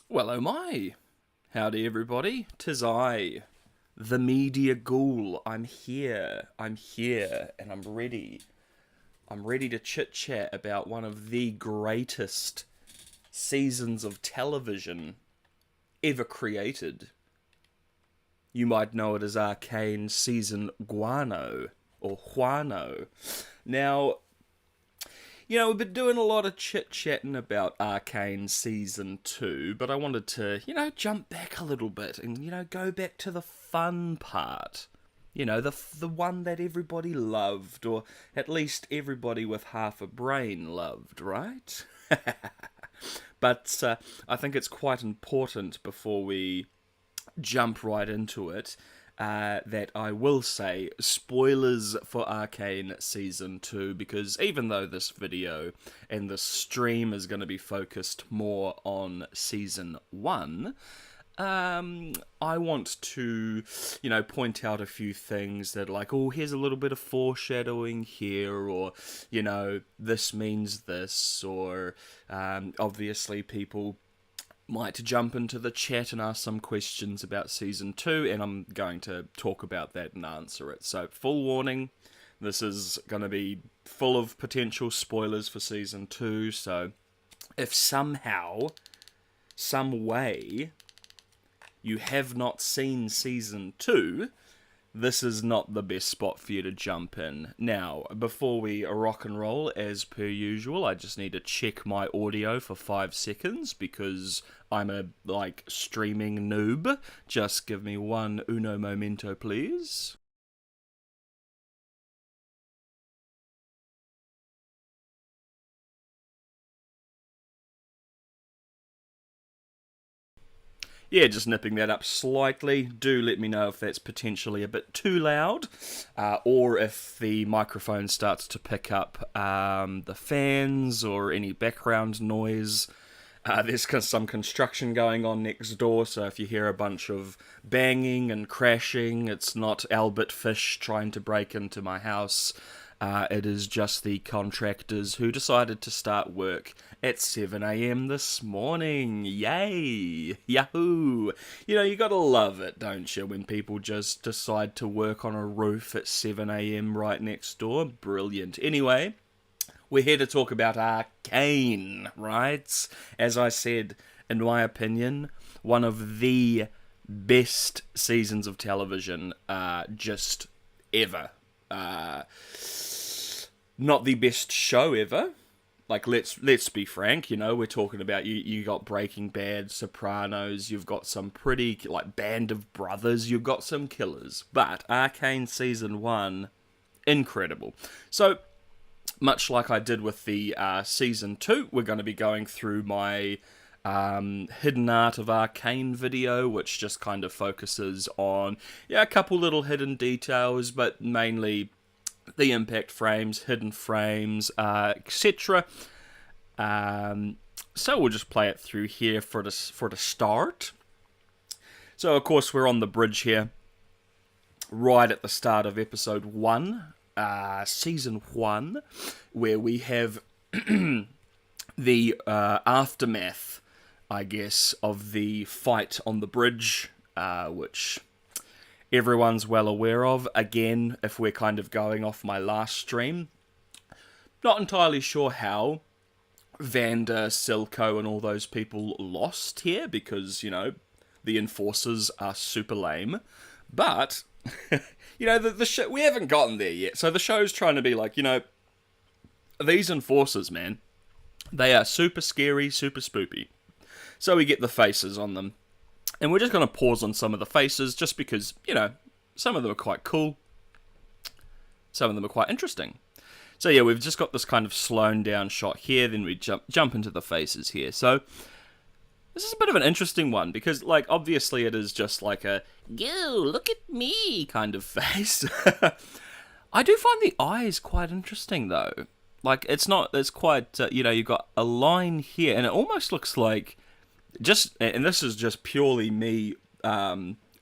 Well, oh my. Howdy, everybody. 'Tis I, the Media Ghoul. I'm here. And I'm ready. I'm ready to chit chat about one of the greatest seasons of television ever created. You might know it as Arcane Season Guano, or Juano. Now, we've been doing a lot of chit-chatting about Arcane Season 2, but I wanted to, jump back a little bit and, go back to the fun part. The one that everybody loved, or at least everybody with half a brain loved, right? But I think it's quite important before we jump right into it, that I will say spoilers for Arcane Season 2, because even though this video and the stream is going to be focused more on Season 1, I want to, point out a few things that, like, oh, here's a little bit of foreshadowing here, or, this means this, or, obviously people might jump into the chat and ask some questions about Season 2, and I'm going to talk about that and answer it. So, full warning, this is going to be full of potential spoilers for Season 2, so if somehow, some way, you have not seen Season 2, this is not the best spot for you to jump in. Now, before we rock and roll, as per usual, I just need to check my audio for 5 seconds, because I'm a, streaming noob. Just give me one uno momento, please. Yeah, just nipping that up slightly. Do let me know if that's potentially a bit too loud, or if the microphone starts to pick up the fans or any background noise. There's some construction going on next door, so if you hear a bunch of banging and crashing, it's not Albert Fish trying to break into my house. It is just the contractors who decided to start work at 7 a.m. this morning. Yay! Yahoo! You gotta love it, don't you, when people just decide to work on a roof at 7 a.m. right next door? Brilliant. Anyway, we're here to talk about Arcane, right? As I said, in my opinion, one of the best seasons of television just ever. Not the best show ever. Like, let's be frank, we're talking about, you got Breaking Bad, Sopranos, you've got some pretty, Band of Brothers, you've got some killers. But Arcane Season 1, incredible. So, much like I did with the Season 2, we're going to be going through my Hidden Art of Arcane video, which just kind of focuses on, a couple little hidden details, but mainly the impact frames, hidden frames, etc. So we'll just play it through here for the start. So of course we're on the bridge here, right at the start of episode 1, season 1, where we have the aftermath, I guess, of the fight on the bridge, which everyone's well aware of. Again, if we're kind of going off my last stream, not entirely sure how Vander, Silco, and all those people lost here, because, the enforcers are super lame. But, the show, we haven't gotten there yet. So the show's trying to be like, these enforcers, man, they are super scary, super spoopy. So we get the faces on them. And we're just going to pause on some of the faces, just because, some of them are quite cool. Some of them are quite interesting. So yeah, we've just got this kind of slowed down shot here, then we jump into the faces here. So this is a bit of an interesting one, because, obviously it is just like a, yo, look at me kind of face. I do find the eyes quite interesting, though. It's quite, you've got a line here, and it almost looks like, and this is just purely me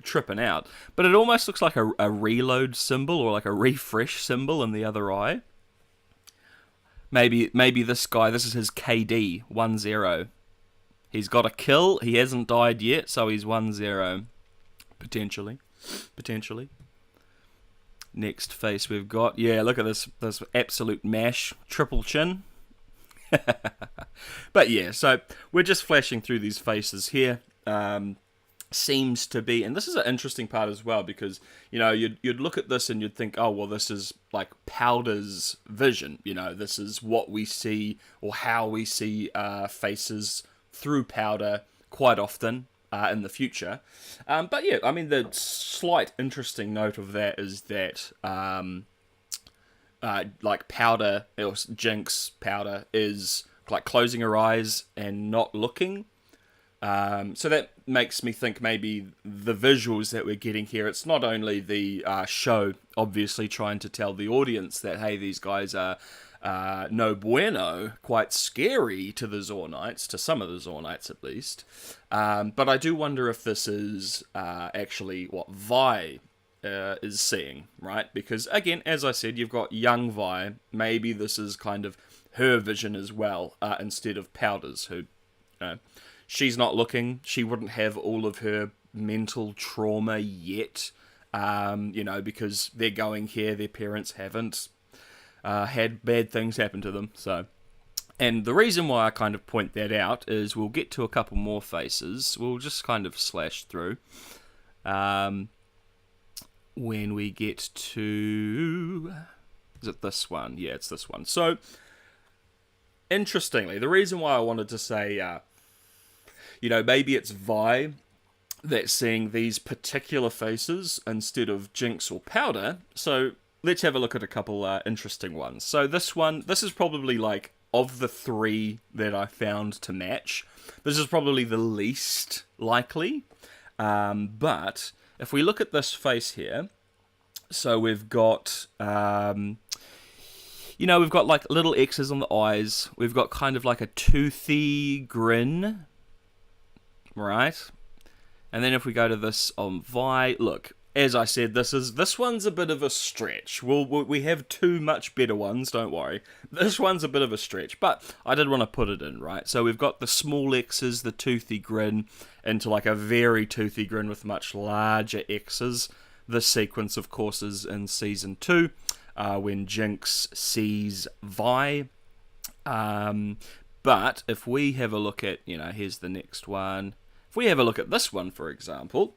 tripping out, but it almost looks like a reload symbol, or like a refresh symbol in the other eye. Maybe this guy, this is his KD 10. He's got a kill. He hasn't died yet, so he's 1-0. Potentially. Next face we've got. Yeah, look at this absolute mash. Triple chin. But yeah, so we're just flashing through these faces here. Seems to be, and this is an interesting part as well, because you'd look at this and you'd think, oh well, this is like Powder's vision. This is what we see, or how we see faces through Powder quite often in the future. But yeah, I mean, the slight interesting note of that is that like Powder, or Jinx Powder, is like closing her eyes and not looking. So that makes me think maybe the visuals that we're getting here, it's not only the show obviously trying to tell the audience that, hey, these guys are no bueno, quite scary to the Zornites, to some of the Zornites at least. But I do wonder if this is actually what Vi is seeing, right? Because again, as I said, you've got young Vi. Maybe this is kind of her vision as well, instead of Powder's, who, she's not looking. She wouldn't have all of her mental trauma yet, because they're going here. Their parents haven't had bad things happen to them. So, and the reason why I kind of point that out is we'll get to a couple more faces. We'll just kind of slash through. When we get to... Is it this one? Yeah, it's this one. So, interestingly, the reason why I wanted to say... maybe it's Vi that's seeing these particular faces instead of Jinx or Powder. So let's have a look at a couple interesting ones. So this is probably like, of the three that I found to match, this is probably the least likely. But if we look at this face here, so we've got... we've got like little X's on the eyes. We've got kind of like a toothy grin. Right, and then if we go to this on Vi, look, as I said, this one's a bit of a stretch. We have two much better ones, don't worry. This one's a bit of a stretch, but I did want to put it in, right? So we've got the small X's, the toothy grin, into like a very toothy grin with much larger X's. This sequence, of course, is in Season 2, when Jinx sees Vi. But if we have a look at, here's the next one. If we have a look at this one, for example,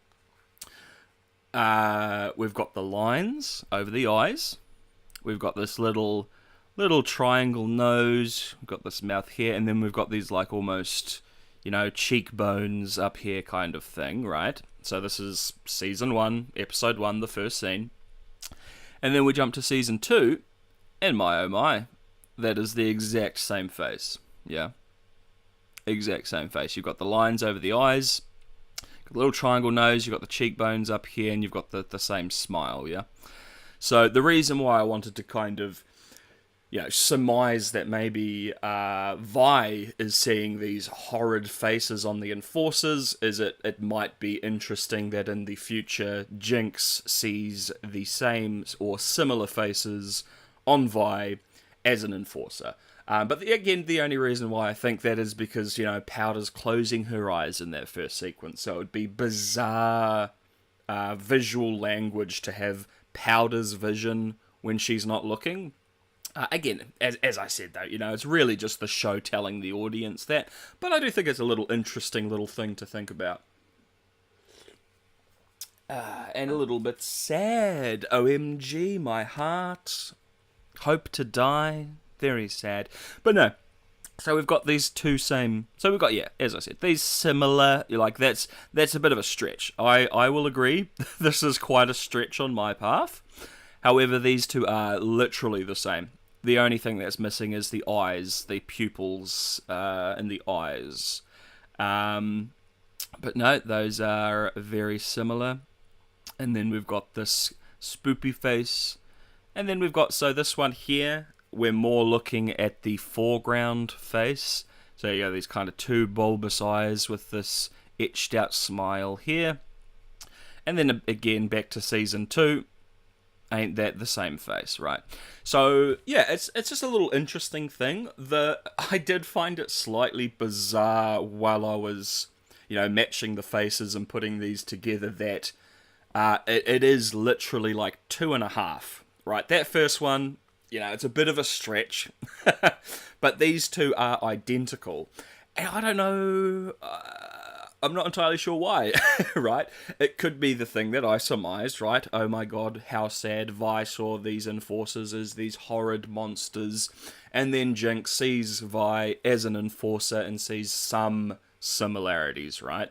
we've got the lines over the eyes. We've got this little triangle nose. We've got this mouth here, and then we've got these like almost, cheekbones up here kind of thing, right? So this is Season 1, Episode 1, the first scene. And then we jump to Season 2, and my oh my, that is the exact same face. Yeah. Exact same face. You've got the lines over the eyes, got the little triangle nose, you've got the cheekbones up here, and you've got the same smile, yeah? So the reason why I wanted to kind of, surmise that maybe Vi is seeing these horrid faces on the Enforcers is it might be interesting that in the future Jinx sees the same or similar faces on Vi as an Enforcer. But again, the only reason why I think that is because, Powder's closing her eyes in that first sequence. So it would be bizarre visual language to have Powder's vision when she's not looking. Again, as I said, though, it's really just the show telling the audience that. But I do think it's a little interesting little thing to think about. And a little bit sad. OMG, my heart. Hope to die. Very sad. But no. So we've got these two same... So we've got, as I said, these similar... That's a bit of a stretch. I will agree. This is quite a stretch on my path. However, these two are literally the same. The only thing that's missing is the eyes, the pupils in the eyes. But no, those are very similar. And then we've got this spoopy face. And then we've got... So this one here... We're more looking at the foreground face. So you got these kind of two bulbous eyes with this etched out smile here. And then again back to Season 2. Ain't that the same face, right? So yeah, it's just a little interesting thing. I did find it slightly bizarre while I was, matching the faces and putting these together that it is literally like 2.5, right? That first one, it's a bit of a stretch, but these two are identical. And I don't know, I'm not entirely sure why, right? It could be the thing that I surmised, right? Oh my god, how sad Vi saw these enforcers as these horrid monsters, and then Jinx sees Vi as an enforcer and sees some similarities, right?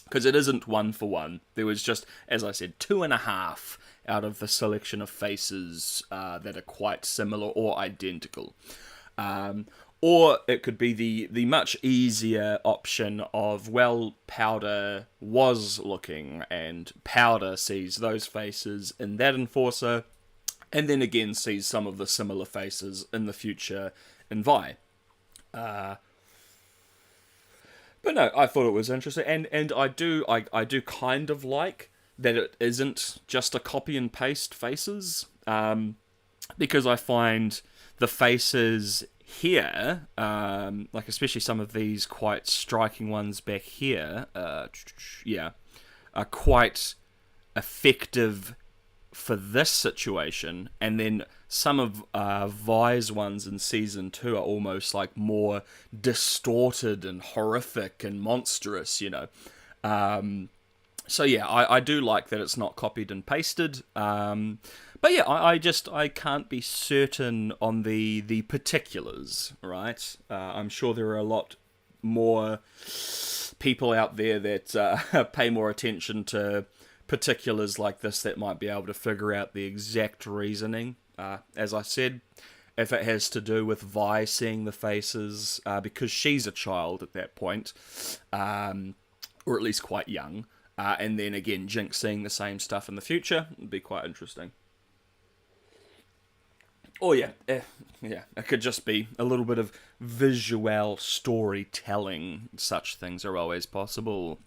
Because it isn't one for one. There was just, as I said, 2.5 out of the selection of faces that are quite similar or identical. Or it could be the much easier option of, well, Powder was looking, and Powder sees those faces in that enforcer, and then again sees some of the similar faces in the future in Vi. But no, I thought it was interesting, and I do kind of like that it isn't just a copy and paste faces, because I find the faces here, like especially some of these quite striking ones back here, are quite effective for this situation, and then some of Vi's ones in Season 2 are almost like more distorted and horrific and monstrous, So yeah, I do like that it's not copied and pasted, but yeah, I can't be certain on the particulars, right? I'm sure there are a lot more people out there that pay more attention to particulars like this that might be able to figure out the exact reasoning. As I said, if it has to do with Vi seeing the faces, because she's a child at that point, or at least quite young, and then again Jinx seeing the same stuff in the future, would be quite interesting. Or it could just be a little bit of visual storytelling. Such things are always possible.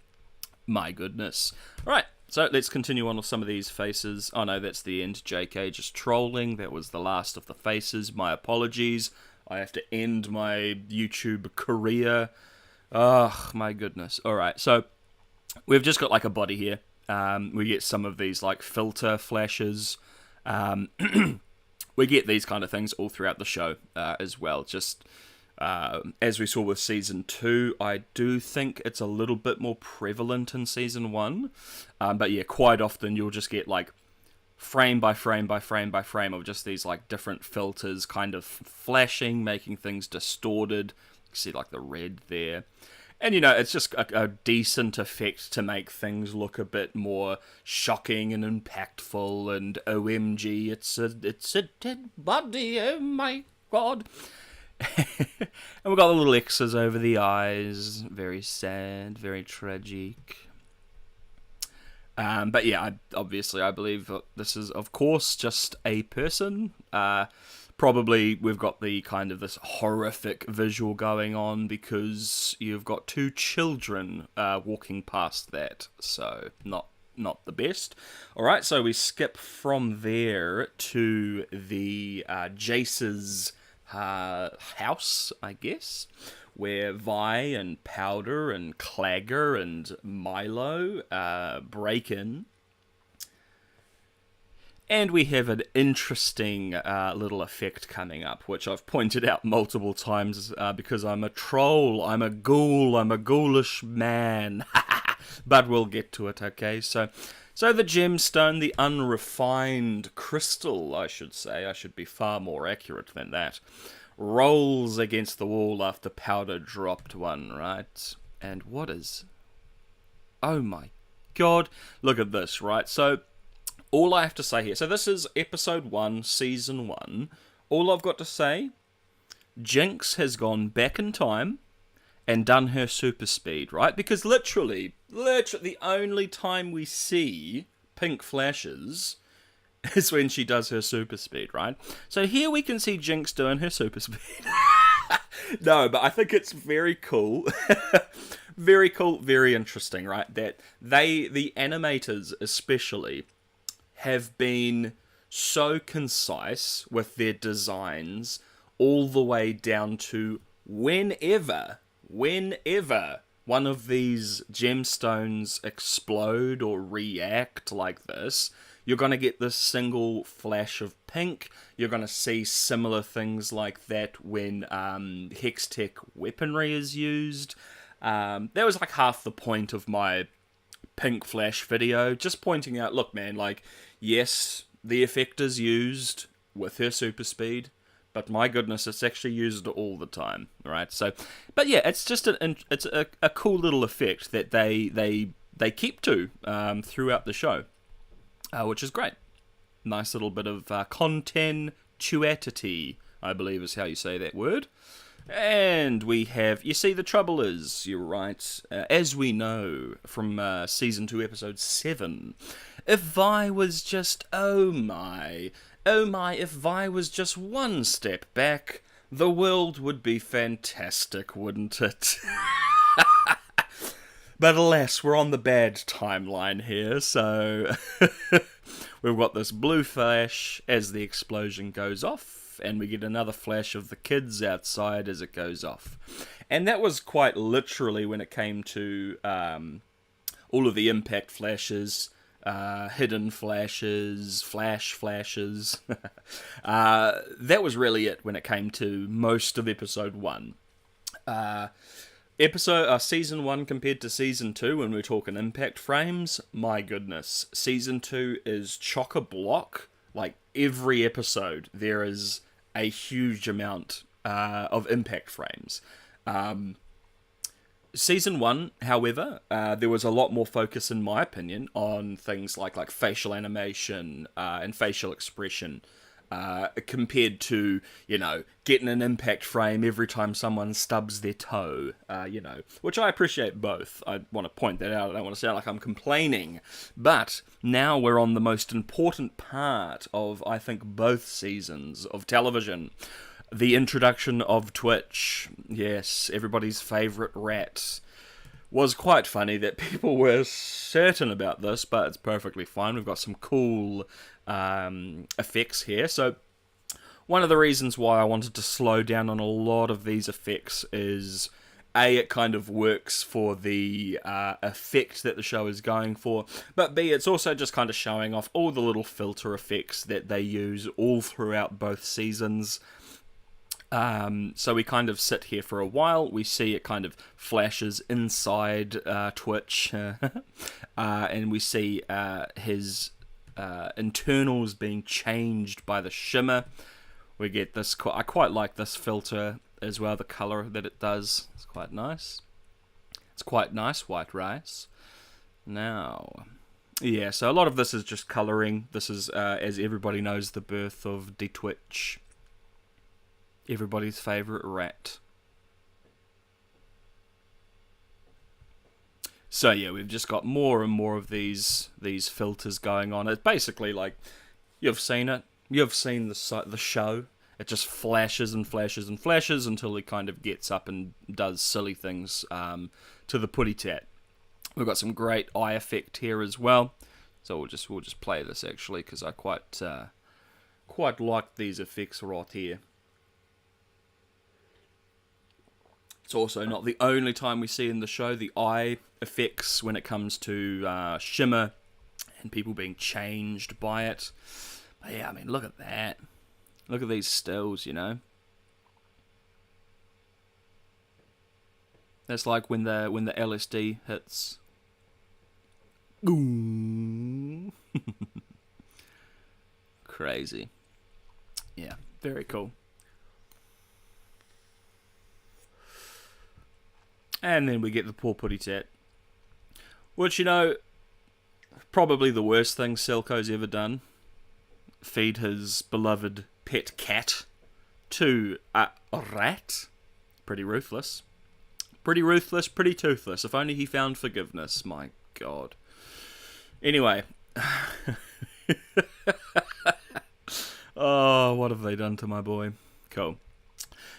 My goodness. Alright, so let's continue on with some of these faces. Oh no, that's the end. JK just trolling. That was the last of the faces. My apologies. I have to end my YouTube career. Oh, my goodness. Alright, so we've just got like a body here. We get some of these like filter flashes. We get these kind of things all throughout the show as well. Just as we saw with Season 2, I do think it's a little bit more prevalent in Season 1. But yeah, quite often you'll just get like frame by frame by frame by frame of just these like different filters kind of flashing, making things distorted. You can see like the red there. And, it's just a decent effect to make things look a bit more shocking and impactful and OMG, it's a dead body, oh my god. And we've got the little X's over the eyes, very sad, very tragic. But yeah, I believe this is, of course, just a person. Probably we've got the kind of this horrific visual going on because you've got two children walking past that, so not the best. Alright, so we skip from there to the Jace's house, I guess, where Vi and Powder and Clagger and Milo break in. And we have an interesting little effect coming up, which I've pointed out multiple times because I'm a troll, I'm a ghoul, I'm a ghoulish man. But we'll get to it, okay? So the gemstone, the unrefined crystal, I should say, I should be far more accurate than that, rolls against the wall after Powder dropped one, right? And what is... Oh my god, look at this, right? So... all I have to say here, so this is episode 1, season 1. All I've got to say, Jinx has gone back in time and done her super speed, right? Because literally, the only time we see pink flashes is when she does her super speed, right? So here we can see Jinx doing her super speed. No, but I think it's very cool. Very cool, very interesting, right? That the animators especially, have been so concise with their designs, all the way down to whenever one of these gemstones explode or react like this, you're going to get this single flash of pink. You're going to see similar things like that when Hextech weaponry is used. That was like half the point of my pink flash video, just pointing out, look man, like, yes, the effect is used with her super speed, but my goodness, it's actually used all the time, right? So, but yeah, it's just a cool little effect that they keep to throughout the show, which is great. Nice little bit of contentuality, I believe is how you say that word. And we have, you see, the trouble is, you're right, as we know from Season 2, Episode 7, if Vi was just, oh my, if Vi was just one step back, the world would be fantastic, wouldn't it? But alas, we're on the bad timeline here, so we've got this blue flash as the explosion goes off, and we get another flash of the kids outside as it goes off. And that was quite literally when it came to all of the impact flashes, hidden flashes, flashes. That was really it when it came to most of Episode 1. Season 1 compared to Season 2, when we're talking impact frames, my goodness. Season 2 is chock-a-block. Like, every episode, there is a huge amount of impact frames. Season 1, however, there was a lot more focus, in my opinion, on things like facial animation and facial expression, compared to, getting an impact frame every time someone stubs their toe, which I appreciate both. I want to point that out. I don't want to sound like I'm complaining. But now we're on the most important part of, I think, both seasons of television. The introduction of Twitch. Yes, everybody's favourite rat. Was quite funny that people were certain about this, but it's perfectly fine. We've got some cool effects here. So one of the reasons why I wanted to slow down on a lot of these effects is, A, it kind of works for the effect that the show is going for, but B, it's also just kind of showing off all the little filter effects that they use all throughout both seasons. So we kind of sit here for a while, we see it kind of flashes inside Twitch, and we see his internals being changed by the shimmer. We get this, I quite like this filter as well, the colour that it does. It's quite nice. It's quite nice, white rice. Now, yeah, so a lot of this is just colouring. This is, as everybody knows, the birth of Twitch. Everybody's favourite rat. So yeah, we've just got more and more of these filters going on. It's basically like, you've seen it. You've seen the show. It just flashes and flashes and flashes until it kind of gets up and does silly things to the putty tat. We've got some great eye effect here as well. So we'll just play this actually, because I quite like these effects right here. It's also not the only time we see in the show the eye effects when it comes to shimmer and people being changed by it. But yeah, I mean, look at that. Look at these stills, That's like when the LSD hits. Ooh. Crazy. Yeah, very cool. And then we get the poor putty tat. Which, probably the worst thing Selko's ever done. Feed his beloved pet cat to a rat. Pretty ruthless. Pretty ruthless, pretty toothless. If only he found forgiveness. My God. Anyway. Oh, what have they done to my boy? Cool.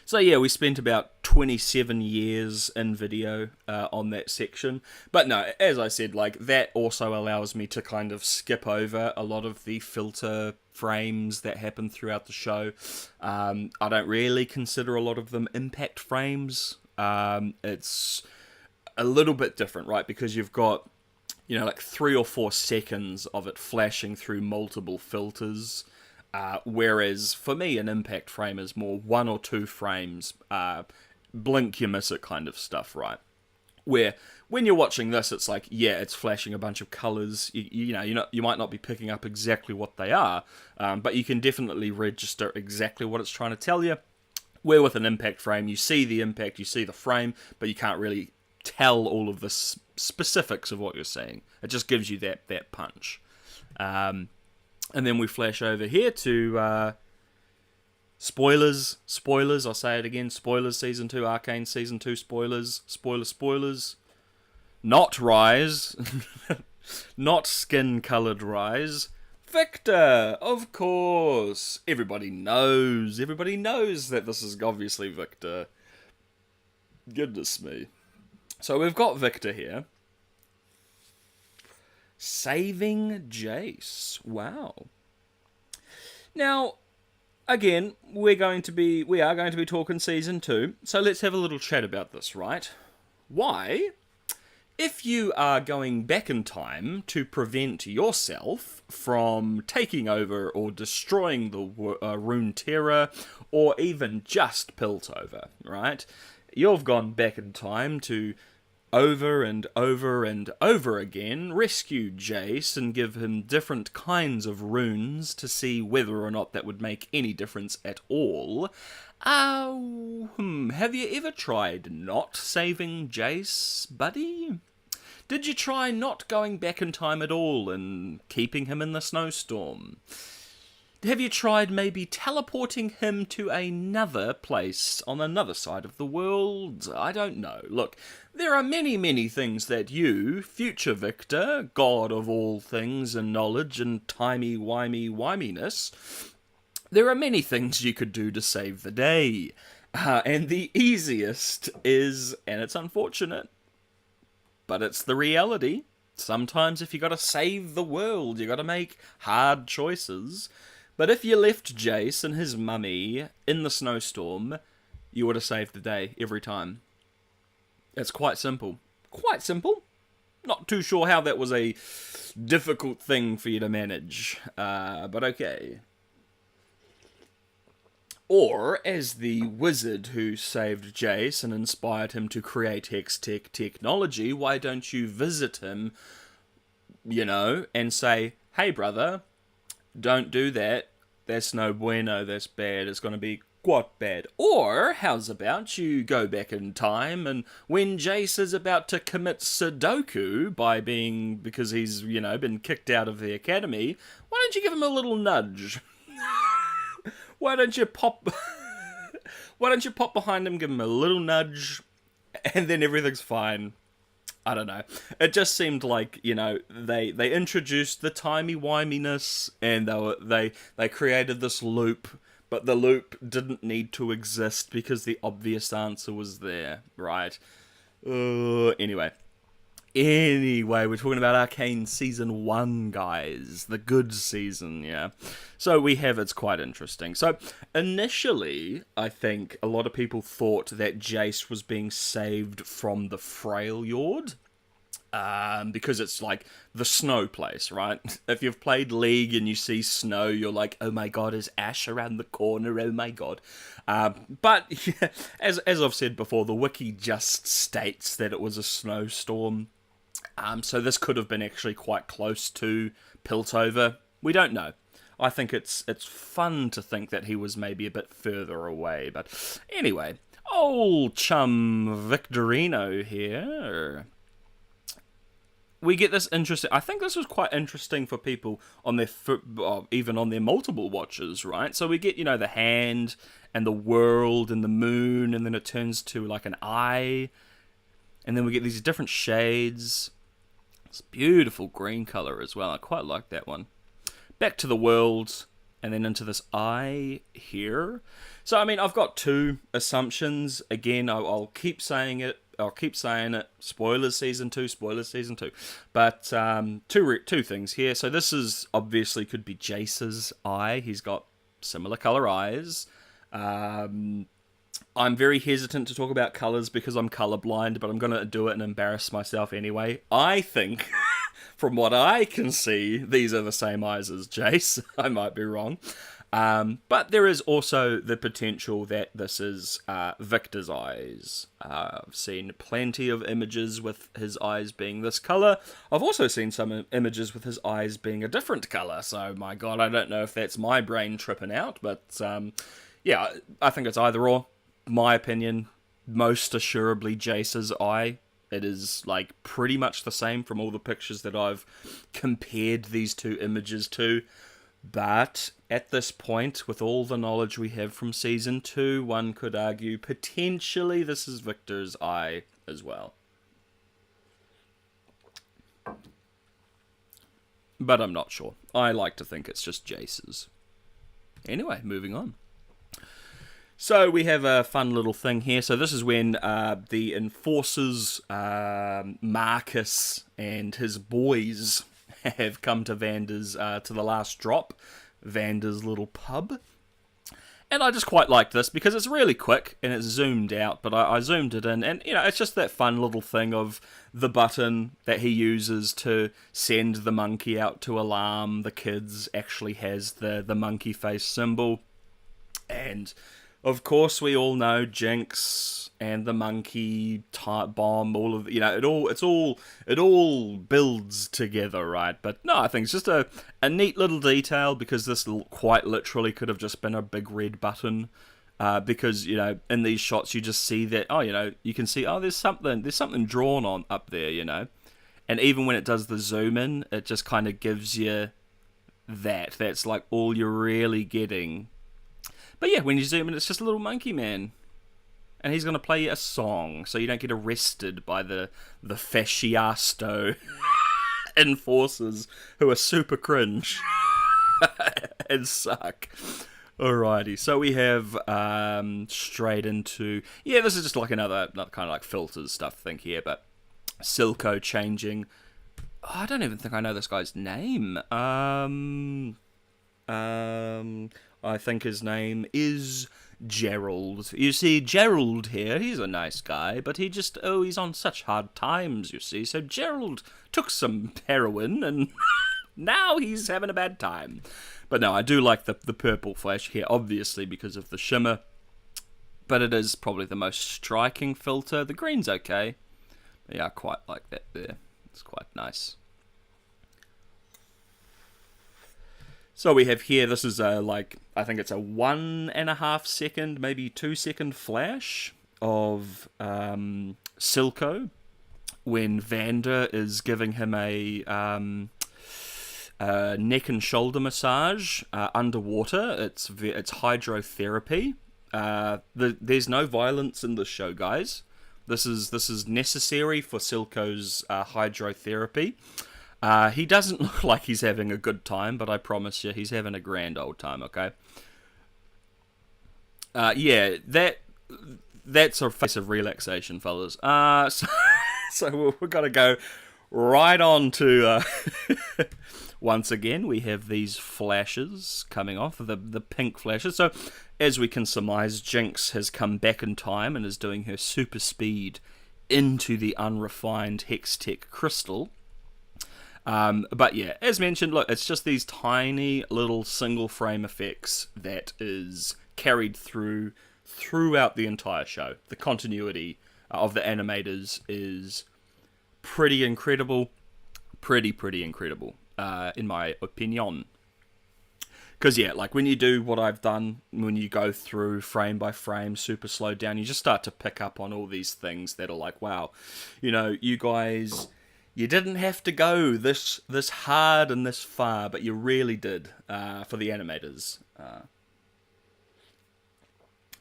So yeah, we spent about 27 years in video on that section. But no, as I said, like that also allows me to kind of skip over a lot of the filter frames that happen throughout the show. I don't really consider a lot of them impact frames. It's a little bit different, right? Because you've got, like 3 or 4 seconds of it flashing through multiple filters. Whereas for me, an impact frame is more 1 or 2 frames, blink you miss it kind of stuff, right? Where when you're watching this, it's like, yeah, it's flashing a bunch of colors. You might not be picking up exactly what they are, but you can definitely register exactly what it's trying to tell you. Where with an impact frame, you see the impact, you see the frame, but you can't really tell all of the specifics of what you're seeing. It just gives you that punch. And then we flash over here to spoilers, I'll say it again, spoilers Season 2, Arcane Season 2 spoilers, spoilers. Not Rise, not skin-coloured Rise, Victor, of course. Everybody knows that this is obviously Victor. Goodness me. So we've got Victor here. Saving Jace. Wow. Now, again, we are going to be talking Season 2, so let's have a little chat about this, right? Why, if you are going back in time to prevent yourself from taking over or destroying the Runeterra, or even just Piltover, right? You've gone back in time to over and over and over again rescue Jace and give him different kinds of runes to see whether or not that would make any difference at all. Have you ever tried not saving Jace, buddy? Did you try not going back in time at all and keeping him in the snowstorm? Have you tried maybe teleporting him to another place on another side of the world? I don't know. Look, there are many, many things that you, future Victor, god of all things and knowledge and timey-wimey-wiminess, there are many things you could do to save the day. And the easiest is, and it's unfortunate, but it's the reality, sometimes if you gotta save the world, you gotta make hard choices. But if you left Jace and his mummy in the snowstorm, you would have saved the day every time. It's quite simple. Quite simple. Not too sure how that was a difficult thing for you to manage, but okay. Or, as the wizard who saved Jace and inspired him to create Hextech technology, why don't you visit him, and say, hey brother, don't do that. That's no bueno, that's bad. It's going to be quite bad. Or, how's about you go back in time and when Jace is about to commit Sudoku because he's, been kicked out of the academy, why don't you give him a little nudge? Why don't you pop behind him, give him a little nudge, and then everything's fine? I don't know. It just seemed like, they introduced the timey-wiminess and they created this loop, but the loop didn't need to exist because the obvious answer was there, right? Anyway, we're talking about Arcane Season 1, guys. The good season, yeah. So it's quite interesting. So, initially, I think a lot of people thought that Jace was being saved from the Freljord. Because it's like the snow place, right? If you've played League and you see snow, you're like, oh my god, is Ash around the corner? Oh my god. But, yeah, as I've said before, the wiki just states that it was a snowstorm. So this could have been actually quite close to Piltover. We don't know. I think it's fun to think that he was maybe a bit further away. But anyway, old chum Victorino here. We get this interesting. I think this was quite interesting for people on their even on their multiple watches, right? So we get the hand and the world and the moon, and then it turns to like an eye, and then we get these different shades. It's beautiful green color as well. I quite like that one. Back to the world. and then into this eye here. So, I mean, I've got two assumptions. Again, I'll keep saying it. I'll keep saying it. Spoilers season 2, spoilers season 2. But two things here. So this is obviously could be Jace's eye. He's got similar color eyes. I'm very hesitant to talk about colours because I'm colourblind, but I'm going to do it and embarrass myself anyway. I think, from what I can see, these are the same eyes as Jace. I might be wrong. But there is also the potential that this is Victor's eyes. I've seen plenty of images with his eyes being this colour. I've also seen some images with his eyes being a different colour. So, my God, I don't know if that's my brain tripping out. But, yeah, I think it's either or. My opinion, most assuredly Jace's eye. It is like pretty much the same from all the pictures that I've compared these two images to. But at this point, with all the knowledge we have from season 2, one could argue potentially this is Victor's eye as well. But I'm not sure. I like to think it's just Jace's. Anyway, moving on. So we have a fun little thing here. So this is when the enforcers, Marcus and his boys, have come to Vander's, to the last drop, Vander's little pub. And I just quite like this because it's really quick and it's zoomed out, but I zoomed it in. And, you know, it's just that fun little thing of the button that he uses to send the monkey out to alarm the kids actually has the monkey face symbol. And of course, we all know Jinx and the monkey type bomb. All of it all builds together, right? But no, I think it's just a neat little detail because this quite literally could have just been a big red button. Because in these shots you just see that you can see there's something drawn on up there, and even when it does the zoom in, it just kind of gives you that's like all you're really getting. But yeah, when you zoom in, it's just a little monkey man. And he's going to play a song, so you don't get arrested by the fasciasto enforcers who are super cringe and suck. Alrighty, so we have straight into... Yeah, this is just like another kind of like filters stuff thing here, but Silco changing... I don't even think I know this guy's name. I think his name is Gerald. You see, Gerald here, he's a nice guy, but he's on such hard times, you see. So Gerald took some heroin, and now he's having a bad time. But no, I do like the purple flash here, obviously, because of the shimmer. But it is probably the most striking filter. The green's okay. Yeah, I quite like that there. It's quite nice. So we have here, this is I think it's a 1.5 second, maybe 2 second flash of Silco when Vander is giving him a neck and shoulder massage underwater. It's hydrotherapy. There's no violence in this show, guys. This is necessary for Silco's hydrotherapy. He doesn't look like he's having a good time, but I promise you, he's having a grand old time, okay? Yeah, that's a face of relaxation, fellas. So we're going to go right on to... once again, we have these flashes coming off, the pink flashes. So, as we can surmise, Jinx has come back in time and is doing her super speed into the unrefined Hextech crystal. But yeah, as mentioned, look, it's just these tiny little single frame effects that is carried throughout the entire show. The continuity of the animators is pretty incredible. Pretty incredible, in my opinion. Because yeah, like when you do what I've done, when you go through frame by frame, super slowed down, you just start to pick up on all these things that are like, wow, you guys... You didn't have to go this hard and this far, but you really did for the animators.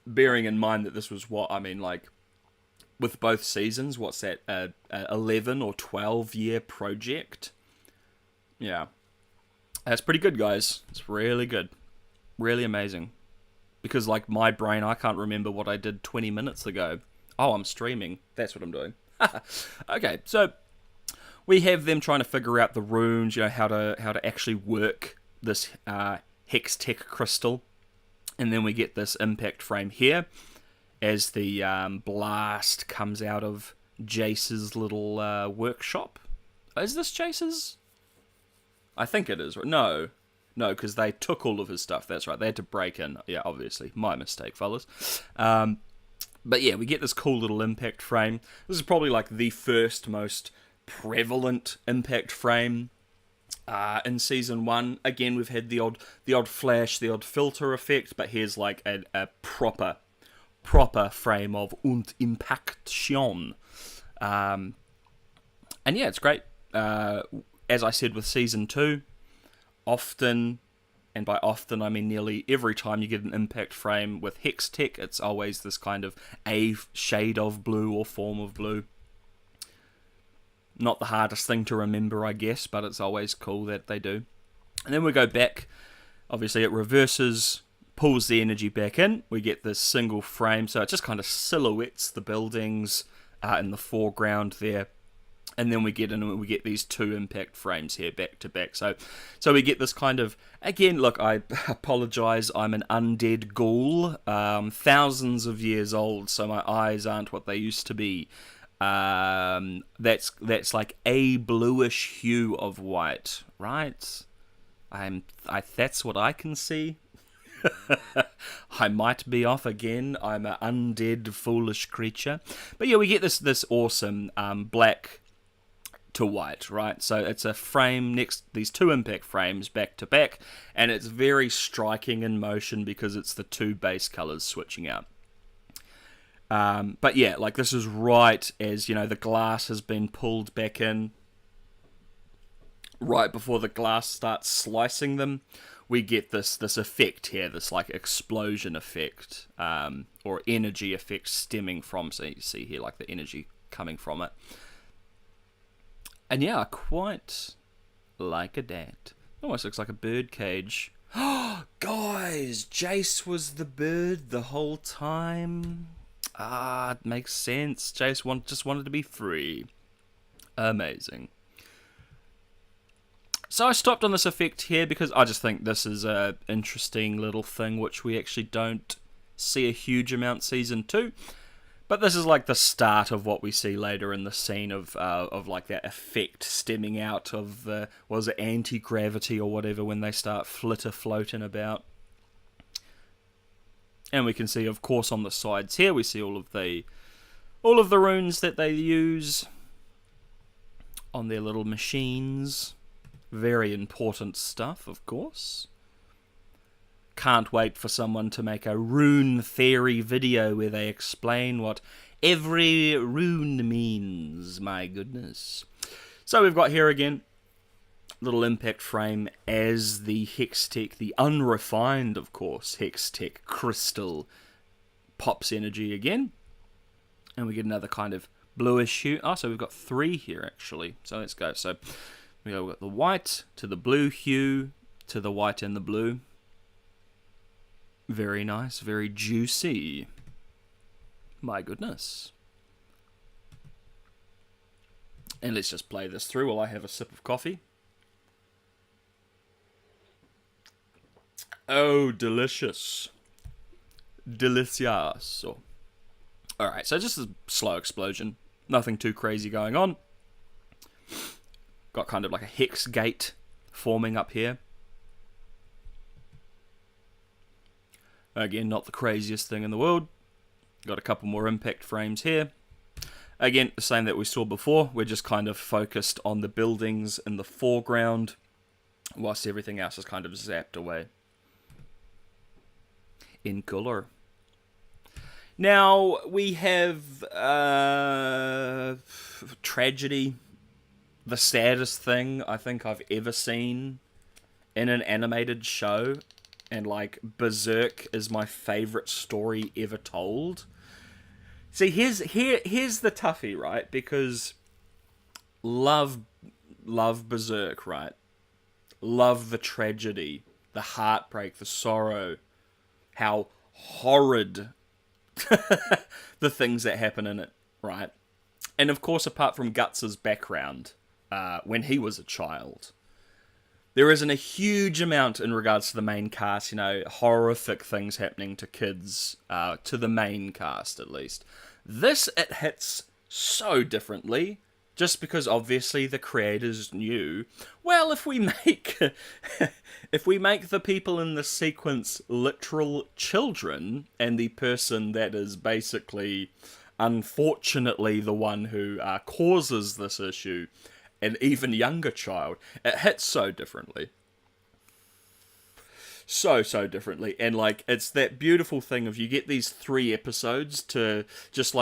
Bearing in mind that this was with both seasons, what's that, 11 or 12 year project? Yeah. That's pretty good, guys. It's really good. Really amazing. Because, like, my brain, I can't remember what I did 20 minutes ago. Oh, I'm streaming. That's what I'm doing. Okay, so we have them trying to figure out the runes, how to actually work this hex tech crystal. And then we get this impact frame here as the blast comes out of Jace's little workshop. Is this Jace's? I think it is. No, because they took all of his stuff. That's right. They had to break in. Yeah, obviously. My mistake, fellas. But yeah, we get this cool little impact frame. This is probably like the first most prevalent impact frame in Season 1. Again, we've had the odd flash, the odd filter effect, but here's like a proper frame of und Impaktion. And yeah, it's great. As I said with Season 2, often, and by often I mean nearly every time you get an impact frame with Hex Tech, it's always this kind of a shade of blue or form of blue. Not the hardest thing to remember, I guess, but it's always cool that they do. And then we go back. Obviously, it reverses, pulls the energy back in. We get this single frame, so it just kind of silhouettes the buildings in the foreground there. And then we get these two impact frames here back to back. So we get this kind of, again, look, I apologize, I'm an undead ghoul, thousands of years old, so my eyes aren't what they used to be. That's like a bluish hue of white, right? That's what I can see. I might be off again. I'm an undead, foolish creature. But yeah, we get this awesome black to white, right? So it's a frame next, these two impact frames back to back, and it's very striking in motion because it's the two base colors switching out. But yeah, like this is right as, the glass has been pulled back in. Right before the glass starts slicing them, we get this effect here, this like explosion effect, or energy effect stemming from, so you see here like the energy coming from it. And yeah, quite like a dat. Almost looks like a bird cage. Guys, Jace was the bird the whole time. It makes sense. Jace just wanted to be free. Amazing. So I stopped on this effect here because I just think this is a interesting little thing which we actually don't see a huge amount Season 2. But this is like the start of what we see later in the scene of like that effect stemming out of the, was it anti-gravity or whatever, when they start floating about. And we can see, of course, on the sides here, we see all of the runes that they use on their little machines. Very important stuff, of course. Can't wait for someone to make a rune theory video where they explain what every rune means. My goodness. So we've got here again, little impact frame as the Hextech, the unrefined, of course, Hextech crystal pops energy again. And we get another kind of bluish hue. Oh, so we've got three here, actually. So let's go. So we've got the white to the blue hue to the white and the blue. Very nice, very juicy. My goodness. And let's just play this through while I have a sip of coffee. Oh, delicious. Delicioso. Alright, so just a slow explosion. Nothing too crazy going on. Got kind of like a hex gate forming up here. Again, not the craziest thing in the world. Got a couple more impact frames here. Again, the same that we saw before. We're just kind of focused on the buildings in the foreground, whilst everything else is kind of zapped away in color. Now, we have tragedy. The saddest thing I think I've ever seen in an animated show. And, like, Berserk is my favourite story ever told. See, here's the toughie, right? Because love Berserk, right? Love the tragedy, the heartbreak, the sorrow, how horrid the things that happen in it, right? And of course, apart from Guts' background, when he was a child, there isn't a huge amount in regards to the main cast, horrific things happening to kids, to the main cast at least. This, it hits so differently, just because obviously the creators knew, well, if we make the people in the sequence literal children, and the person that is basically, unfortunately, the one who causes this issue, an even younger child, it hits so differently. So differently. And, it's that beautiful thing of you get these 3 episodes to just,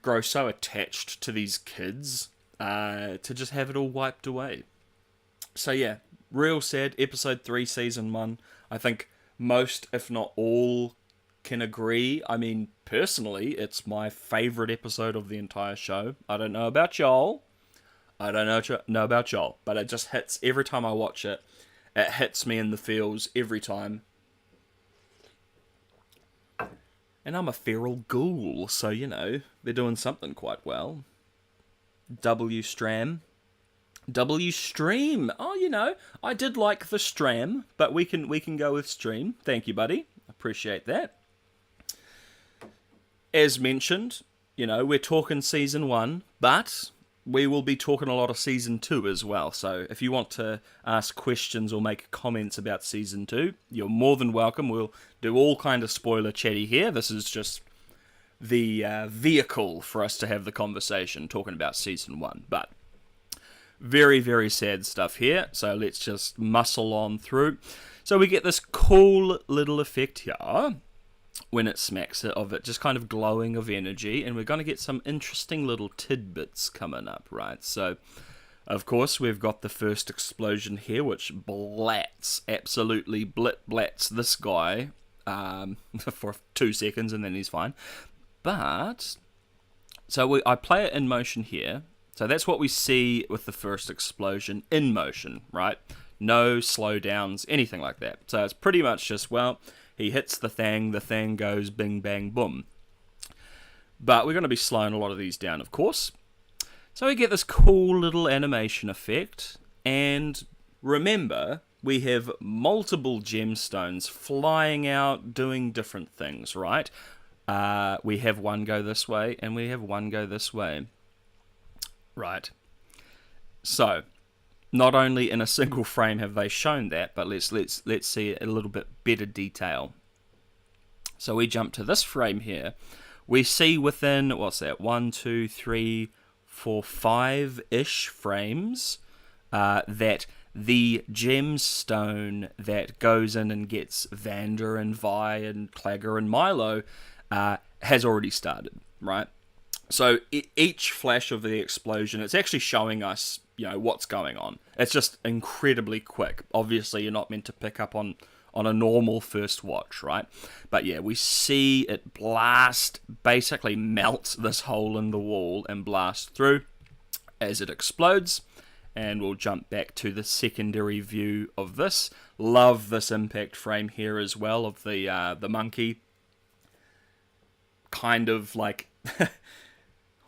grow so attached to these kids, to just have it all wiped away. So, yeah, real sad. Episode 3, Season 1. I think most, if not all, can agree. I mean, personally, it's my favourite episode of the entire show. I don't know about y'all. But it just hits every time I watch it. It hits me in the feels every time. And I'm a feral ghoul, so, they're doing something quite well. W-Stream. Oh, I did like the Stram, but we can go with Stream. Thank you, buddy. Appreciate that. As mentioned, we're talking Season 1, but we will be talking a lot of Season 2 as well. So if you want to ask questions or make comments about Season 2, you're more than welcome. We'll do all kind of spoiler chatty here. This is just the vehicle for us to have the conversation talking about Season 1. But very, very sad stuff here. So let's just muscle on through. So we get this cool little effect here when it smacks it, of it just kind of glowing of energy, and we're going to get some interesting little tidbits coming up, right? So, of course, we've got the first explosion here, which absolutely blats this guy for 2 seconds, and then he's fine. But, so I play it in motion here, so that's what we see with the first explosion in motion, right? No slowdowns, anything like that. So it's pretty much just, well, he hits the thing goes bing, bang, boom. But we're going to be slowing a lot of these down, of course. So we get this cool little animation effect. And remember, we have multiple gemstones flying out, doing different things, right? We have one go this way, and we have one go this way. Right. So, not only in a single frame have they shown that, but let's see it in a little bit better detail. So we jump to this frame here. We see within, what's that, 1, 2, 3, 4, 5-ish frames, that the gemstone that goes in and gets Vander and Vi and Clagger and Milo has already started, right? So each flash of the explosion, it's actually showing us, what's going on. It's just incredibly quick. Obviously, you're not meant to pick up on a normal first watch, right? But yeah, we see it basically melt this hole in the wall and blast through as it explodes. And we'll jump back to the secondary view of this. Love this impact frame here as well of the monkey. Kind of like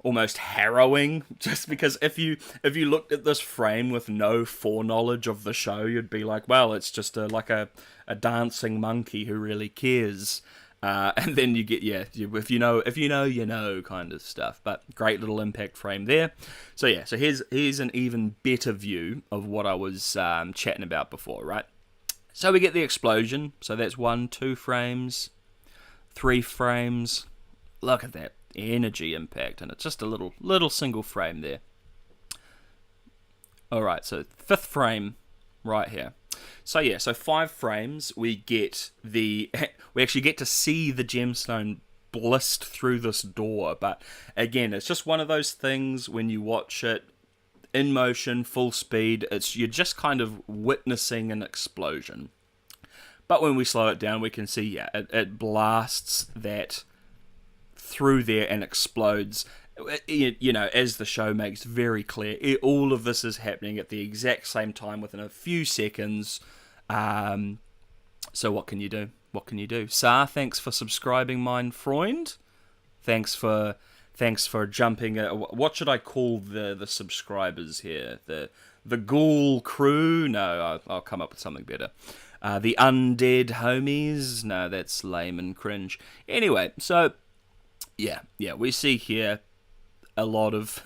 almost harrowing, just because if you looked at this frame with no foreknowledge of the show, you'd be like, well, it's just a dancing monkey who really cares. And then you get, if you know kind of stuff. But great little impact frame there. So yeah, so here's an even better view of what I was chatting about before, right? So we get the explosion. So that's 1, 2 frames, 3 frames. Look at that energy impact, and it's just a little single frame there. Alright, so 5th frame right here. So yeah, so 5 frames, we actually get to see the gemstone blist through this door, but again, it's just one of those things when you watch it in motion, full speed, you're just kind of witnessing an explosion. But when we slow it down, we can see, it blasts that through there and explodes. As the show makes very clear, all of this is happening at the exact same time within a few seconds. So what can you do? What can you do? Sar, thanks for subscribing, mein Freund. Thanks for jumping. What should I call the subscribers here? The Ghoul crew? No, I'll come up with something better. The Undead Homies? No, that's lame and cringe. Anyway, so yeah, we see here a lot of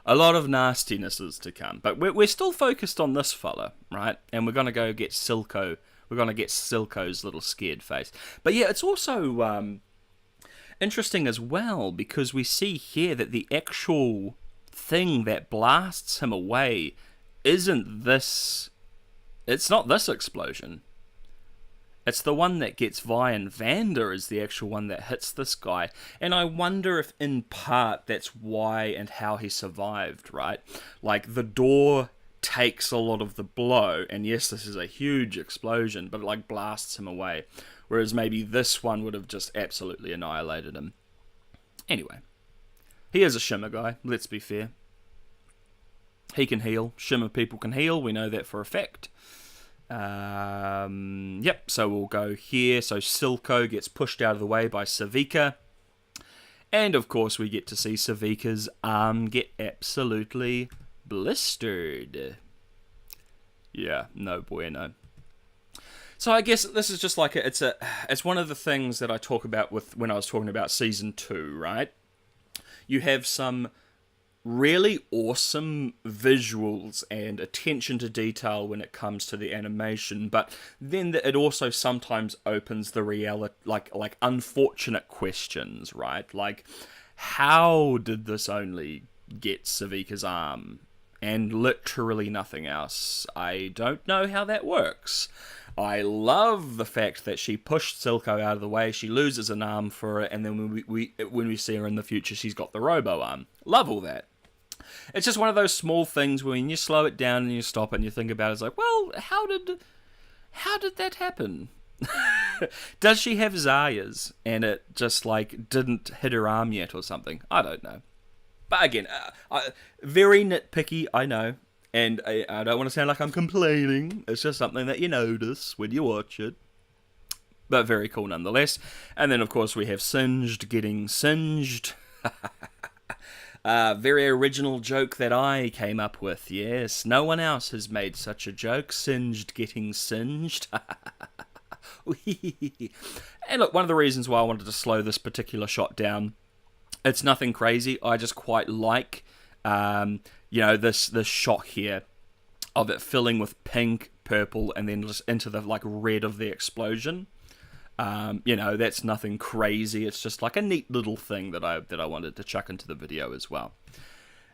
a lot of nastinesses to come, but we're still focused on this fella, right? And we're gonna go get Silco. We're gonna get Silco's little scared face. But yeah, it's also interesting as well, because we see here that the actual thing that blasts him away isn't this. It's not this explosion. It's the one that gets Vi and Vander is the actual one that hits this guy. And I wonder if in part that's why and how he survived, right? Like, the door takes a lot of the blow, and yes, this is a huge explosion, but it like blasts him away. Whereas maybe this one would have just absolutely annihilated him. Anyway, he is a Shimmer guy, let's be fair. He can heal. Shimmer people can heal, we know that for a fact. Yep, so we'll go here. So Silco gets pushed out of the way by Savika. And of course we get to see Savika's arm get absolutely blistered. Yeah, no bueno. So I guess this is just like it's one of the things that I talk about with when I was talking about season 2, right? You have some really awesome visuals and attention to detail when it comes to the animation, but then it also sometimes opens the reality, like unfortunate questions, right? Like, how did this only get Savika's arm and literally nothing else? I don't know how that works. I love the fact that she pushed Silco out of the way, she loses an arm for it, and then when we see her in the future, she's got the robo arm. Love all that. It's just one of those small things when you slow it down and you stop it and you think about it, it's like, well, how did that happen? Does she have Zarya's and it just like didn't hit her arm yet or something? I don't know. But again, very nitpicky, I know. And I don't want to sound like I'm complaining. It's just something that you notice when you watch it. But very cool nonetheless. And then, of course, we have Singed getting singed. Very original joke that I came up with, yes. No one else has made such a joke. Singed getting singed. And look, one of the reasons why I wanted to slow this particular shot down, it's nothing crazy. I just quite like... this shot here of it filling with pink, purple, and then just into the like red of the explosion. That's nothing crazy. It's just like a neat little thing that I wanted to chuck into the video as well.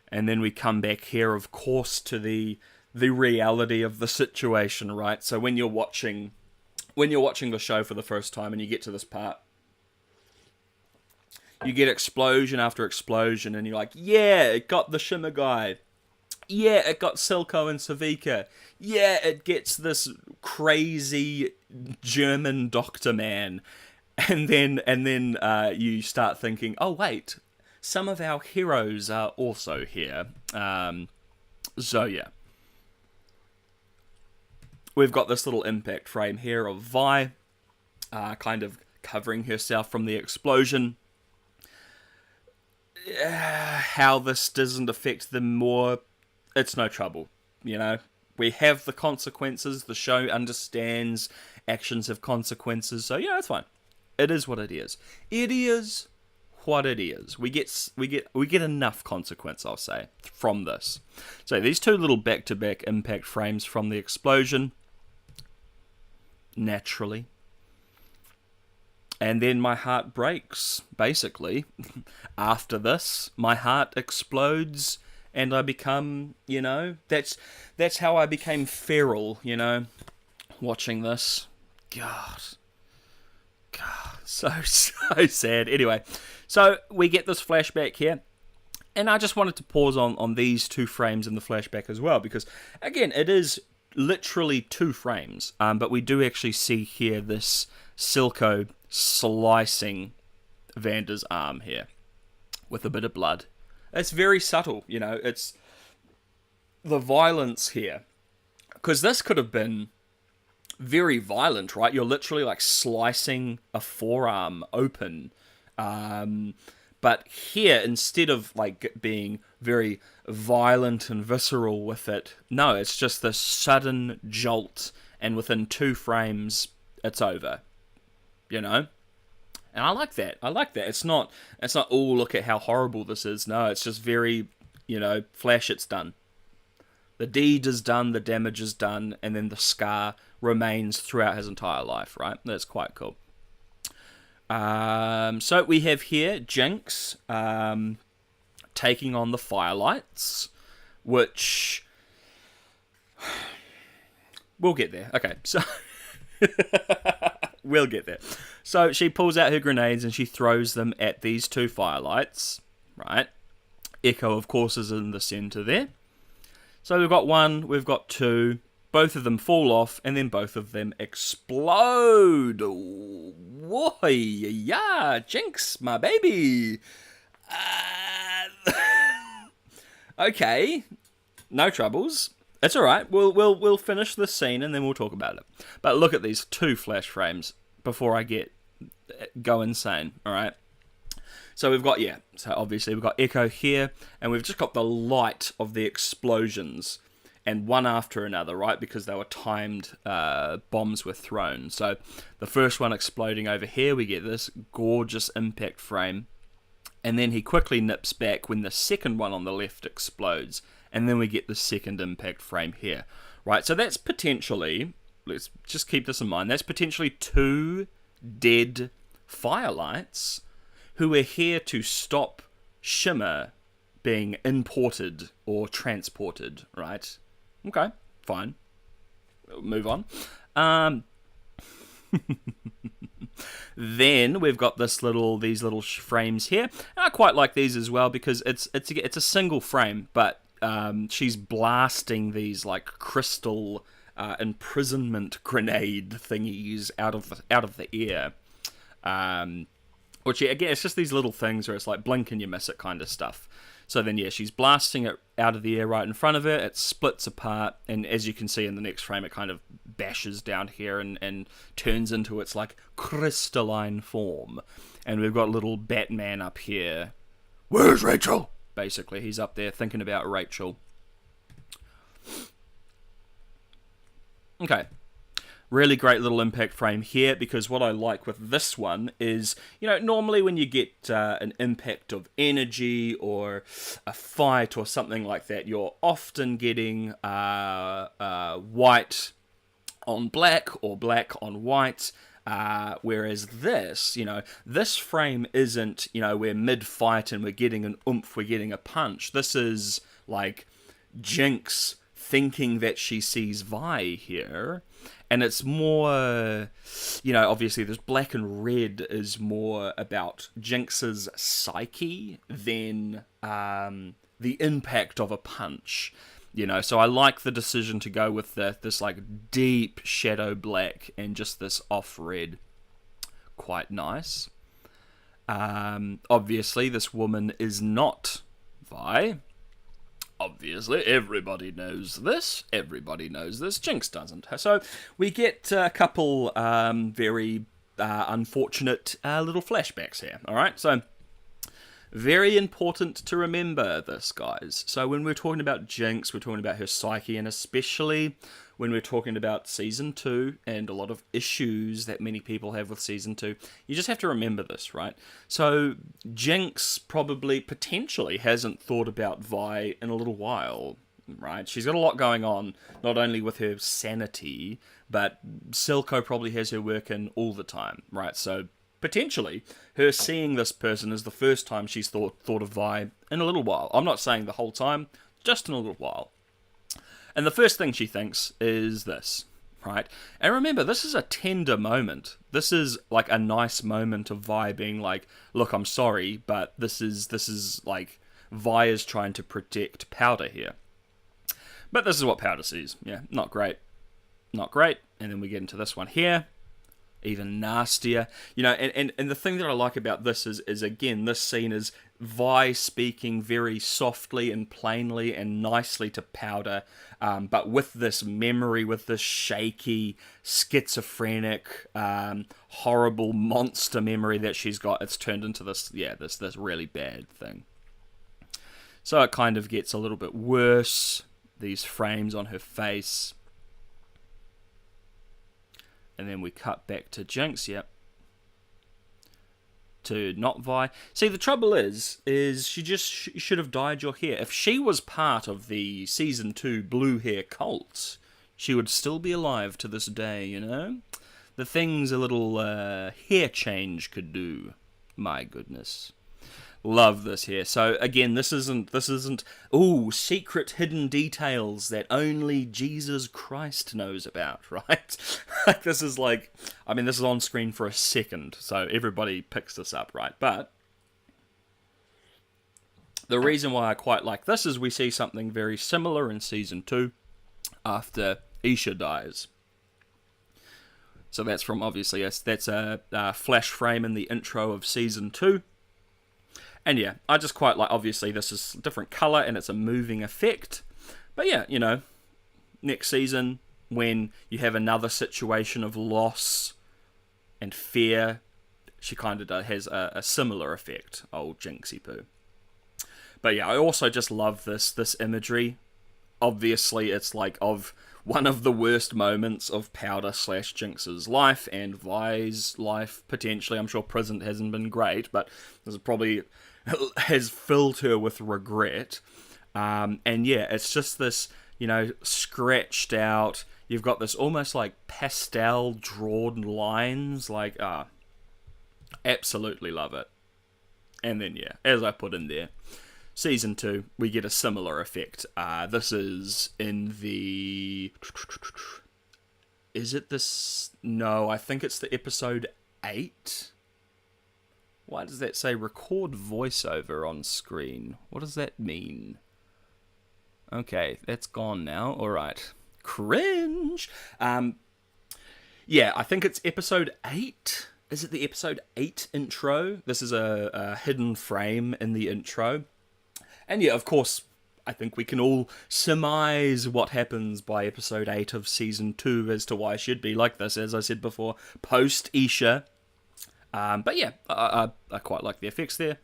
And then we come back here, of course, to the reality of the situation, right? So when you're watching the show for the first time and you get to this part, you get explosion after explosion, and you're like, yeah, it got the Shimmer guy. Yeah, it got Silco and Savika. Yeah, it gets this crazy German doctor man. And then you start thinking, oh wait, some of our heroes are also here. So yeah. We've got this little impact frame here of Vi kind of covering herself from the explosion. How this doesn't affect them more, it's no trouble, We have the consequences, the show understands actions have consequences, so yeah, it's fine. It is what it is. It is what it is. We get enough consequence, I'll say, from this. So these two little back-to-back impact frames from the explosion, naturally. And then my heart breaks, basically. After this, my heart explodes, and I become, that's how I became feral, watching this. God, so sad. Anyway, so we get this flashback here, and I just wanted to pause on these two frames in the flashback as well, because, again, it is literally 2 frames, but we do actually see here this Silco slicing Vander's arm here with a bit of blood. It's very subtle, it's the violence here, because this could have been very violent, right? You're literally like slicing a forearm open. But here, instead of like being very violent and visceral with it, no, it's just this sudden jolt, and within 2 frames, it's over. You know? And I like that. I like that. It's not, oh, look at how horrible this is. No, it's just very, flash, it's done. The deed is done, the damage is done, and then the scar remains throughout his entire life, right? That's quite cool. So we have here Jinx taking on the Firelights, which we'll get there. Okay, so we'll get there. So she pulls out her grenades and she throws them at these 2 Firelights, right? Echo, of course, is in the center there. So we've got 1, we've got 2. Both of them fall off, and then both of them explode. Whoa, yeah, Jinx, my baby. Okay, no troubles. It's all right. We'll finish this scene and then we'll talk about it. But look at these 2 flash frames before I go insane. All right. So we've got So obviously we've got Echo here, and we've just got the light of the explosions. And one after another, right? Because they were timed bombs were thrown. So the first one exploding over here, we get this gorgeous impact frame. And then he quickly nips back when the second one on the left explodes. And then we get the second impact frame here. Right, so that's potentially, let's just keep this in mind, that's potentially 2 dead Firelights who are here to stop Shimmer being imported or transported, right? Okay, fine. Move on. Then we've got these little frames here. And I quite like these as well because it's a single frame, but she's blasting these like crystal imprisonment grenade thingies out of the air. Which again, it's just these little things where it's like blink and you miss it kind of stuff. So then, she's blasting it out of the air right in front of her. It splits apart, and as you can see in the next frame, it kind of bashes down here and turns into its, like, crystalline form. And we've got little Batman up here. Where's Rachel? Basically, he's up there thinking about Rachel. Okay. Really great little impact frame here, because what I like with this one is, normally when you get an impact of energy or a fight or something like that, you're often getting white on black or black on white, whereas this, this frame isn't, we're mid-fight and we're getting an oomph, we're getting a punch. This is like Jinx thinking that she sees Vi here. And it's more, obviously this black and red is more about Jinx's psyche than the impact of a punch. So I like the decision to go with this like deep shadow black and just this off red. Quite nice. Obviously this woman is not Vi. Obviously, everybody knows this. Everybody knows this. Jinx doesn't. So we get a couple very unfortunate little flashbacks here. All right, so very important to remember this, guys. So when we're talking about Jinx, we're talking about her psyche, and especially when we're talking about Season 2 and a lot of issues that many people have with Season 2, you just have to remember this, right? So Jinx potentially hasn't thought about Vi in a little while, right? She's got a lot going on, not only with her sanity, but Silco probably has her working all the time, right? So potentially, her seeing this person is the first time she's thought of Vi in a little while. I'm not saying the whole time, just in a little while. And the first thing she thinks is this, right? And remember, this is a tender moment. This is like a nice moment of Vi being like, look, I'm sorry, but this is like, Vi is trying to protect Powder here. But this is what Powder sees. Yeah, not great. Not great. And then we get into this one here. Even nastier. And the thing that I like about this is again, this scene is Vi speaking very softly and plainly and nicely to Powder, but with this memory, with this shaky, schizophrenic, horrible monster memory that she's got, it's turned into this really bad thing. So it kind of gets a little bit worse, these frames on her face. And then we cut back to Jinx, yep. To not Vi. See, the trouble is she just should have dyed your hair. If she was part of the Season 2 blue hair cult, she would still be alive to this day, you know? The things a little hair change could do. My goodness. Love this here. So again, this isn't secret hidden details that only Jesus Christ knows about, right? This is this is on screen for a second, so everybody picks this up, right? But the reason why I quite like this is we see something very similar in Season 2 after Isha dies. So that's from, obviously, that's a flash frame in the intro of Season 2. And yeah, I just quite like, obviously this is different colour and it's a moving effect. But yeah, you know, next season, when you have another situation of loss and fear, she kind of has a similar effect, old Jinxie Poo. But yeah, I also just love this imagery. Obviously, it's like of one of the worst moments of Powder / Jinx's life and Vi's life, potentially. I'm sure Prison hasn't been great, but this is probably has filled her with regret. And yeah, it's just this, you know, scratched out. You've got this almost like pastel drawn lines, like, absolutely love it. And then yeah, as I put in there, Season 2, we get a similar effect. This is in the... Is it this? No, I think it's the episode 8. Why does that say record voiceover on screen? What does that mean? Okay, that's gone now. Alright. Cringe! Yeah, I think it's episode 8. Is it the episode 8 intro? This is a hidden frame in the intro. And yeah, of course, I think we can all surmise what happens by episode 8 of Season 2 as to why she'd be like this, as I said before, post-Isha. But yeah, I quite like the effects there.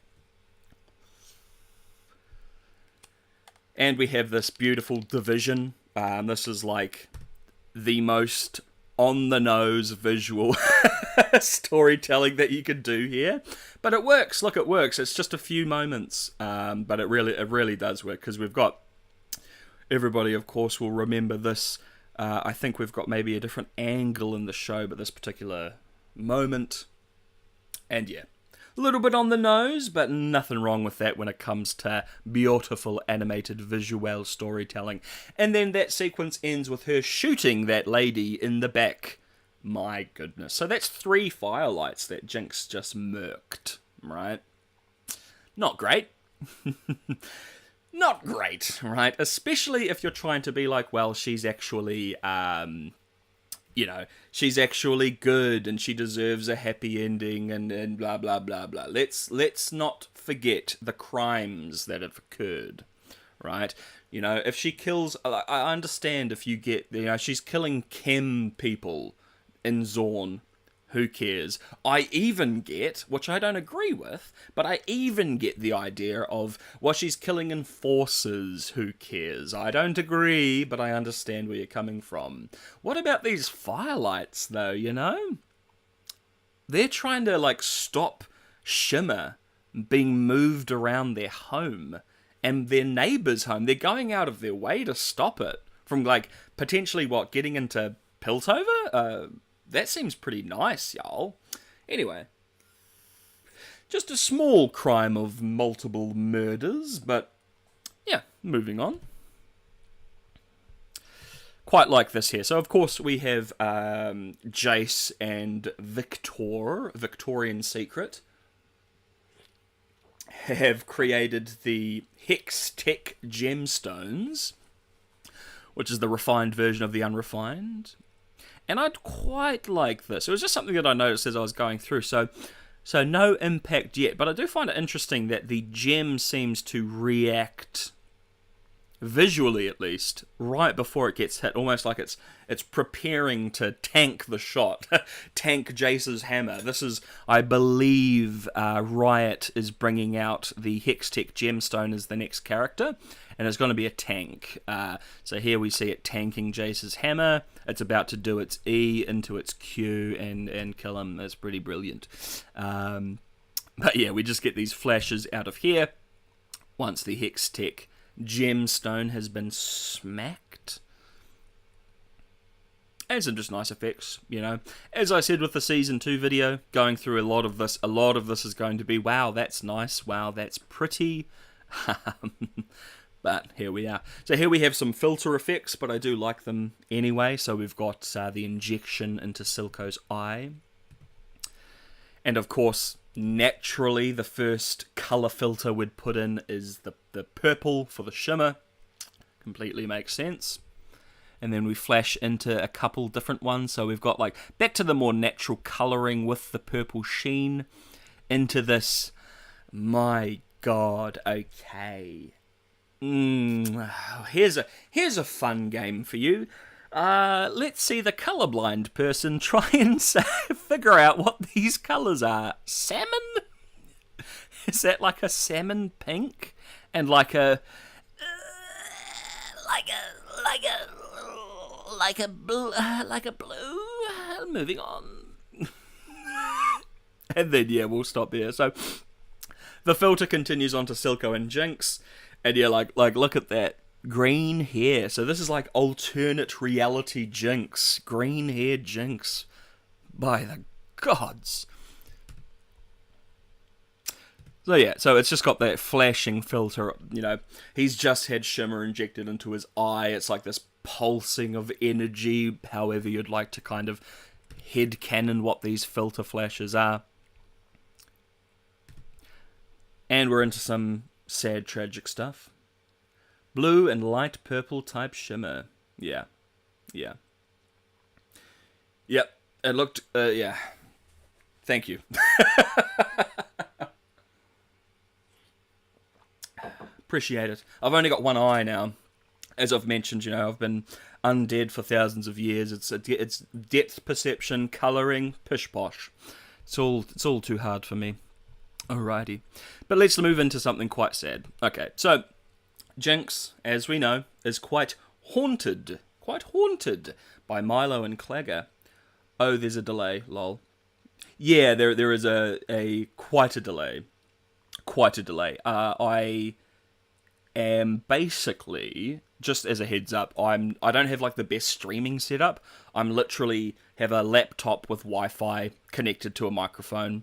And we have this beautiful division. This is like the most on-the-nose visual storytelling that you could do here. But it works. Look, it works. It's just a few moments. But it really does work, because we've got... Everybody, of course, will remember this. I think we've got maybe a different angle in the show, but this particular moment... And yeah, a little bit on the nose, but nothing wrong with that when it comes to beautiful animated visual storytelling. And then that sequence ends with her shooting that lady in the back. My goodness. So that's 3 firelights that Jinx just murked, right? Not great. Not great, right? Especially if you're trying to be like, well, she's actually... you know, she's actually good and she deserves a happy ending and blah, blah, blah, blah. Let's not forget the crimes that have occurred, right? You know, if she kills... I understand if you get... You know, she's killing chem people in Zorn. Who cares? I even get, which I don't agree with, but I even get the idea of, well, she's killing enforcers. Who cares? I don't agree, but I understand where you're coming from. What about these firelights, though, you know? They're trying to, like, stop Shimmer being moved around their home and their neighbour's home. They're going out of their way to stop it from, like, potentially, getting into Piltover? That seems pretty nice, y'all. Anyway, just a small crime of multiple murders, but yeah, moving on. Quite like this here. So, of course, we have Jace and Victorian Secret, have created the Hex Tech Gemstones, which is the refined version of the unrefined. And I'd quite like this. It was just something that I noticed as I was going through. So, So no impact yet, but I do find it interesting that the gem seems to react, visually at least, right before it gets hit, almost like it's preparing to tank the shot, tank Jace's hammer. This is, I believe, Riot is bringing out the Hextech gemstone as the next character, and it's going to be a tank. So here we see it tanking Jace's hammer. It's about to do its E into its Q and kill him. That's pretty brilliant. But yeah, we just get these flashes out of here once the Hextech gemstone has been smacked. And some just nice effects, you know. As I said with the Season 2 video, going through a lot of this is going to be, wow, that's nice, wow, that's pretty. But here we are. So here we have some filter effects, but I do like them anyway. So we've got the injection into Silco's eye. And of course, naturally, the first colour filter we'd put in is the purple for the shimmer. Completely makes sense. And then we flash into a couple different ones. So we've got like back to the more natural colouring with the purple sheen into this. My God, okay. Here's a fun game for you. Let's see the colourblind person try and figure out what these colours are. Salmon? Is that like a salmon pink? And like a blue? Moving on. And then, yeah, we'll stop there. So, the filter continues on to Silco and Jinx. And yeah, like look at that. Green hair. So this is like alternate reality Jinx. Green hair Jinx. By the gods. So yeah, so it's just got that flashing filter, you know. He's just had shimmer injected into his eye. It's like this pulsing of energy, however you'd like to kind of headcanon what these filter flashes are. And we're into some sad, tragic stuff. Blue and light purple type shimmer. Yeah. Yeah. Yep. It looked, yeah. Thank you. Appreciate it. I've only got one eye now. As I've mentioned, you know, I've been undead for thousands of years. It's depth perception, colouring, pish-posh. It's all too hard for me. Alrighty. But let's move into something quite sad. Okay, so Jinx, as we know, is quite haunted by Milo and Clagger. Oh, there's a delay, lol. Yeah, there is quite a delay. I am basically, just as a heads up, I don't have like the best streaming setup. I'm literally have a laptop with Wi-Fi connected to a microphone.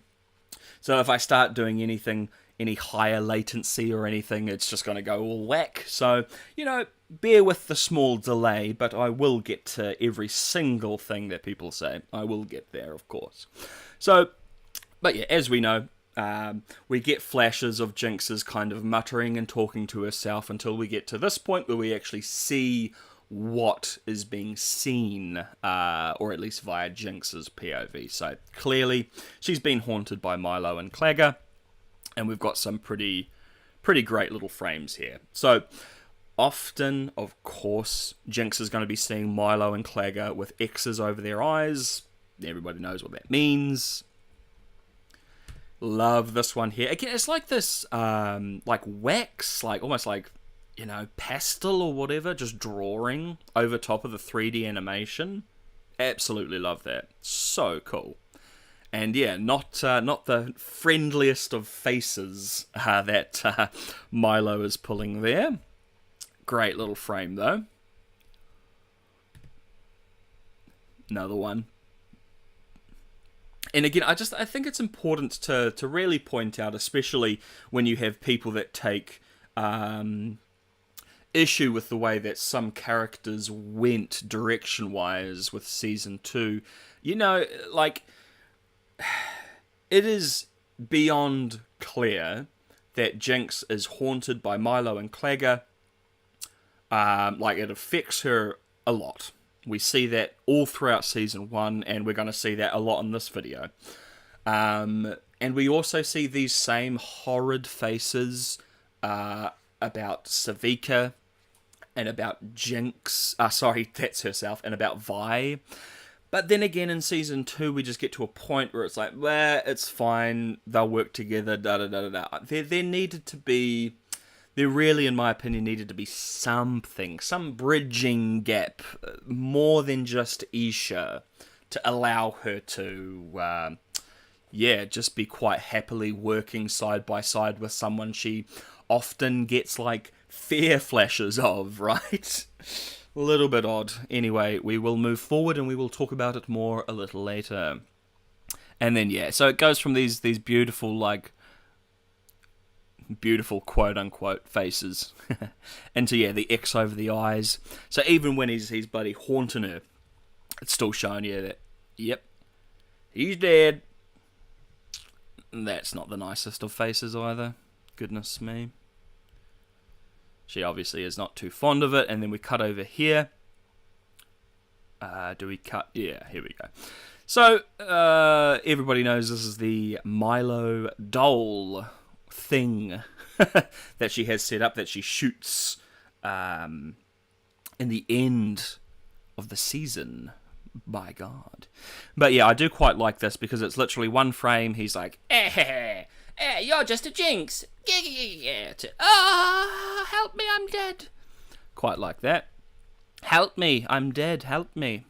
So if I start doing anything, any higher latency or anything, it's just going to go all whack. So, you know, bear with the small delay, but I will get to every single thing that people say. I will get there, of course. So, but yeah, as we know, we get flashes of Jinx's kind of muttering and talking to herself until we get to this point where we actually see what is being seen, or at least via Jinx's POV. So clearly, she's been haunted by Milo and Clagger, and we've got some pretty great little frames here. So often, of course, Jinx is going to be seeing Milo and Clagger with X's over their eyes. Everybody knows what that means. Love this one here. Again, it's like this, like wax, like almost like, you know, pastel or whatever, just drawing over top of the 3D animation. Absolutely love that. So cool. And yeah, not the friendliest of faces that Milo is pulling there. Great little frame though. Another one. And again, I think it's important to really point out, especially when you have people that take issue with the way that some characters went direction-wise with Season 2. You know, like, it is beyond clear that Jinx is haunted by Milo and Clagger. Like, it affects her a lot. We see that all throughout Season 1, and we're going to see that a lot in this video. And we also see these same horrid faces about Savika and about Jinx. Sorry, that's herself, and about Vi. But then again, in season 2, we just get to a point where it's like, well, it's fine, they'll work together, da-da-da-da-da. There needed to be... There really, in my opinion, needed to be something, some bridging gap, more than just Isha, to allow her to, just be quite happily working side by side with someone she often gets, like, fear flashes of, right? A little bit odd. Anyway, we will move forward and we will talk about it more a little later. And then, so it goes from these beautiful, like, beautiful quote-unquote faces into, the X over the eyes. So even when he's bloody haunting her, it's still showing you that, yep, he's dead. That's not the nicest of faces either. Goodness me. She obviously is not too fond of it. And then we cut over here. Do we cut? Yeah, here we go. So, everybody knows this is the Milo doll thing that she has set up, that she shoots in the end of the season. By God. But yeah, I do quite like this because it's literally one frame. He's like, you're just a Jinx. Help me, I'm dead. Quite like that. Help me, I'm dead, help me.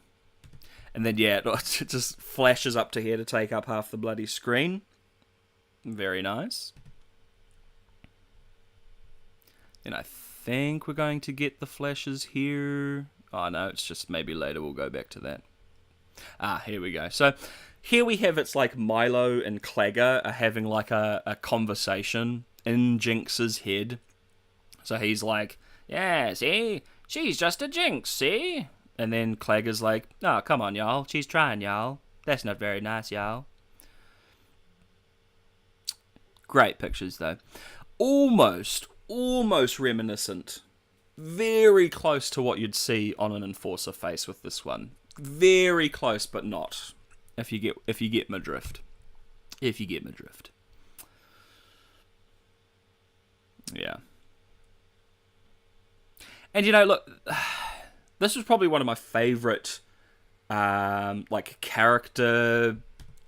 And then, it just flashes up to here to take up half the bloody screen. Very nice. And I think we're going to get the flashes here. Oh, no, it's just maybe later we'll go back to that. Here we go. So here we have, it's like Milo and Clagger are having like a conversation in Jinx's head. So he's like, yeah, see? She's just a Jinx, see? And then Clagger's like, oh, come on, y'all. She's trying, y'all. That's not very nice, y'all. Great pictures, though. Almost reminiscent. Very close to what you'd see on an Enforcer face with this one. Very close, but not. If you get my drift. If you get my drift. Yeah. And look, this was probably one of my favorite, character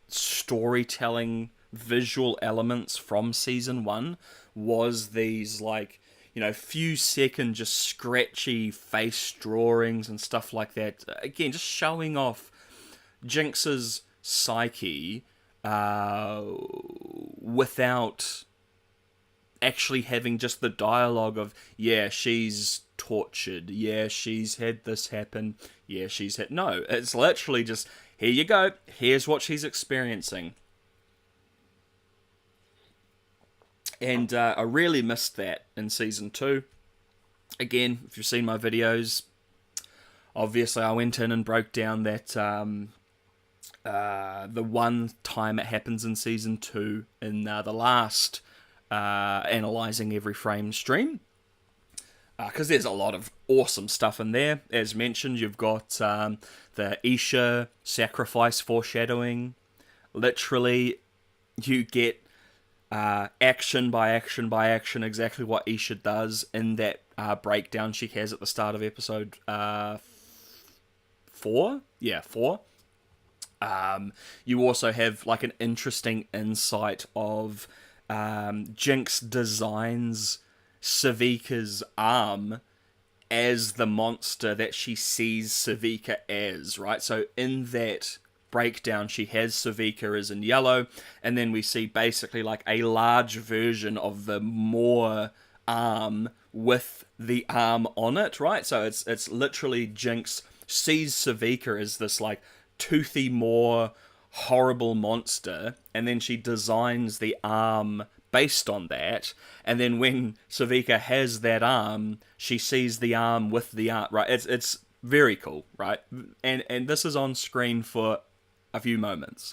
storytelling visual elements from season 1. Was these few second just scratchy face drawings and stuff like that. Again, just showing off Jinx's psyche without actually having just the dialogue of, yeah, she's tortured, yeah, she's had this happen, yeah, she's had... No, it's literally just, here you go, here's what she's experiencing. And I really missed that in Season 2. Again, if you've seen my videos, obviously I went in and broke down that the one time it happens in Season 2 in the last Analyzing Every Frame stream. Because there's a lot of awesome stuff in there. As mentioned, you've got the Isha sacrifice foreshadowing. Literally, you get... action by action by action, exactly what Isha does in that breakdown she has at the start of episode 4. Yeah, 4. You also have like an interesting insight of Jinx designs Savika's arm as the monster that she sees Savika as, right? So in that breakdown, she has Savika as in yellow, and then we see basically like a large version of the Moor arm with the arm on it, right? So it's literally Jinx sees Savika as this like toothy Moor horrible monster, and then she designs the arm based on that, and then when Savika has that arm, she sees the arm with the arm, right? It's very cool, right? And this is on screen for a few moments.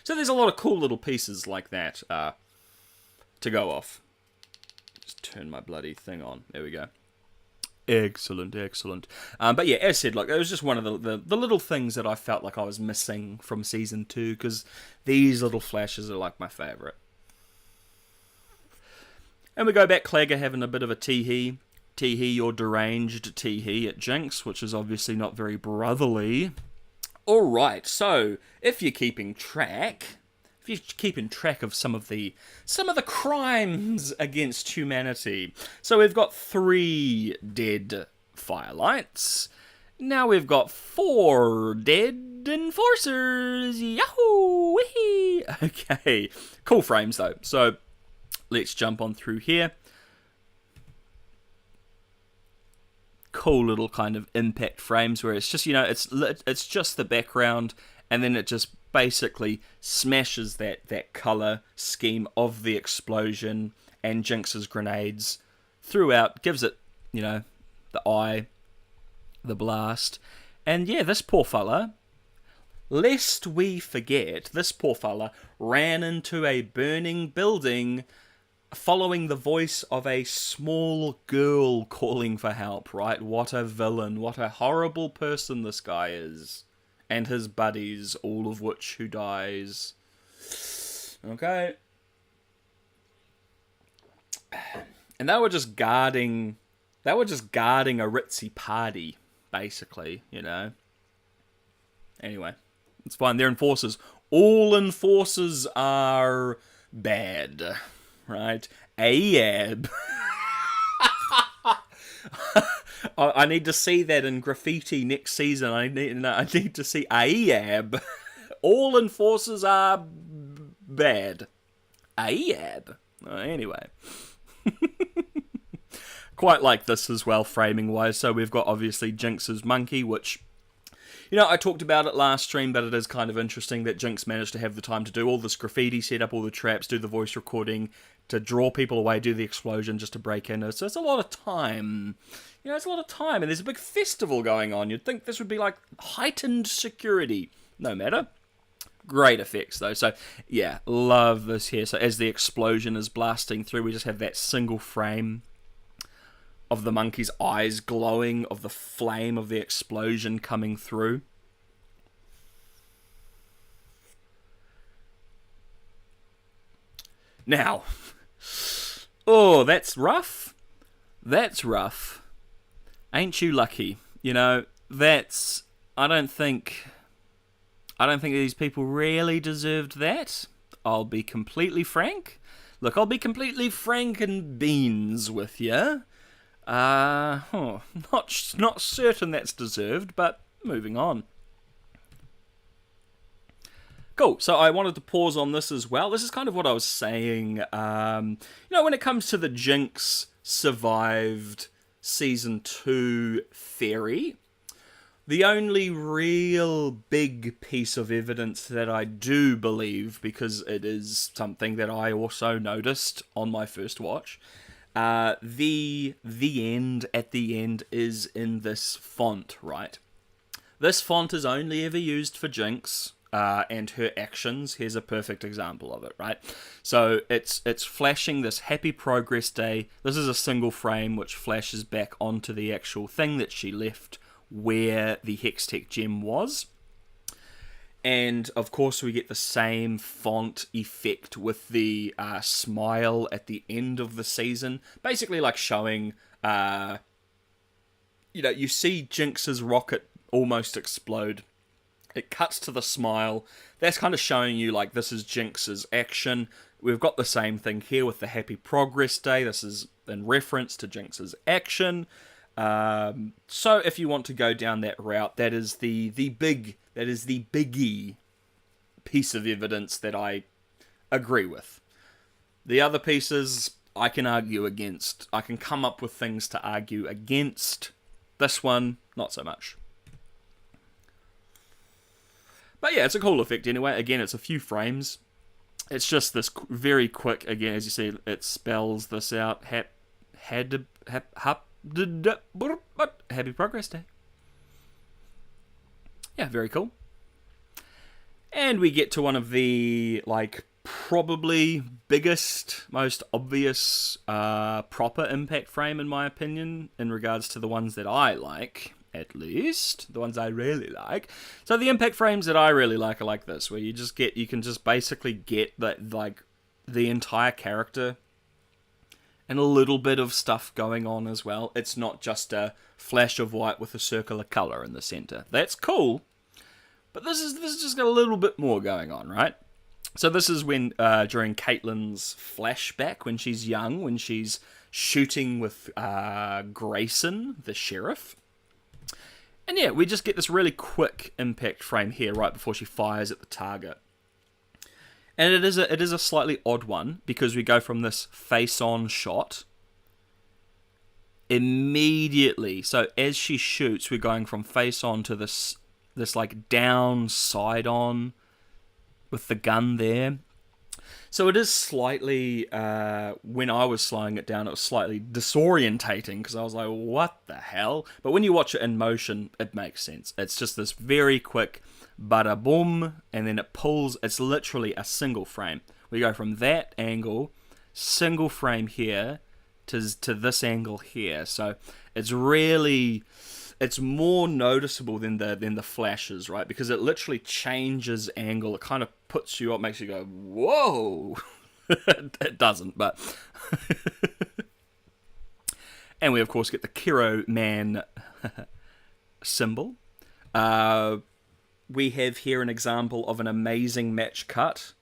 So there's a lot of cool little pieces like that to go off. Just turn my bloody thing on. There we go. Excellent, excellent. But yeah, as said, like, it was just one of the little things that I felt like I was missing from Season 2, because these little flashes are like my favourite. And we go back, Clagger having a bit of a tee-hee. Tee-hee or deranged tee-hee at Jinx, which is obviously not very brotherly. Alright, so, if you're keeping track... If you're keeping track of some of the crimes against humanity. So we've got 3 dead Firelights. Now we've got 4 dead Enforcers. Yahoo! Wee! Okay, cool frames though. So let's jump on through here. Cool little kind of impact frames where it's just, you know, it's just the background, and then it just basically smashes that colour scheme of the explosion and Jinx's grenades throughout, gives it, you know, the eye, the blast. And yeah, this poor fella, lest we forget, this poor fella ran into a burning building following the voice of a small girl calling for help, right? What a villain, what a horrible person this guy is. And his buddies, all of which who dies. Okay. And they were just guarding a ritzy party, basically, you know. Anyway, it's fine. They're enforcers. All enforcers are bad, right? Ahab. I need to see that in graffiti next season. I need to see Ahab. All enforcers are bad. Ahab. Anyway. Quite like this as well, framing-wise. So we've got, obviously, Jinx's monkey, which, you know, I talked about it last stream, but it is kind of interesting that Jinx managed to have the time to do all this graffiti, set up all the traps, do the voice recording, to draw people away, do the explosion, just to break in. So it's a lot of time. You know, it's a lot of time, and there's a big festival going on. You'd think this would be like heightened security. No matter. Great effects, though. So, yeah, love this here. So as the explosion is blasting through, we just have that single frame of the monkey's eyes glowing, of the flame of the explosion coming through. Now, oh, that's rough. That's rough. Ain't you lucky? You know, that's... I don't think these people really deserved that. I'll be completely frank. Look, I'll be completely frank and beans with you. Not certain that's deserved, but moving on. Cool, so I wanted to pause on this as well. This is kind of what I was saying. You know, when it comes to the Jinx survived Season 2 theory, the only real big piece of evidence that I do believe, because it is something that I also noticed on my first watch, the end at the end is in this font, right? This font is only ever used for Jinx and her actions. Here's a perfect example of it, right? So it's flashing this happy progress day. This is a single frame which flashes back onto the actual thing that she left where the Hextech gem was. And, of course, we get the same font effect with the smile at the end of the season. Basically, like showing, you know, you see Jinx's rocket almost explode. It cuts to the smile. That's kind of showing you, like, this is Jinx's action. We've got the same thing here with the happy progress day. This is in reference to Jinx's action. So if you want to go down that route, that is the biggie piece of evidence that I agree with. The other pieces I can argue against. I can come up with things to argue against. This one, not so much. But yeah, it's a cool effect anyway. Again, it's a few frames. It's just this very quick, again, as you see, it spells this out. Happy progress day. Yeah, very cool. And we get to one of the, like, probably biggest, most obvious proper impact frame in my opinion, in regards to the ones that I like, at least the ones I really like. So the impact frames that I really like are like this, where you can just basically get that, like, the entire character and a little bit of stuff going on as well. It's not just a flash of white with a circular color in the center. That's cool, but this is just got a little bit more going on, right? So this is when during Caitlyn's flashback, when she's young, when she's shooting with Grayson, the sheriff. And yeah, we just get this really quick impact frame here right before she fires at the target. And it is a slightly odd one, because we go from this face-on shot immediately. So as she shoots, we're going from face-on to this like down side-on with the gun there. So it is slightly, when I was slowing it down, it was slightly disorientating, because I was like, what the hell? But when you watch it in motion, it makes sense. It's just this very quick bada boom, and then it pulls. It's literally a single frame. We go from that angle, single frame here, to this angle here. So it's really, it's more noticeable than the flashes, right? Because it literally changes angle. It kind of puts you up, makes you go, whoa. It doesn't, but and we of course get the Kiro Man symbol. We have here an example of an amazing match cut,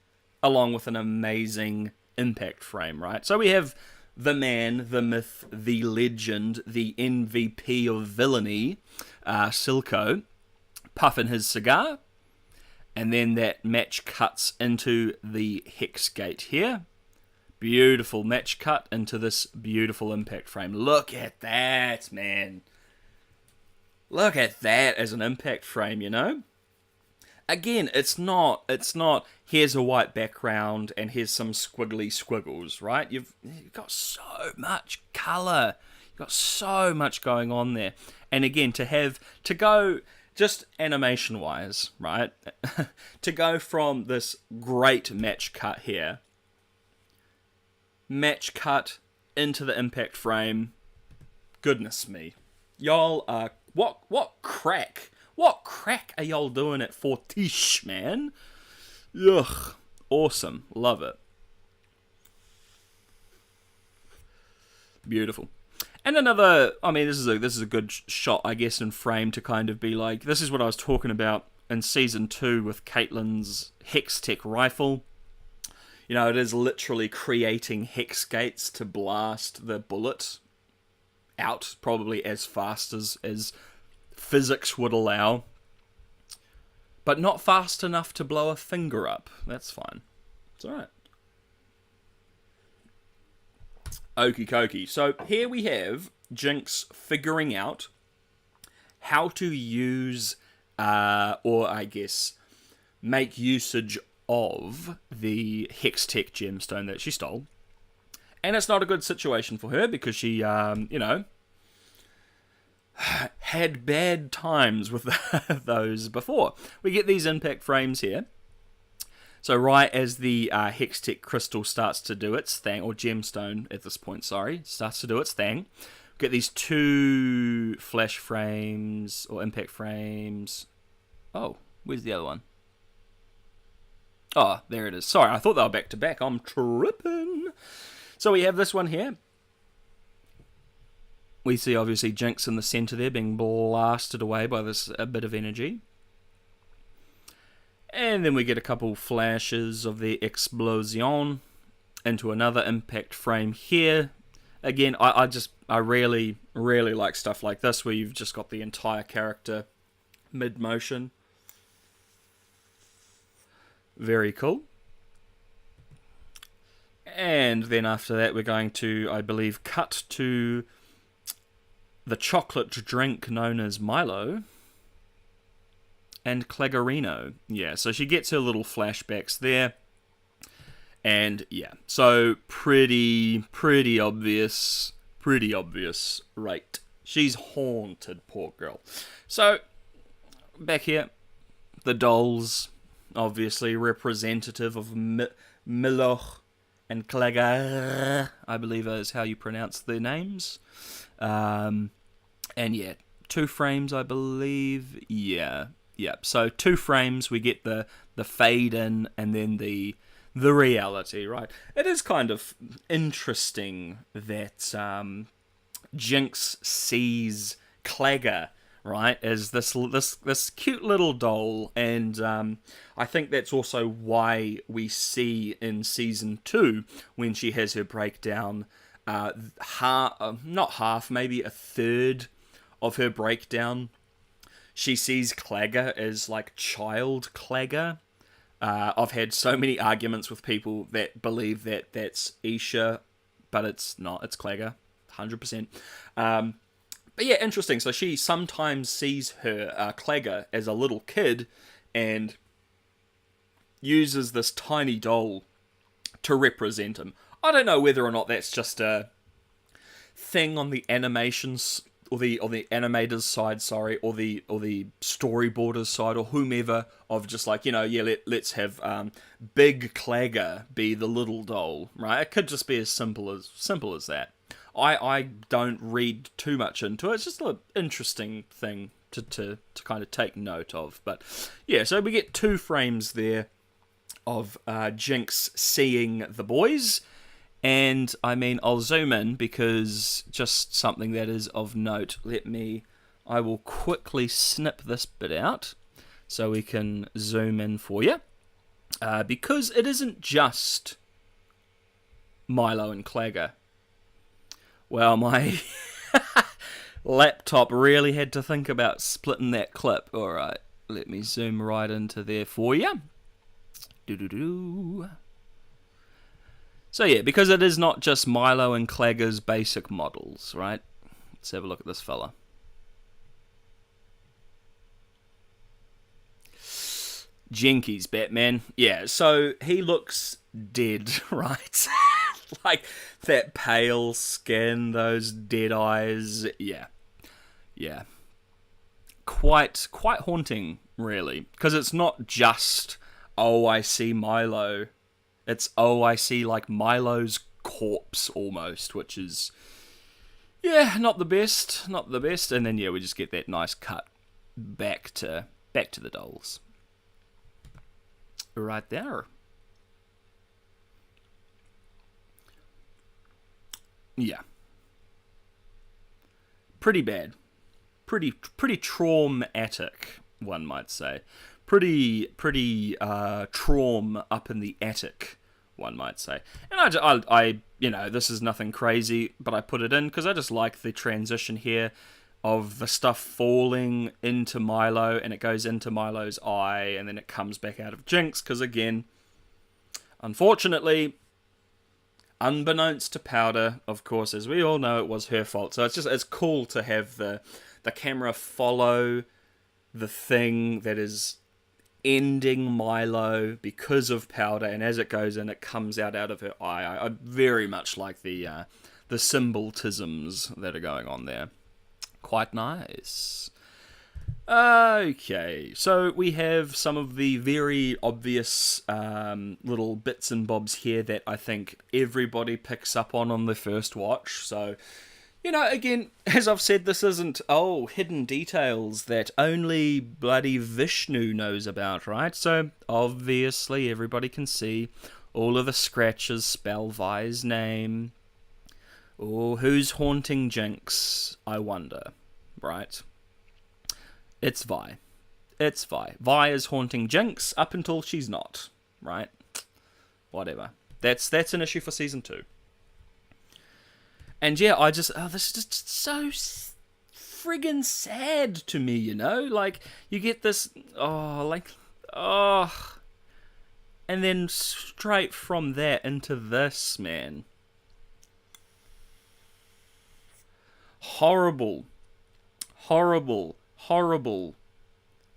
along with an amazing impact frame, right? So we have the man, the myth, the legend, the MVP of villainy, Silco, puffing his cigar, and then that match cuts into the hex gate here. Beautiful match cut into this beautiful impact frame. Look at that, man. Look at that as an impact frame, you know? Again, it's not, here's a white background and here's some squiggly squiggles, right? You've got so much colour. You've got so much going on there. And again, to go, just animation-wise, right? To go from this great match cut here, match cut into the impact frame, goodness me. Y'all are, what crack? What crack are y'all doing at Fortiche, man? Ugh. Awesome. Love it. Beautiful. And another, I mean, this is a good shot, I guess, in frame to kind of be like, this is what I was talking about in Season 2 with Caitlyn's Hextech rifle. You know, it is literally creating hex gates to blast the bullet out, probably as fast as physics would allow, but not fast enough to blow a finger up. That's fine. It's alright. Okie dokie. So here we have Jinx figuring out how to use, or I guess, make usage of the Hextech gemstone that she stole. And it's not a good situation for her, because she, you know, had bad times with those before. We get these impact frames here. So right as the Hextech crystal starts to do its thing, or gemstone at this point, sorry, starts to do its thing, we get these two flash frames, or impact frames. Oh, where's the other one? Oh, there it is. Sorry, I thought they were back to back. I'm tripping. So we have this one here. We see, obviously, Jinx in the center there being blasted away by this a bit of energy. And then we get a couple flashes of the explosion into another impact frame here. Again, I really, really like stuff like this, where you've just got the entire character mid-motion. Very cool. And then after that, we're going to, I believe, cut to the chocolate drink known as Milo and Clagarino. Yeah, so she gets her little flashbacks there. And yeah, so pretty obvious, right? She's haunted, poor girl. So, back here, the dolls, obviously representative of Miloch and Clagar, I believe is how you pronounce their names. And yeah, 2 frames, I believe. Yeah. So 2 frames, we get the fade in, and then the reality, right? It is kind of interesting that Jinx sees Clagger, right, as this cute little doll, and I think that's also why we see in season 2 when she has her breakdown, not half, maybe a third of her breakdown, she sees Clagger as like child Clagger. I've had so many arguments with people that believe that that's Isha, but it's not. It's Clagger, 100%. But yeah, interesting. So she sometimes sees her Clagger as a little kid and uses this tiny doll to represent him. I don't know whether or not that's just a thing on the animations or the animators side, sorry, or the storyboarders side, or whomever, of just like, let's have big Clagger be the little doll, right? It could just be as simple as that. I don't read too much into it. It's just an interesting thing to kind of take note of. But yeah, so we get 2 frames there of Jinx seeing the boys. And I mean, I'll zoom in because just something that is of note. I will quickly snip this bit out so we can zoom in for you. Because it isn't just Milo and Clagger. Well, my laptop really had to think about splitting that clip. Alright, let me zoom right into there for you. So yeah, because it is not just Milo and Clagger's basic models, right? Let's have a look at this fella. Jinkies, Batman. Yeah, so he looks dead, right? Like, that pale skin, those dead eyes. Yeah. Quite haunting, really. Because it's not just, oh, I see Milo. It's, oh, I see, like, Milo's corpse, almost, which is, yeah, not the best. And then, yeah, we just get that nice cut back to the dolls. Right there. Yeah. Pretty bad. Pretty traumatic, one might say. Pretty traum up in the attic, one might say. And I this is nothing crazy, but I put it in because I just like the transition here of the stuff falling into Milo, and it goes into Milo's eye, and then it comes back out of Jinx, because again, unfortunately, unbeknownst to Powder, of course, as we all know, it was her fault. So it's cool to have the camera follow the thing that is ending Milo because of Powder, and as it goes in, it comes out of her eye. I very much like the symbolisms that are going on there. Quite nice. Okay, so we have some of the very obvious little bits and bobs here that I think everybody picks up on the first watch. So, again, as I've said, this isn't, hidden details that only bloody Vishnu knows about, right? So, obviously, everybody can see all of the scratches spell Vi's name. Oh, who's haunting Jinx, I wonder, right? It's Vi. Vi is haunting Jinx up until she's not, right? Whatever. That's an issue for season 2. And yeah, this is just so friggin' sad to me, Like, you get this, and then straight from that into this, man. Horrible.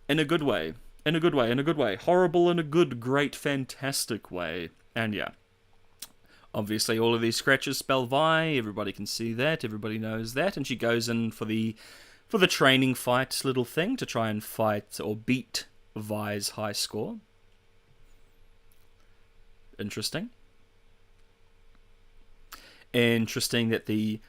In a good way. Horrible in a good, great, fantastic way. And yeah. Obviously, all of these scratches spell Vi. Everybody can see that. Everybody knows that. And she goes in for the training fight little thing to try and fight or beat Vi's high score. Interesting. Interesting that the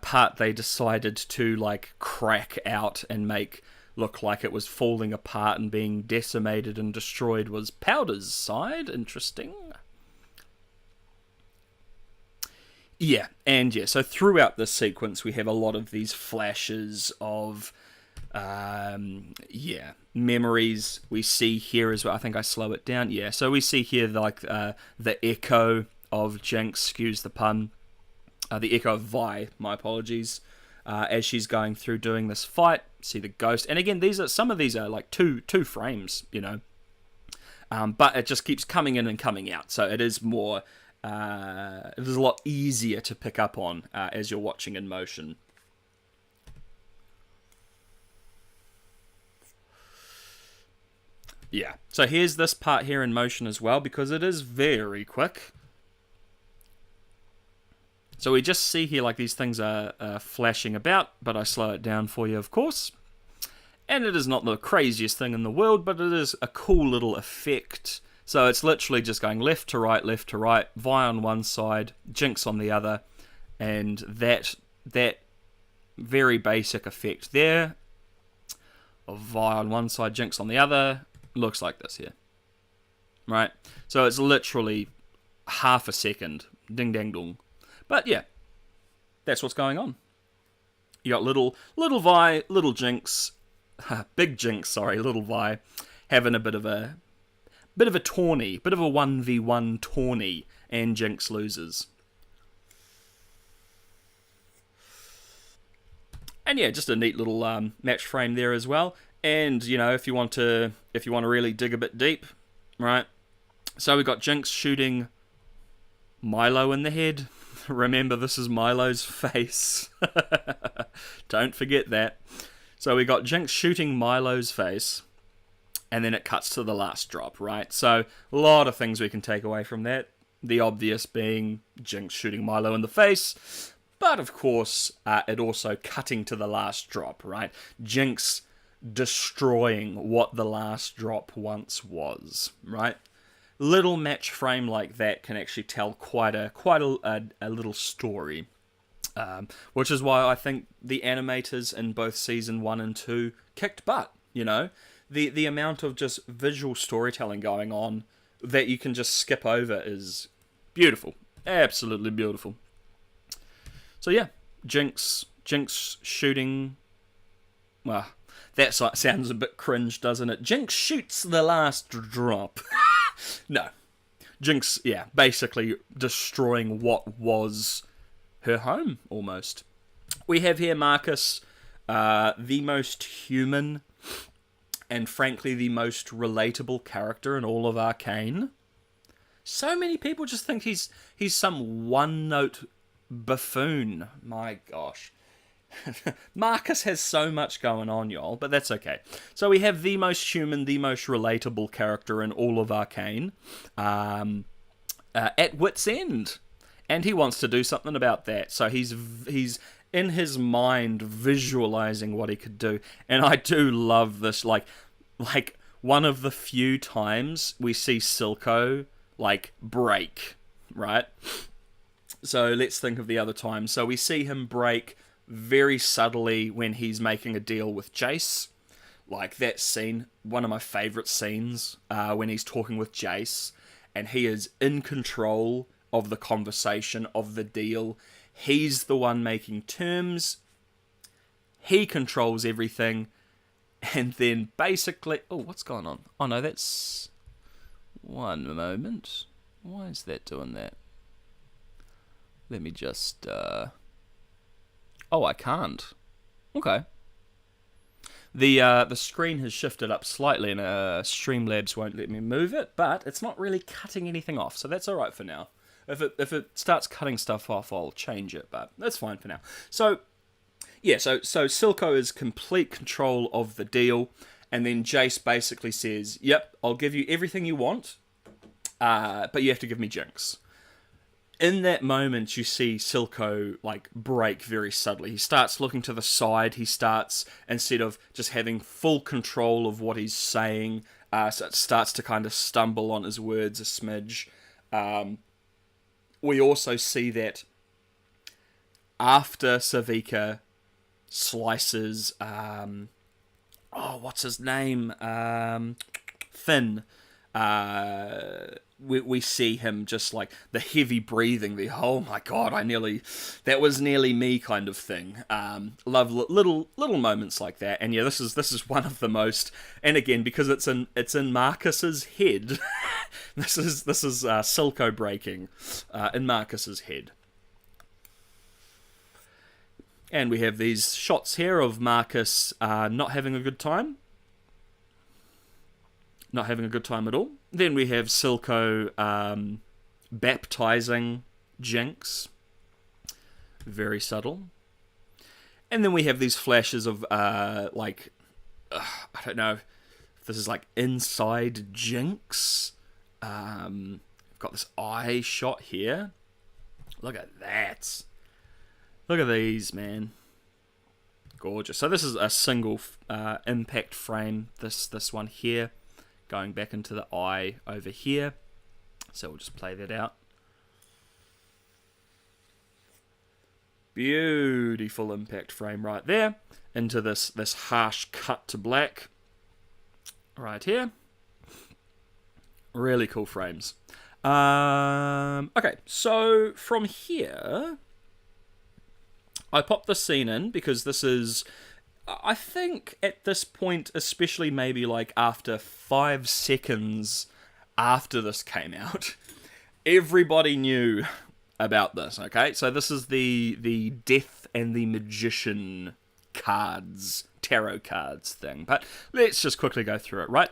part they decided to like crack out and make look like it was falling apart and being decimated and destroyed was Powder's side. Interesting. Yeah, and yeah, so throughout this sequence we have a lot of these flashes of memories. We see here as well, I think I slow it down, yeah, so we see here like the echo of Jinx, excuse the pun, the echo of Vi, my apologies, as she's going through doing this fight. See the ghost, and again, some of these are like two frames, you know, but it just keeps coming in and coming out, so it is more, it is a lot easier to pick up on as you're watching in motion. Yeah, so here's this part here in motion as well, because it is very quick. So we just see here like these things are flashing about, but I slow it down for you, of course. And it is not the craziest thing in the world, but it is a cool little effect. So it's literally just going left to right, Vi on one side, Jinx on the other, and that very basic effect there of Vi on one side, Jinx on the other, looks like this here. Right? So it's literally half a second. Ding dang dong. But yeah, that's what's going on. You got little Vi, little Jinx, big Jinx, sorry, little Vi, having a bit of a tourney, bit of a 1v1 tourney, and Jinx loses. And yeah, just a neat little match frame there as well. And you know, if you want to really dig a bit deep, right? So we got Jinx shooting Milo in the head. Remember, this is Milo's face. Don't forget that. So we got Jinx shooting Milo's face, and then it cuts to the last drop, right? So a lot of things we can take away from that. The obvious being Jinx shooting Milo in the face, but of course, it also cutting to the last drop, right? Jinx destroying what the last drop once was, right? Little match frame like that can actually tell quite a little story, which is why I think the animators in both season 1 and 2 kicked butt. You know, the amount of just visual storytelling going on that you can just skip over is beautiful, absolutely beautiful. So yeah, Jinx shooting. Well, that sounds a bit cringe, doesn't it? Jinx shoots the last drop. No. Jinx, yeah, basically destroying what was her home, almost. We have here Marcus, the most human and frankly the most relatable character in all of Arcane. So many people just think he's some one-note buffoon. My gosh. Marcus has so much going on, y'all, but that's okay. So we have the most human, the most relatable character in all of Arcane, at wit's end, and he wants to do something about that. So he's in his mind visualizing what he could do, and I do love this. Like one of the few times we see Silco like break, right? So let's think of the other time. So we see him break very subtly when he's making a deal with Jace. Like that scene, one of my favourite scenes, when he's talking with Jace, and he is in control of the conversation, of the deal. He's the one making terms. He controls everything. And then basically... Oh, what's going on? Oh no, that's... One moment. Why is that doing that? Let me just... Oh, I can't. Okay. The screen has shifted up slightly, and Streamlabs won't let me move it, but it's not really cutting anything off, so that's alright for now. If it starts cutting stuff off, I'll change it, but that's fine for now. So, yeah, so Silco is complete control of the deal, and then Jace basically says, yep, I'll give you everything you want, but you have to give me Jinx. In that moment, you see Silco, like, break very subtly. He starts looking to the side. He starts, instead of just having full control of what he's saying, starts to kind of stumble on his words a smidge. We also see that after Savika slices, what's his name? Finn. We see him just like the heavy breathing, the oh my god, that was nearly me kind of thing. Love little moments like that, and yeah, this is one of the most. And again, because it's in Marcus's head, this is Silco breaking in Marcus's head. And we have these shots here of Marcus not having a good time. Not having a good time at all. Then we have Silco baptizing Jinx. Very subtle. And then we have these flashes of, I don't know if this is like inside Jinx. We've got this eye shot here. Look at that. Look at these, man. Gorgeous. So this is a single impact frame, this one here. Going back into the eye over here. So we'll just play that out. Beautiful impact frame right there. Into this harsh cut to black. Right here. Really cool frames. Okay, so from here, I popped this scene in because this is, I think at this point, especially maybe like after 5 seconds after this came out, everybody knew about this, okay? So this is the Death and the Magician cards, tarot cards thing. But let's just quickly go through it, right?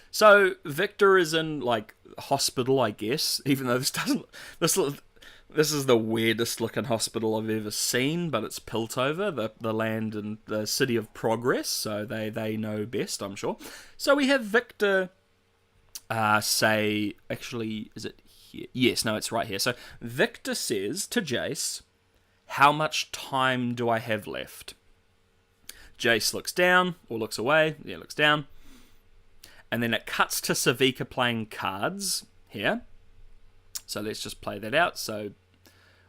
So Victor is in like hospital, I guess, even though this is the weirdest looking hospital I've ever seen, but it's Piltover, the land and the city of progress, so they know best, I'm sure. So we have Victor say, actually, is it here? Yes, no, it's right here. So Victor says to Jace, how much time do I have left? Jace looks down, or looks away, yeah, looks down. And then it cuts to Savika playing cards here. So let's just play that out. So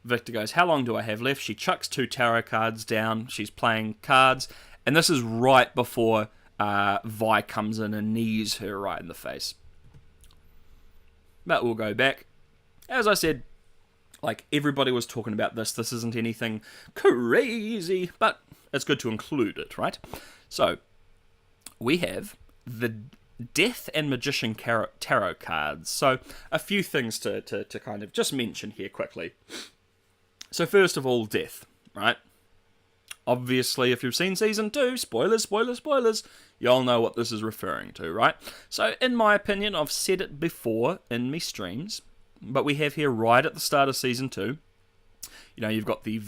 Victor goes, how long do I have left? She chucks 2 tarot cards down. She's playing cards. And this is right before Vi comes in and knees her right in the face. But we'll go back. As I said, like everybody was talking about this. This isn't anything crazy, but it's good to include it, right? So we have the Death and Magician tarot cards. So a few things to kind of just mention here quickly. So first of all, Death, right? Obviously, if you've seen Season 2, spoilers, you'll know what this is referring to, right? So in my opinion, I've said it before in me streams, but we have here right at the start of Season 2, you know, you've got the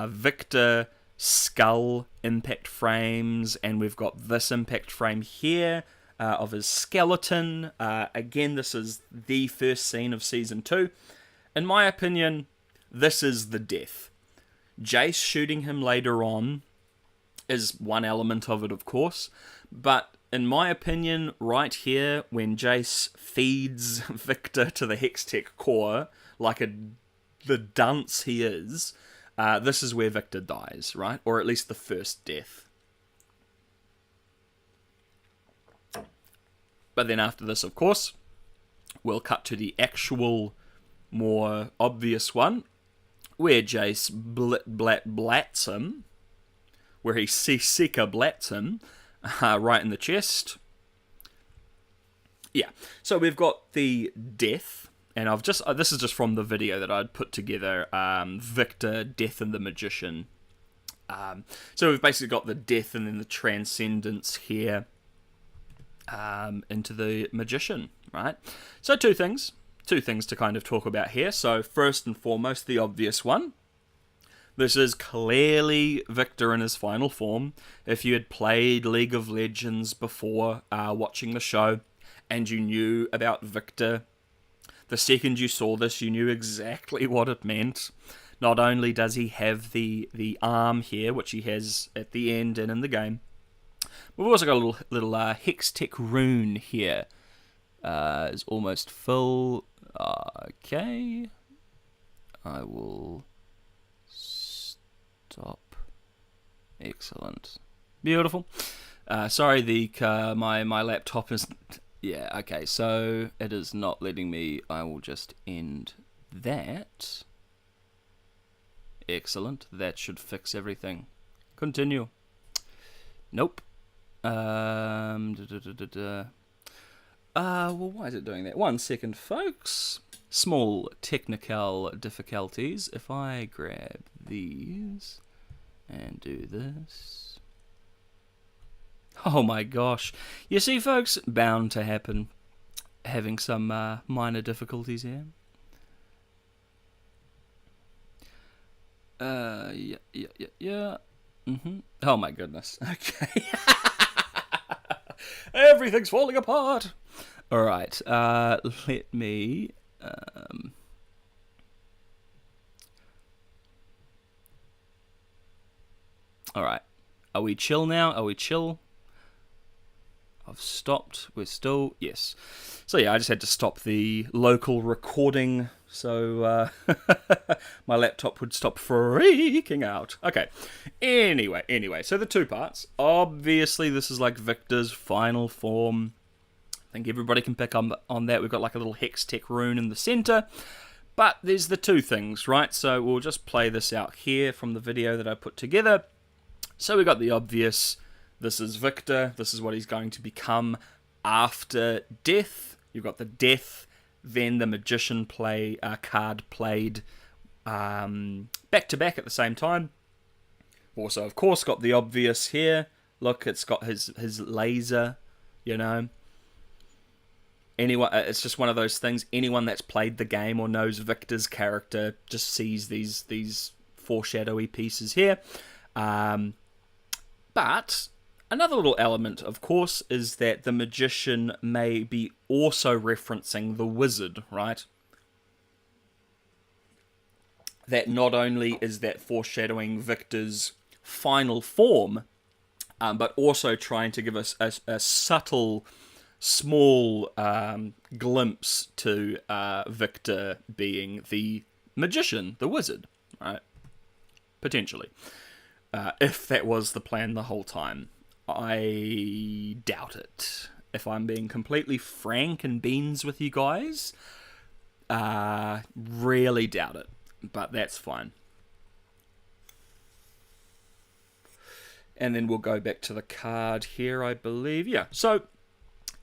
Victor skull impact frames, and we've got this impact frame here, of his skeleton. Again, this is the first scene of Season 2. In my opinion, this is the Death. Jace shooting him later on is one element of it, of course. But in my opinion, right here, when Jace feeds Victor to the Hextech core, like the dunce he is, this is where Victor dies, right? Or at least the first death. But then after this, of course, we'll cut to the actual, more obvious one, where Jace blats him, where he Sika blats him, right in the chest. Yeah, so we've got the death, and I've just, this is just from the video that I'd put together, Victor, Death and the Magician. So we've basically got the death and then the transcendence here, into the Magician, right? So two things to kind of talk about here. So first and foremost, the obvious one. This is clearly Victor in his final form. If you had played League of Legends before watching the show, and you knew about Victor, the second you saw this, you knew exactly what it meant. Not only does he have the arm here, which he has at the end and in the game, we've also got a little Hextech rune here is almost full. Okay. I will stop. Excellent. Beautiful. Sorry, my laptop is... Yeah, okay, so it is not letting me. I will just end that. Excellent. That should fix everything. Continue. Nope. Well, why is it doing that? 1 second, folks. Small technical difficulties. If I grab these and do this. Oh my gosh. You see, folks, bound to happen. Having some minor difficulties here. Yeah. Oh my goodness. Okay. Everything's falling apart. All right. Let me. All right. Are we chill now? Are we chill? I've stopped. We're still... Yes. So yeah, I just had to stop the local recording so my laptop would stop freaking out. Okay. Anyway, so the two parts. Obviously, this is like Victor's final form. I think everybody can pick up on that. We've got like a little hex tech rune in the center. But there's the two things, right? So we'll just play this out here from the video that I put together. So we got the obvious... This is Victor. This is what he's going to become after death. You've got the death, then the magician card played back to back at the same time. Also, of course, got the obvious here. Look, it's got his laser. You know. Anyone, it's just one of those things. Anyone that's played the game or knows Victor's character just sees these foreshadowy pieces here. But another little element, of course, is that the magician may be also referencing the wizard, right? That not only is that foreshadowing Victor's final form, but also trying to give us a subtle, small glimpse to Victor being the magician, the wizard, right? Potentially. If that was the plan the whole time. I doubt it. If I'm being completely frank and beans with you guys, really doubt it. But that's fine. And then we'll go back to the card here, I believe. Yeah, so...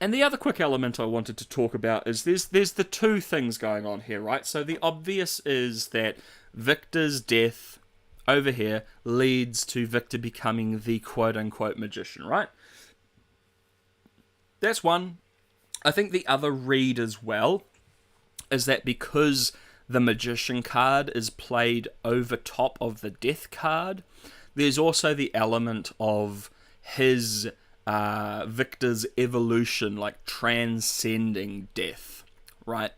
And the other quick element I wanted to talk about is there's the two things going on here, right? So the obvious is that Victor's death over here leads to Victor becoming the quote-unquote magician, right? That's one. I think the other read as well is that because the magician card is played over top of the death card, there's also the element of his Victor's evolution, like transcending death, right?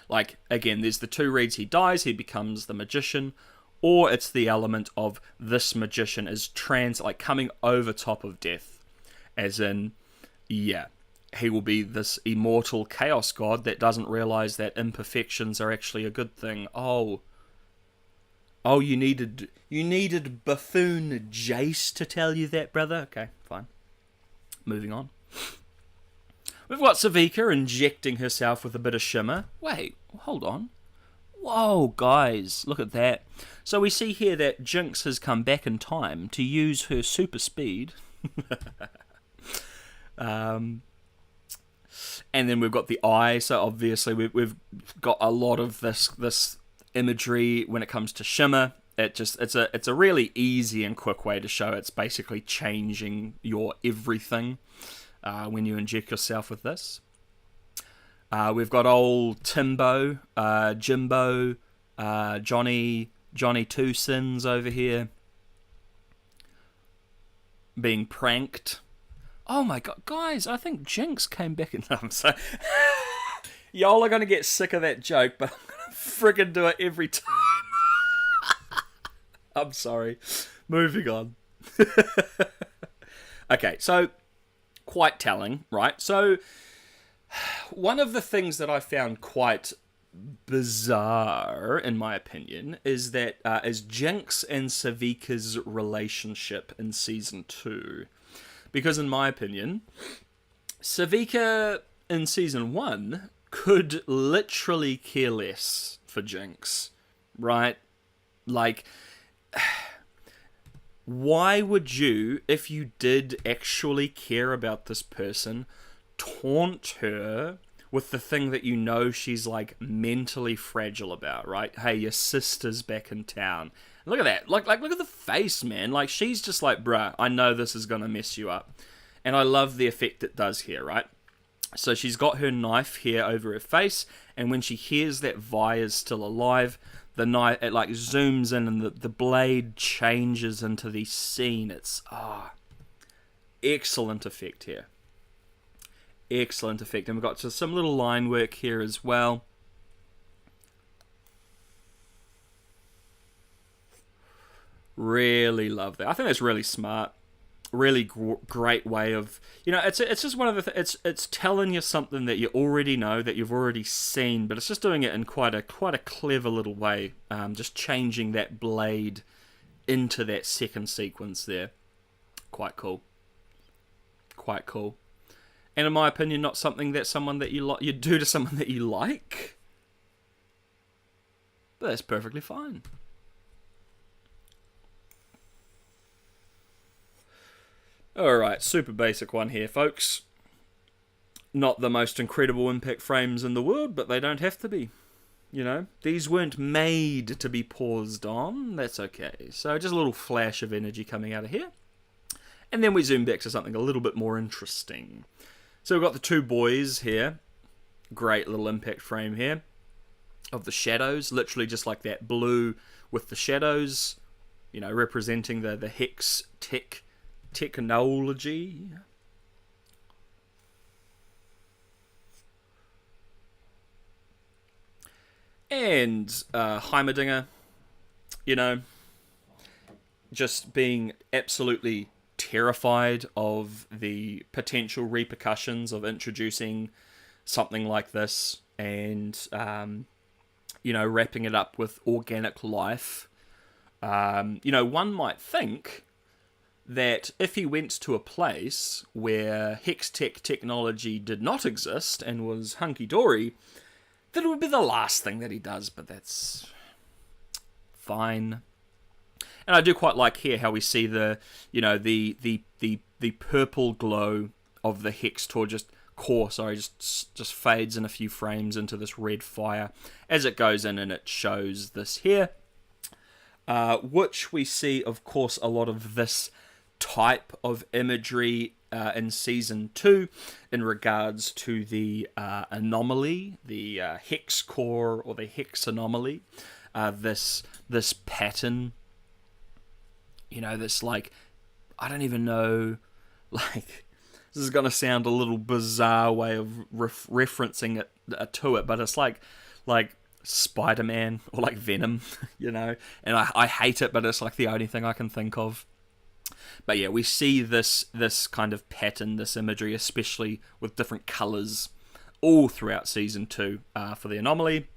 Like, again, there's the two reads. He dies, he becomes the magician, or it's the element of this magician is coming over top of death. As in, yeah, he will be this immortal chaos god that doesn't realize that imperfections are actually a good thing. Oh, you needed buffoon Jace to tell you that, brother? Okay, fine. Moving on. We've got Savika injecting herself with a bit of shimmer. Wait, hold on. Whoa, guys, look at that. So we see here that Jinx has come back in time to use her super speed. And then we've got the eye. So obviously we've got a lot of this imagery when it comes to shimmer. It's a really easy and quick way to show it's basically changing your everything when you inject yourself with this. We've got old Timbo, Jimbo, Johnny Two Sins over here being pranked. Oh my god, guys, I think Jinx came back in them. So y'all are going to get sick of that joke, but I'm going to friggin' do it every time. I'm sorry. Moving on. Okay, so quite telling, right? So One of the things that I found quite bizarre, in my opinion, is that is Jinx and Savika's relationship in season 2. Because in my opinion, Savika in season 1 could literally care less for Jinx, right? Like, why would you, if you did actually care about this person, taunt her with the thing that you know she's like mentally fragile about, right? Hey, your sister's back in town. Look at that. Like look at the face, man. Like, she's just like, bruh, I know this is gonna mess you up. And I love the effect it does here, right? So she's got her knife here over her face, and when she hears that Vi is still alive, the knife, it like zooms in and the blade changes into the scene. It's, excellent effect here. Excellent effect. And we've got just some little line work here as well. Really love that. I think that's really smart. Really great way of, it's just one of the it's telling you something that you already know, that you've already seen, but it's just doing it in quite a clever little way. Just changing that blade into that second sequence there. Quite cool. Quite cool. And in my opinion, not something that you do to someone that you like. But that's perfectly fine. Alright, super basic one here, folks. Not the most incredible impact frames in the world, but they don't have to be. These weren't made to be paused on. That's okay. So just a little flash of energy coming out of here. And then we zoom back to something a little bit more interesting. So we've got the two boys here. Great little impact frame here of the shadows. Literally just like that blue with the shadows, representing the hex technology. And Heimerdinger, just being absolutely terrified of the potential repercussions of introducing something like this, and wrapping it up with organic life. One might think that if he went to a place where hex technology did not exist and was hunky-dory, that it would be the last thing that he does, but that's fine. And I do quite like here how we see the purple glow of the hex core just fades in a few frames into this red fire as it goes in, and it shows this here, which we see, of course, a lot of this type of imagery in season 2 in regards to the anomaly, the hex core or the hex anomaly, this pattern, this like, I don't even know, like, this is going to sound a little bizarre way of referencing it to it, but it's like Spider-Man or like Venom, and I hate it, but it's like the only thing I can think of. But yeah, we see this kind of pattern, this imagery, especially with different colours, all throughout season 2 for the anomaly.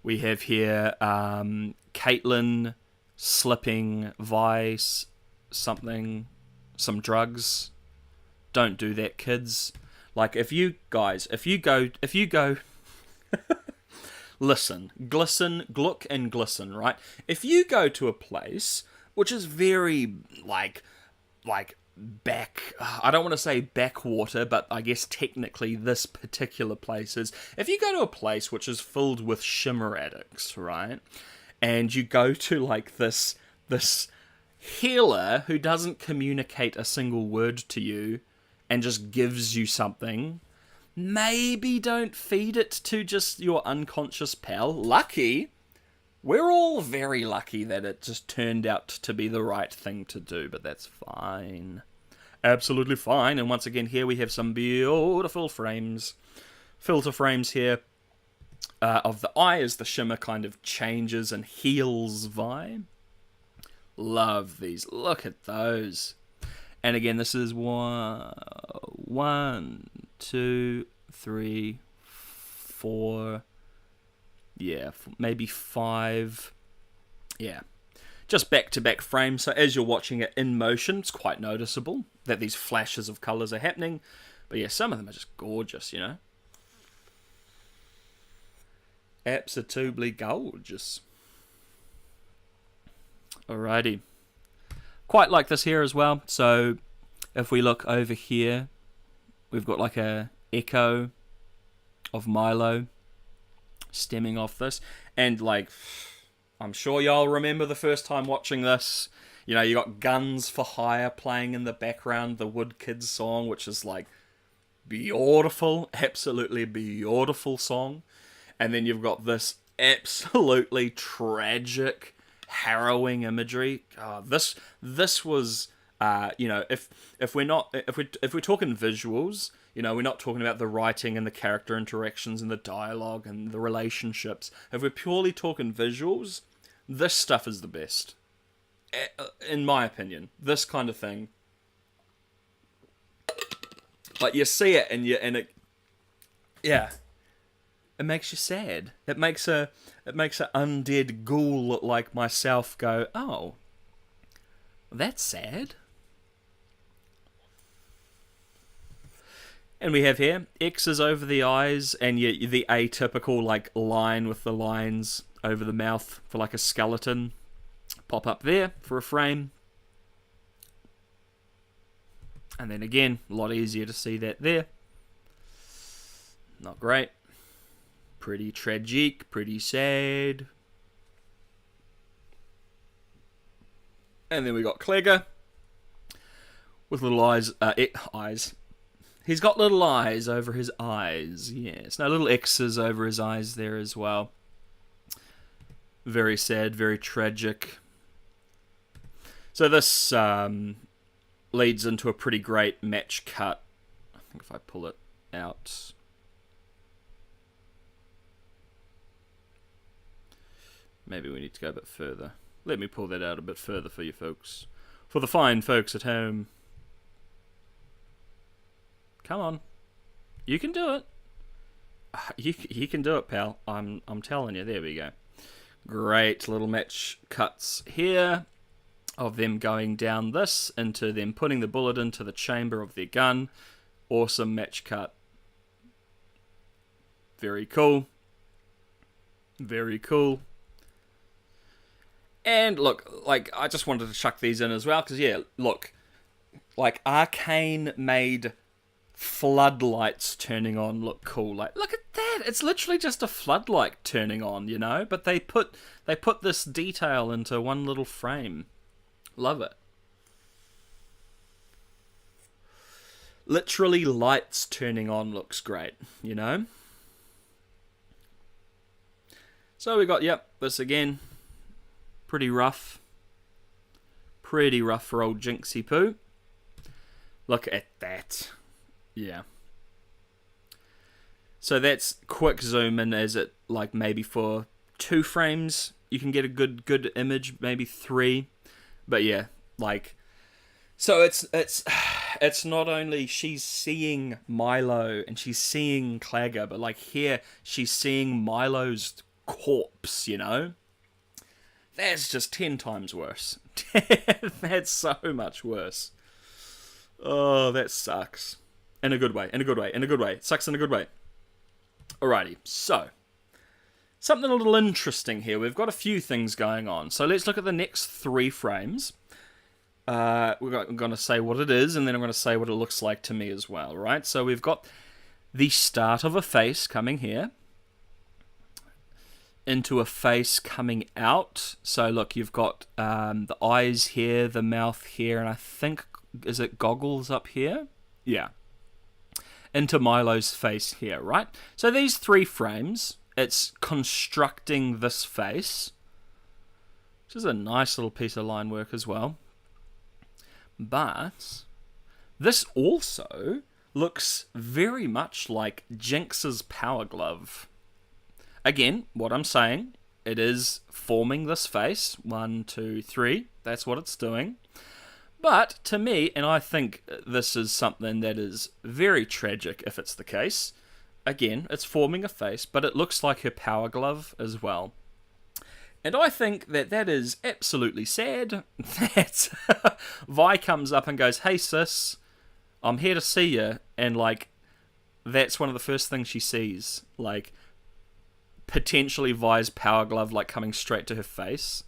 We have here Caitlyn slipping Vi some drugs. Don't do that, kids. Like, if you go listen, glisten, gluck and glisten, right? If you go to a place which is very like back, I don't want to say backwater, but I guess technically this particular place is, if you go to a place which is filled with shimmer addicts, right? And you go to like this healer who doesn't communicate a single word to you and just gives you something, maybe don't feed it to just your unconscious pal. Lucky. We're all very lucky that it just turned out to be the right thing to do, but that's fine. Absolutely fine. And once again, here we have some beautiful frames. Filter frames here of the eye as the shimmer kind of changes and heals Vi. Love these. Look at those. And again, this is one, 2, 3, 4, yeah, maybe 5, yeah. Just back-to-back frames, so as you're watching it in motion, it's quite noticeable that these flashes of colours are happening. But yeah, some of them are just gorgeous, you know? Absolutely gorgeous. Alrighty. Quite like this here as well. So if we look over here, we've got like a echo of Milo stemming off this. And like, I'm sure y'all remember the first time watching this. You know, you got Guns for Hire playing in the background, the Wood Kids song, which is like beautiful, absolutely beautiful song. And then you've got this absolutely tragic, harrowing imagery. This was, you know, if we're talking visuals, you know, we're not talking about the writing and the character interactions and the dialogue and the relationships. If we're purely talking visuals, this stuff is the best, in my opinion. This kind of thing, like you see it and it, yeah. It makes you sad. It makes a undead ghoul like myself go, oh, that's sad. And we have here X's over the eyes, and the atypical like line with the lines over the mouth for like a skeleton pop up there for a frame. And then again, a lot easier to see that there. Not great. Pretty tragic, pretty sad. And then we got Clegger with little eyes. Eyes. He's got little eyes over his eyes. Yes. No, little X's over his eyes there as well. Very sad, very tragic. So this leads into a pretty great match cut. I think if I pull it out. Maybe we need to go a bit further. Let me pull that out a bit further for you folks. For the fine folks at home. Come on. You can do it. You can do it, pal. I'm telling you. There we go. Great little match cuts here of them going down this into them putting the bullet into the chamber of their gun. Awesome match cut. Very cool. Very cool. And look, like, I just wanted to chuck these in as well, because, yeah, look, like, Arcane made floodlights turning on look cool. Like, look at that! It's literally just a floodlight turning on, you know? But they put this detail into one little frame. Love it. Literally lights turning on looks great, you know? So we got, yep, this again. Pretty rough. Pretty rough for old Jinxie Poo. Look at that. Yeah. So that's quick zoom in as it, like, maybe for 2 frames you can get a good image, maybe 3. But yeah, like, so it's not only she's seeing Milo and she's seeing Clagger, but like here she's seeing Milo's corpse, you know? That's just 10 times worse. That's so much worse. Oh, that sucks. In a good way, in a good way, in a good way. It sucks in a good way. Alrighty, so. Something a little interesting here. We've got a few things going on. So let's look at the next 3 frames. We're going to say what it is, and then I'm going to say what it looks like to me as well, right? So we've got the start of a face coming here. Into a face coming out. So look, you've got the eyes here, the mouth here, and I think, is it goggles up here? Yeah. Into Milo's face here, right? So these 3 frames, it's constructing this face, which is a nice little piece of line work as well. But this also looks very much like Jinx's Power Glove. Again, what I'm saying, it is forming this face. 1, 2, 3. That's what it's doing. But to me, and I think this is something that is very tragic if it's the case, again, it's forming a face, but it looks like her power glove as well. And I think that that is absolutely sad that Vi comes up and goes, "Hey sis, I'm here to see you," and like, that's one of the first things she sees, like, potentially Vi's power glove, like, coming straight to her face.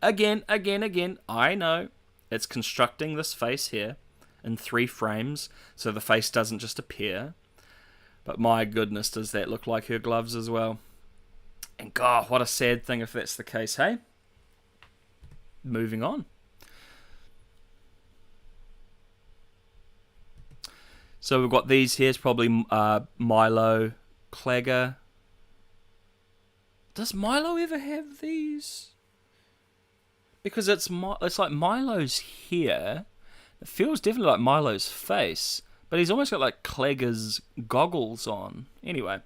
Again, I know, it's constructing this face here in 3 frames, so the face doesn't just appear, but my goodness, does that look like her gloves as well. And God, what a sad thing if that's the case, hey? Moving on. So we've got these here. It's probably Milo, Clagger. Does Milo ever have these? Because it's like Milo's here. It feels definitely like Milo's face, but he's almost got like Clagger's goggles on. Anyway,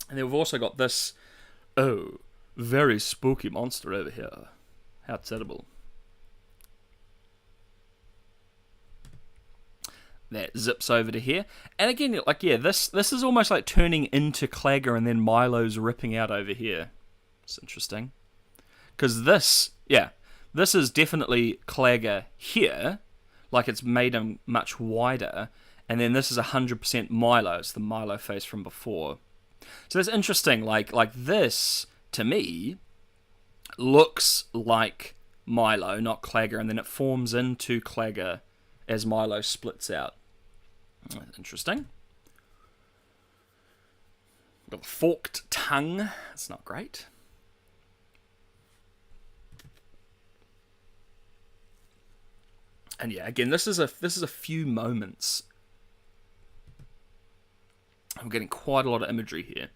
and then we've also got this. Oh, very spooky monster over here. How terrible. That zips over to here. And again, like, yeah, this is almost like turning into Clagger and then Milo's ripping out over here. It's interesting. Because this is definitely Clagger here. Like, it's made him much wider. And then this is 100% Milo. It's the Milo face from before. So that's interesting. Like this, to me, looks like Milo, not Clagger, and then it forms into Clagger as Milo splits out. Interesting. Got a forked tongue. That's not great. And yeah, again, this is a few moments. I'm getting quite a lot of imagery here.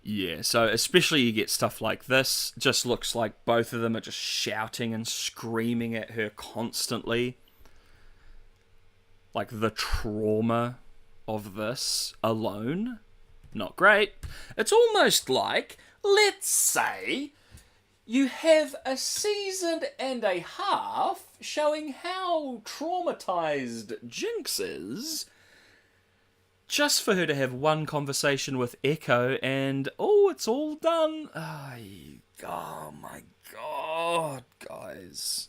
Yeah, so especially you get stuff like this. Just looks like both of them are just shouting and screaming at her constantly. Like, the trauma of this alone, not great. It's almost like, let's say, you have a season and a half showing how traumatized Jinx is, just for her to have one conversation with Echo and, oh, it's all done. Oh my God, guys.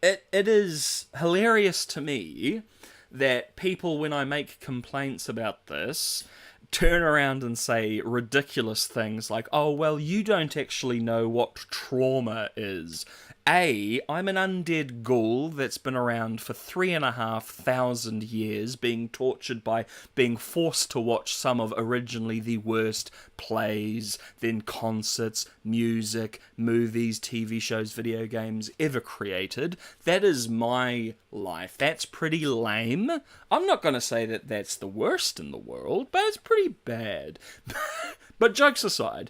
It is hilarious to me that people, when I make complaints about this, turn around and say ridiculous things like, oh, well, you don't actually know what trauma is. I'm an undead ghoul that's been around for 3,500 years, being tortured by being forced to watch some of originally the worst plays, then concerts, music, movies, TV shows, video games ever created. That is my life. That's pretty lame. I'm not going to say that that's the worst in the world, but it's pretty bad. But jokes aside,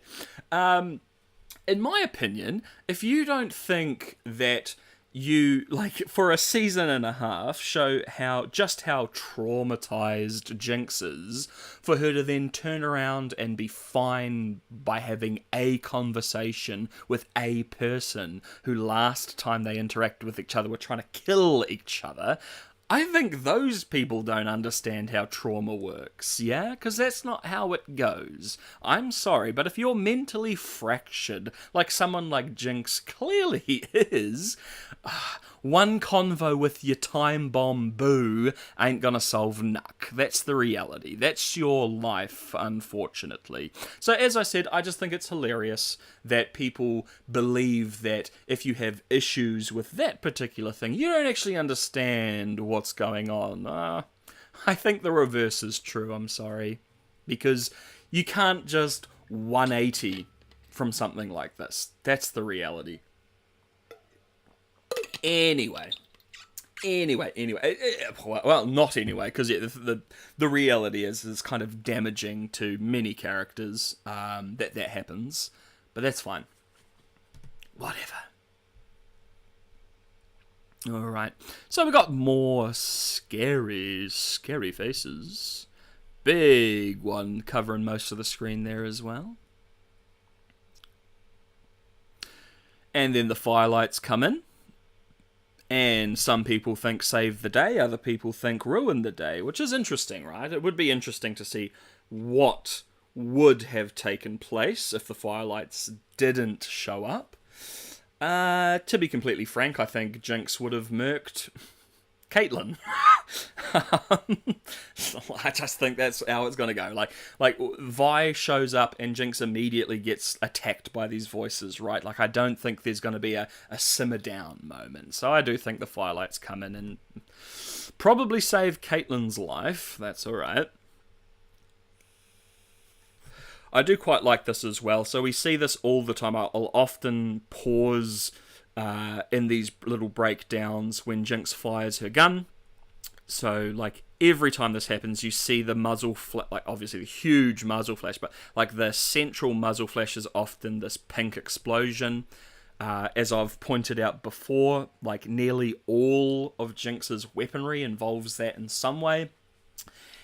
in my opinion, if you don't think that you, like, for a season and a half, show how traumatized Jinx is, for her to then turn around and be fine by having a conversation with a person who last time they interacted with each other were trying to kill each other, I think those people don't understand how trauma works, yeah? Because that's not how it goes. I'm sorry, but if you're mentally fractured, like someone like Jinx clearly is, one convo with your time bomb boo ain't gonna solve nuck. That's the reality. That's your life, unfortunately. So as I said, I just think it's hilarious that people believe that if you have issues with that particular thing, you don't actually understand what's going on. I think the reverse is true, I'm sorry. Because you can't just 180 from something like this. That's the reality. Anyway, well, not anyway, because the reality is kind of damaging to many characters that happens, but that's fine. Whatever. Alright, so we got more scary faces. Big one covering most of the screen there as well. And then the firelights come in. And some people think save the day, other people think ruin the day, which is interesting, right? It would be interesting to see what would have taken place if the firelights didn't show up. To be completely frank, I think Jinx would have murked Caitlyn. I just think that's how it's gonna go. Like Vi shows up and Jinx immediately gets attacked by these voices, right? Like I don't think there's gonna be a simmer down moment. So I do think the firelights come in and probably save Caitlyn's life. That's alright. I do quite like this as well. So we see this all the time. I'll often pause in these little breakdowns when Jinx fires her gun. So, like, every time this happens, you see the muzzle flash, like, obviously the huge muzzle flash, but, like, the central muzzle flash is often this pink explosion. As I've pointed out before, like, nearly all of Jinx's weaponry involves that in some way.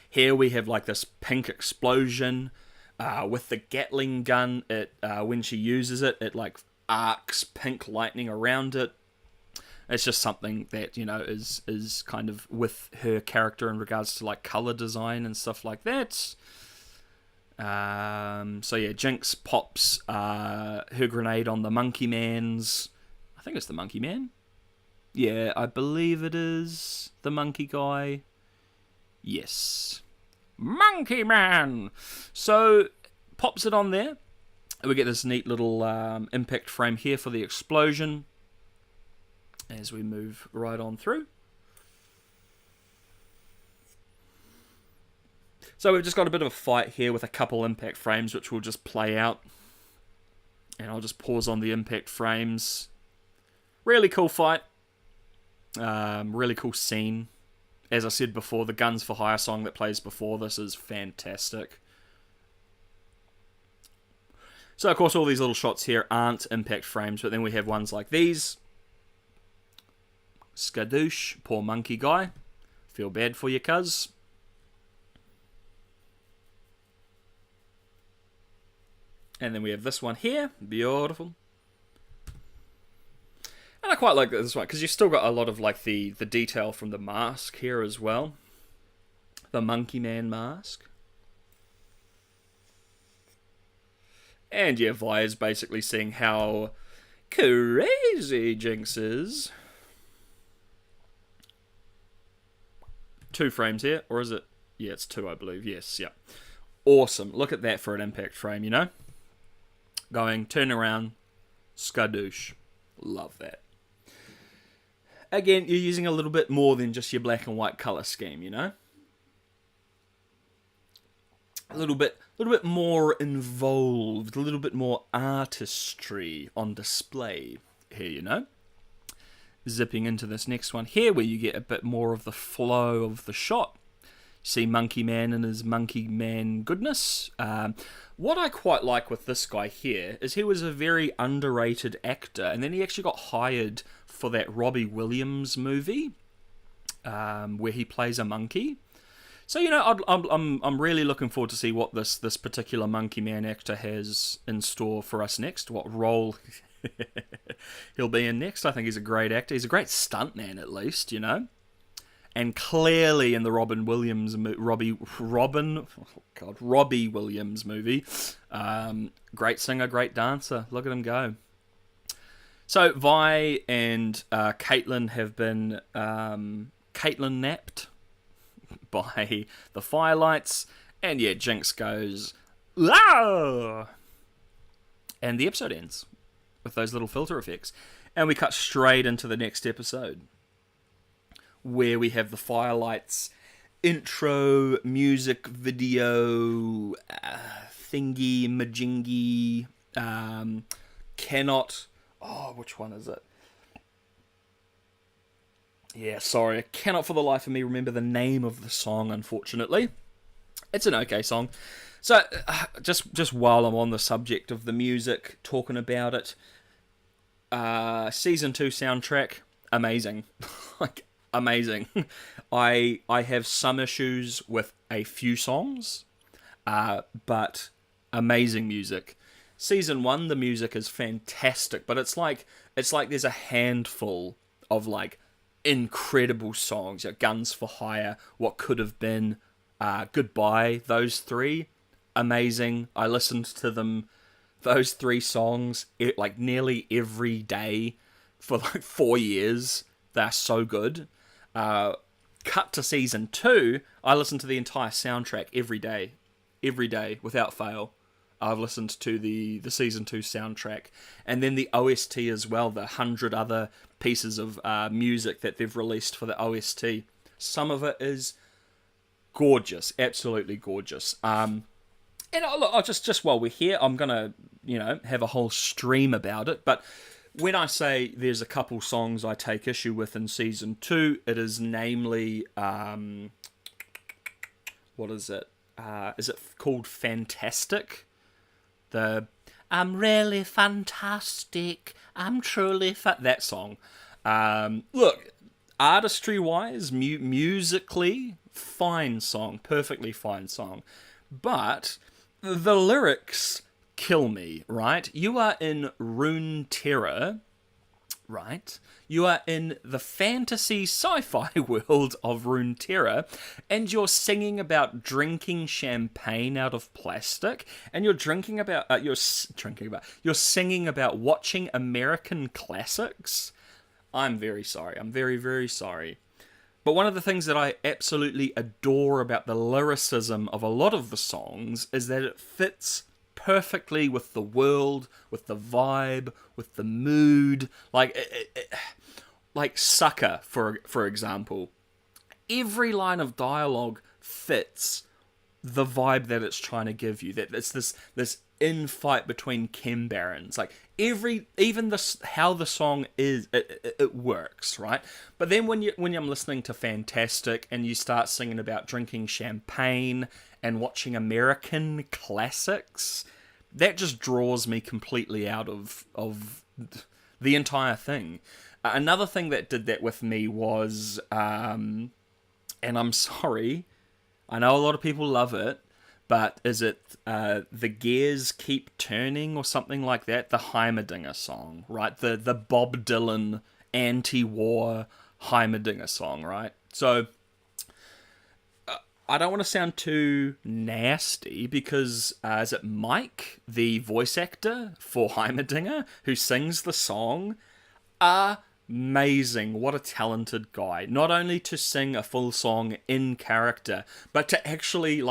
Here we have, like, this pink explosion. With the Gatling gun, it when she uses it, it like arcs pink lightning around it. It's just something that, you know, is kind of with her character in regards to like color design and stuff like that. So yeah, Jinx pops her grenade on the Monkey Man's. I think it's the Monkey Man. Yeah, I believe it is the monkey guy. Yes. Monkey Man! So, pops it on there. We get this neat little impact frame here for the explosion as we move right on through. So we've just got a bit of a fight here with a couple impact frames which will just play out. And I'll just pause on the impact frames. Really cool fight. Really cool scene. As I said before, the Guns for Hire song that plays before this is fantastic. So, of course, all these little shots here aren't impact frames, but then we have ones like these. Skadoosh, poor monkey guy. Feel bad for you, cuz. And then we have this one here. Beautiful. And I quite like this one, because you've still got a lot of like the detail from the mask here as well. The Monkey Man mask. And yeah, Vi is basically seeing how crazy Jinx is. 2 frames here, or is it? Yeah, it's 2, I believe. Yes, yeah. Awesome. Look at that for an impact frame, you know? Going, turn around, skadoosh. Love that. Again, you're using a little bit more than just your black and white color scheme, you know? A little bit more involved, a little bit more artistry on display here, you know? Zipping into this next one here, where you get a bit more of the flow of the shot. You see Monkey Man and his Monkey Man goodness. What I quite like with this guy here is he was a very underrated actor, and then he actually got hired for that Robbie Williams movie, where he plays a monkey. So, you know, I'm really looking forward to see what this particular Monkey Man actor has in store for us next. What role he'll be in next. I think he's a great actor. He's a great stuntman, at least, you know. And clearly in the Robbie Williams movie, great singer, great dancer. Look at him go. So Vi and Caitlyn have been Caitlyn napped by the firelights, and yeah, Jinx goes, "Ah!" And the episode ends with those little filter effects, and we cut straight into the next episode, where we have the firelights intro music video thingy majingy cannot. Oh, which one is it? Yeah, sorry, I cannot for the life of me remember the name of the song, unfortunately. It's an okay song. So, just while I'm on the subject of the music, talking about it, Season 2 soundtrack, amazing. Like, amazing. I have some issues with a few songs, but amazing music. Season 1, the music is fantastic, but it's like there's a handful of like incredible songs. Guns for Hire, What Could Have Been, Goodbye. Those three, amazing. I listened to them, those three songs, like nearly every day for like 4 years. They're so good. Cut to season 2, I listened to the entire soundtrack every day without fail. I've listened to the season 2 soundtrack, and then the OST as well, the 100 other pieces of music that they've released for the OST. Some of it is gorgeous, absolutely gorgeous. And look, just while we're here, I'm gonna have a whole stream about it. But when I say there's a couple songs I take issue with in season 2, it is namely what is it? Is it called Fantastic? I'm really fantastic, I'm truly that song. Look, artistry-wise, musically, fine song, perfectly fine song. But the lyrics kill me, right? You are in Runeterra, right? You are in the fantasy sci-fi world of Runeterra, and you're singing about drinking champagne out of plastic, and you're singing about watching American classics. I'm very sorry. I'm very, very sorry. But one of the things that I absolutely adore about the lyricism of a lot of the songs is that it fits perfectly with the world, with the vibe, with the mood. Like Sucker, for example. Every line of dialogue fits the vibe that it's trying to give you. That it's this infight between chem barons. Like even how the song is, it works, right? But then when I'm listening to Fantastic and you start singing about drinking champagne and watching American classics, that just draws me completely out of the entire thing. Another thing that did that with me was, and I'm sorry, I know a lot of people love it, but is it The Gears Keep Turning or something like that? The Heimerdinger song, right? The Bob Dylan anti-war Heimerdinger song, right? So I don't want to sound too nasty because is it Mike, the voice actor for Heimerdinger, who sings the song? Amazing. What a talented guy. Not only to sing a full song in character, but to actually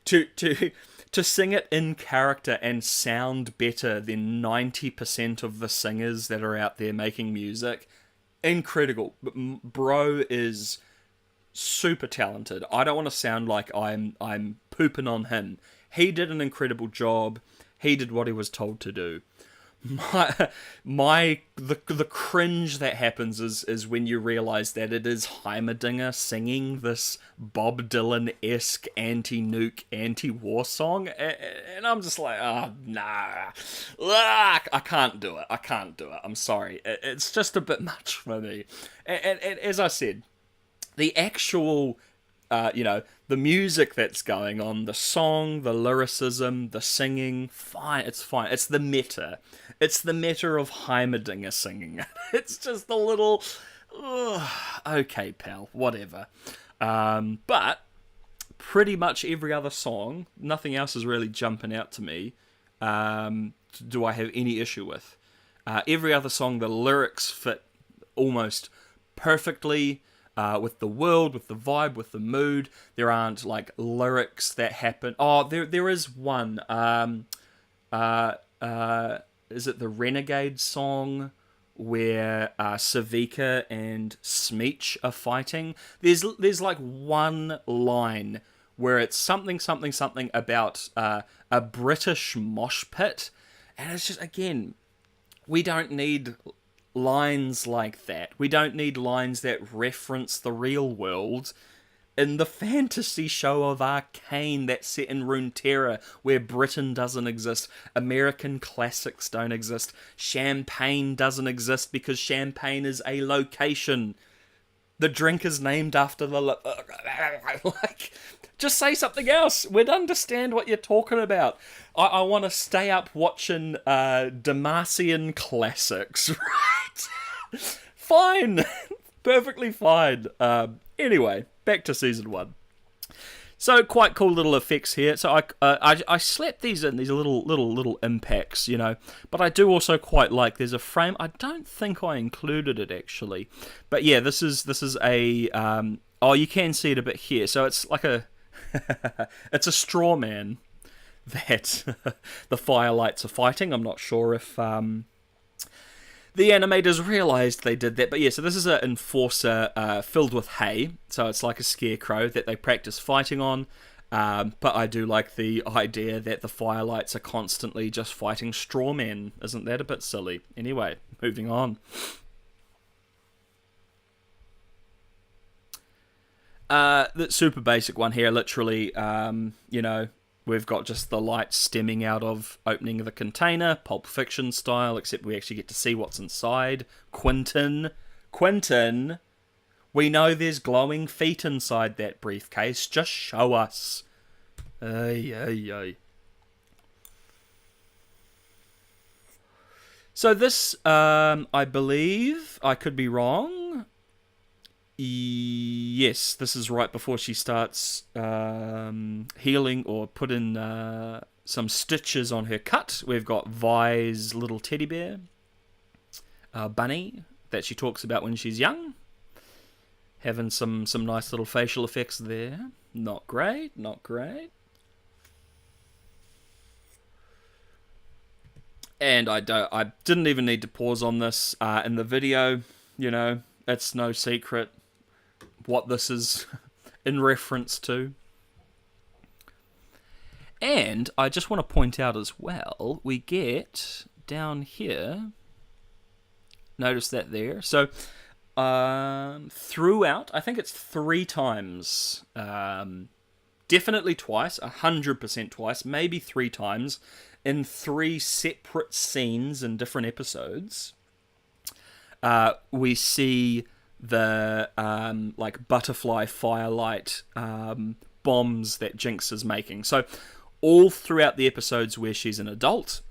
to sing it in character and sound better than 90% of the singers that are out there making music. Incredible. Bro is super talented. I don't want to sound like I'm pooping on him. He did an incredible job. He did what he was told to do. The cringe that happens is when you realize that it is Heimerdinger singing this Bob Dylan-esque anti-nuke, anti-war song, and I'm just like, oh, nah. I can't do it. I'm sorry. It's just a bit much for me. And as I said, the actual, the music that's going on, the song, the lyricism, the singing, fine, it's fine. It's the meta. It's the meta of Heimerdinger singing. It's just a little, okay, pal, whatever. But pretty much every other song, nothing else is really jumping out to me. Do I have any issue with? Every other song, the lyrics fit almost perfectly. With the world, with the vibe, with the mood. There aren't like lyrics that happen. Oh, there is one. Is it the Renegade song where Savika and Smeech are fighting? There's like one line where it's something about a British mosh pit, and it's just, again, we don't need lines like that. We don't need lines that reference the real world. In the fantasy show of Arcane that's set in Runeterra, where Britain doesn't exist, American classics don't exist, champagne doesn't exist because champagne is a location. The drink is named after the like. Just say something else. We'd understand what you're talking about. I want to stay up watching Demacian classics, right? Fine. Perfectly fine. Anyway, back to season 1. So quite cool little effects here. So I slapped these in, these little impacts, you know. But I do also quite like. There's a frame. I don't think I included it actually, but yeah, this is a. Oh, you can see it a bit here. So it's like a. It's a straw man that the firelights are fighting. I'm not sure if the animators realised they did that, but yeah, so this is an enforcer filled with hay, so it's like a scarecrow that they practice fighting on, but I do like the idea that the firelights are constantly just fighting straw men. Isn't that a bit silly? Anyway, moving on. The super basic one here, literally, you know, we've got just the light stemming out of opening of the container, Pulp Fiction style, except we actually get to see what's inside. Quentin, we know there's glowing feet inside that briefcase. Just show us. Ay. So this, I believe, I could be wrong. Yes, this is right before she starts healing or putting some stitches on her cut. We've got Vi's little teddy bear, Bunny, that she talks about when she's young. Having some nice little facial effects there. Not great. And I didn't even need to pause on this in the video. You know, it's no secret what this is in reference to. And I just want to point out as well, we get down here, notice that there, so throughout, I think it's 3 times, definitely twice, 100% twice, maybe 3 times, in 3 separate scenes in different episodes, we see the like butterfly firelight bombs that Jinx is making. So all throughout the episodes where she's an adult,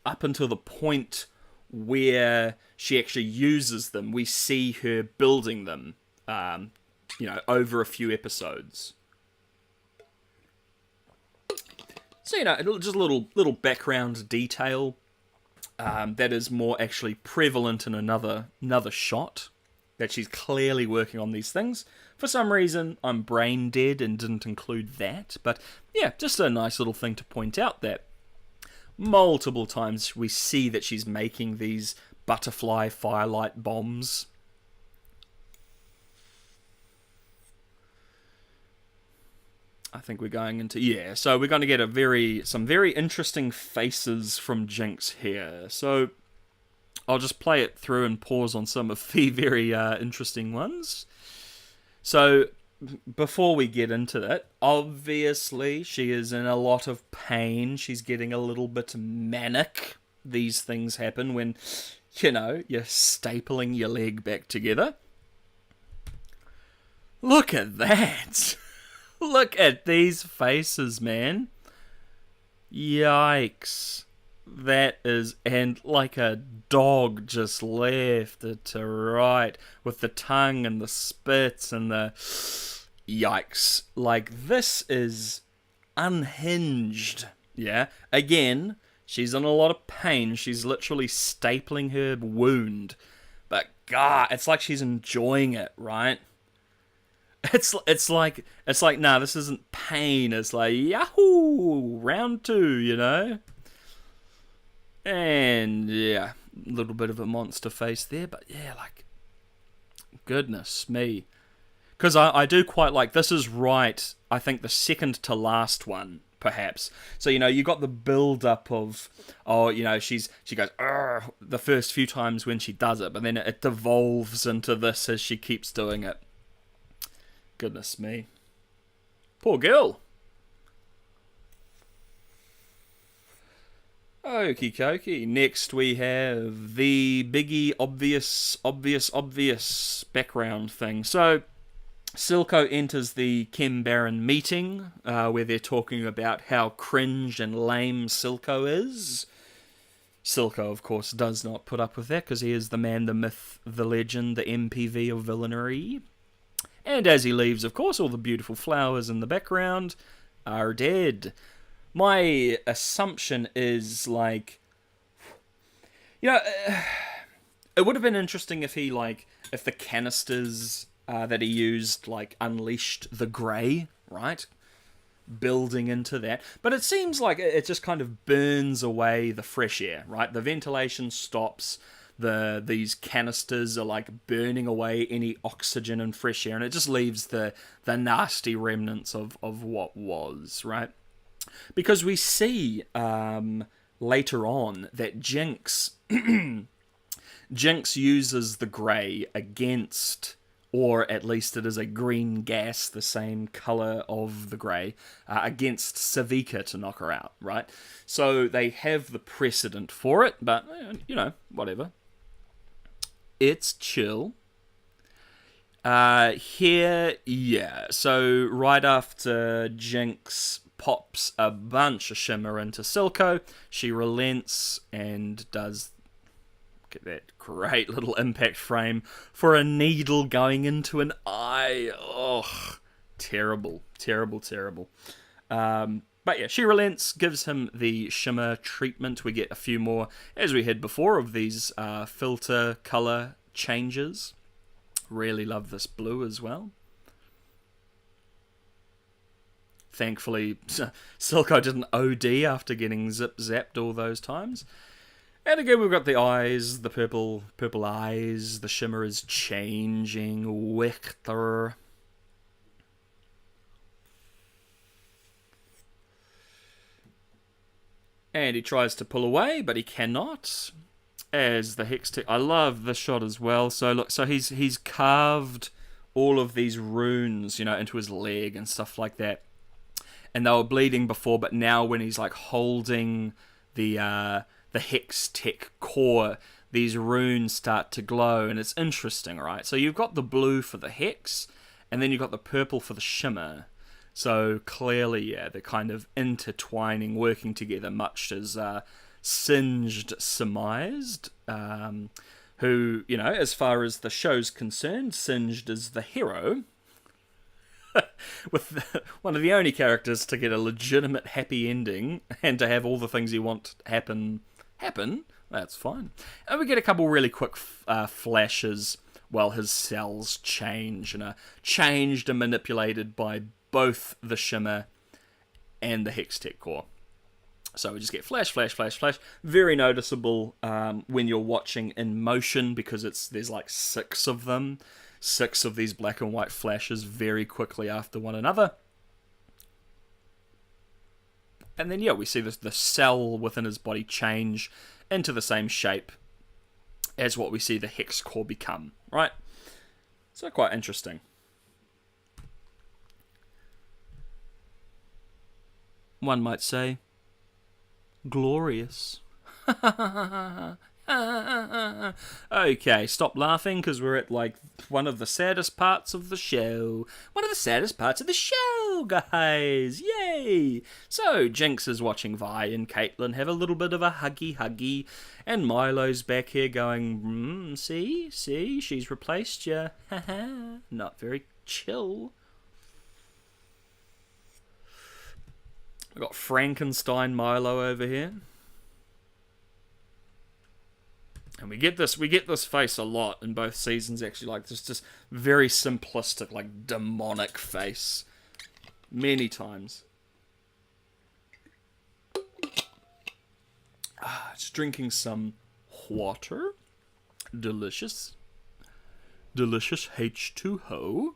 up until the point where she actually uses them, we see her building them, you know, over a few episodes. So, you know, just a little background detail that is more actually prevalent in another shot, that she's clearly working on these things. For some reason, I'm brain dead and didn't include that. But yeah, just a nice little thing to point out that multiple times we see that she's making these butterfly firelight bombs. I think we're going into... Yeah, so we're going to get some very interesting faces from Jinx here. So I'll just play it through and pause on some of the very interesting ones. So, before we get into that, obviously she is in a lot of pain. She's getting a little bit manic. These things happen when, you know, you're stapling your leg back together. Look at that! Look at these faces, man. Yikes. That is, and like a dog just left to right with the tongue and the spits and the yikes. Like, this is unhinged. Yeah. Again, she's in a lot of pain. She's literally stapling her wound. But God, it's like she's enjoying it, right? It's like, nah, this isn't pain. It's like, yahoo, round 2, you know? And yeah, a little bit of a monster face there, but yeah, like, goodness me. Because I do quite like, this is right, I think the second to last one, perhaps. So, you know, you got the build-up of, oh, you know, she goes, "Argh," the first few times when she does it, but then it devolves into this as she keeps doing it. Goodness me. Poor girl. Okie dokie. Next we have the biggie obvious background thing. So, Silco enters the Chem Baron meeting, where they're talking about how cringe and lame Silco is. Silco, of course, does not put up with that, because he is the man, the myth, the legend, the MPV of villainy. And as he leaves, of course, all the beautiful flowers in the background are dead. My assumption is, like, you know, it would have been interesting if he, like, if the canisters that he used, like, unleashed the grey, right? Building into that. But it seems like it just kind of burns away the fresh air, right? The ventilation stops. These canisters are, like, burning away any oxygen and fresh air, and it just leaves the nasty remnants of what was, right? Because we see later on that Jinx uses the grey against, or at least it is a green gas, the same colour of the grey, against Savika to knock her out, right? So they have the precedent for it, but, you know, whatever. It's chill. Here, yeah, so right after Jinx pops a bunch of shimmer into Silco, she relents and does get that great little impact frame for a needle going into an eye. Oh, terrible, terrible, terrible. But yeah, she relents, gives him the shimmer treatment. We get a few more, as we had before, of these filter color changes. Really love this blue as well. Thankfully, Silco didn't OD after getting zip-zapped all those times. And again, we've got the eyes, the purple eyes. The shimmer is changing. Wichter. And he tries to pull away, but he cannot. As the hex I love this shot as well. So look, so he's carved all of these runes, you know, into his leg and stuff like that. And they were bleeding before, but now when he's like holding the hex tech core, these runes start to glow, and it's interesting, right? So you've got the blue for the hex, and then you've got the purple for the shimmer. So clearly, yeah, they're kind of intertwining, working together, much as Singed surmised. Who, you know, as far as the show's concerned, Singed is the hero. With one of the only characters to get a legitimate happy ending and to have all the things you want happen, that's fine. And we get a couple really quick flashes while his cells change and are changed and manipulated by both the shimmer and the hex tech core. So we just get flash, flash, flash, flash. Very noticeable when you're watching in motion, because there's like 6 of them. 6 of these black and white flashes very quickly after one another. And then, yeah, we see the cell within his body change into the same shape as what we see the hex core become, right? So quite interesting. One might say, glorious. Okay, stop laughing, because we're at, like, one of the saddest parts of the show. One of the saddest parts of the show, guys! Yay! So, Jinx is watching Vi and Caitlyn have a little bit of a huggy, and Milo's back here going, see, she's replaced you. Haha, not very chill. We've got Frankenstein Milo over here. And we get this face a lot in both seasons, actually, like this just very simplistic, like demonic face. Many times. Just drinking some water. Delicious. Delicious H2O.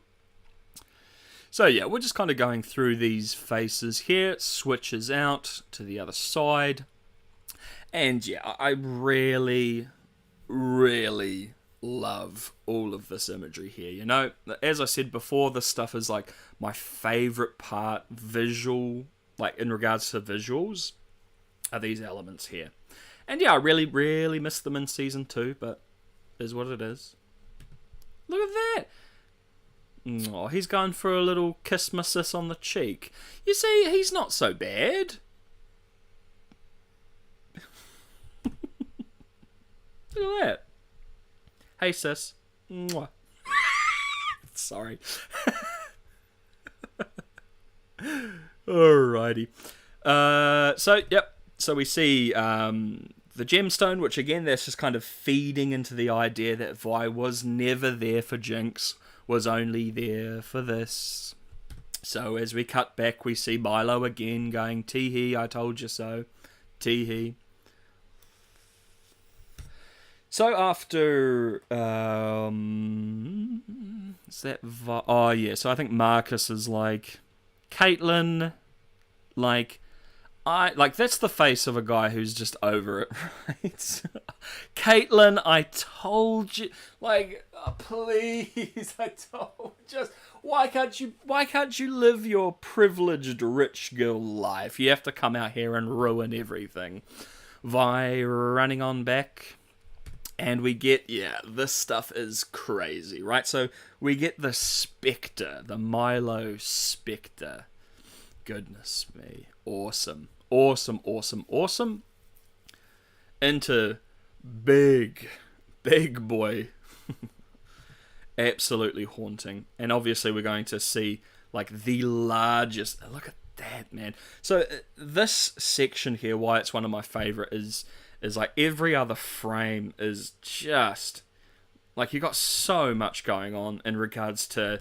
So yeah, we're just kind of going through these faces here. It switches out to the other side. And yeah, I really love all of this imagery here. You know, as I said before, this stuff is like my favorite part, visual, like in regards to visuals, are these elements here. And yeah, I really miss them in season 2, but is what it is. Look at that. Oh, he's going for a little kiss on the cheek. You see, he's not so bad. Look at that. Hey, sis. Mwah. Sorry. Alrighty. So we see the gemstone, which again, that's just kind of feeding into the idea that Vi was never there for Jinx, was only there for this. So as we cut back, we see Milo again going, tee-hee, I told you so. Tee-hee. So after, is that oh yeah, so I think Marcus is like, Caitlyn, that's the face of a guy who's just over it, right? Caitlyn, I told you, please, why can't you live your privileged rich girl life? You have to come out here and ruin everything. Vi running on back. And we get, this stuff is crazy, right? So we get the Spectre, the Milo Spectre. Goodness me. Awesome. Into big boy. Absolutely haunting. And obviously we're going to see, the largest... Look at that, man. So this section here, why it's one of my favorite, is every other frame is just you got so much going on in regards to,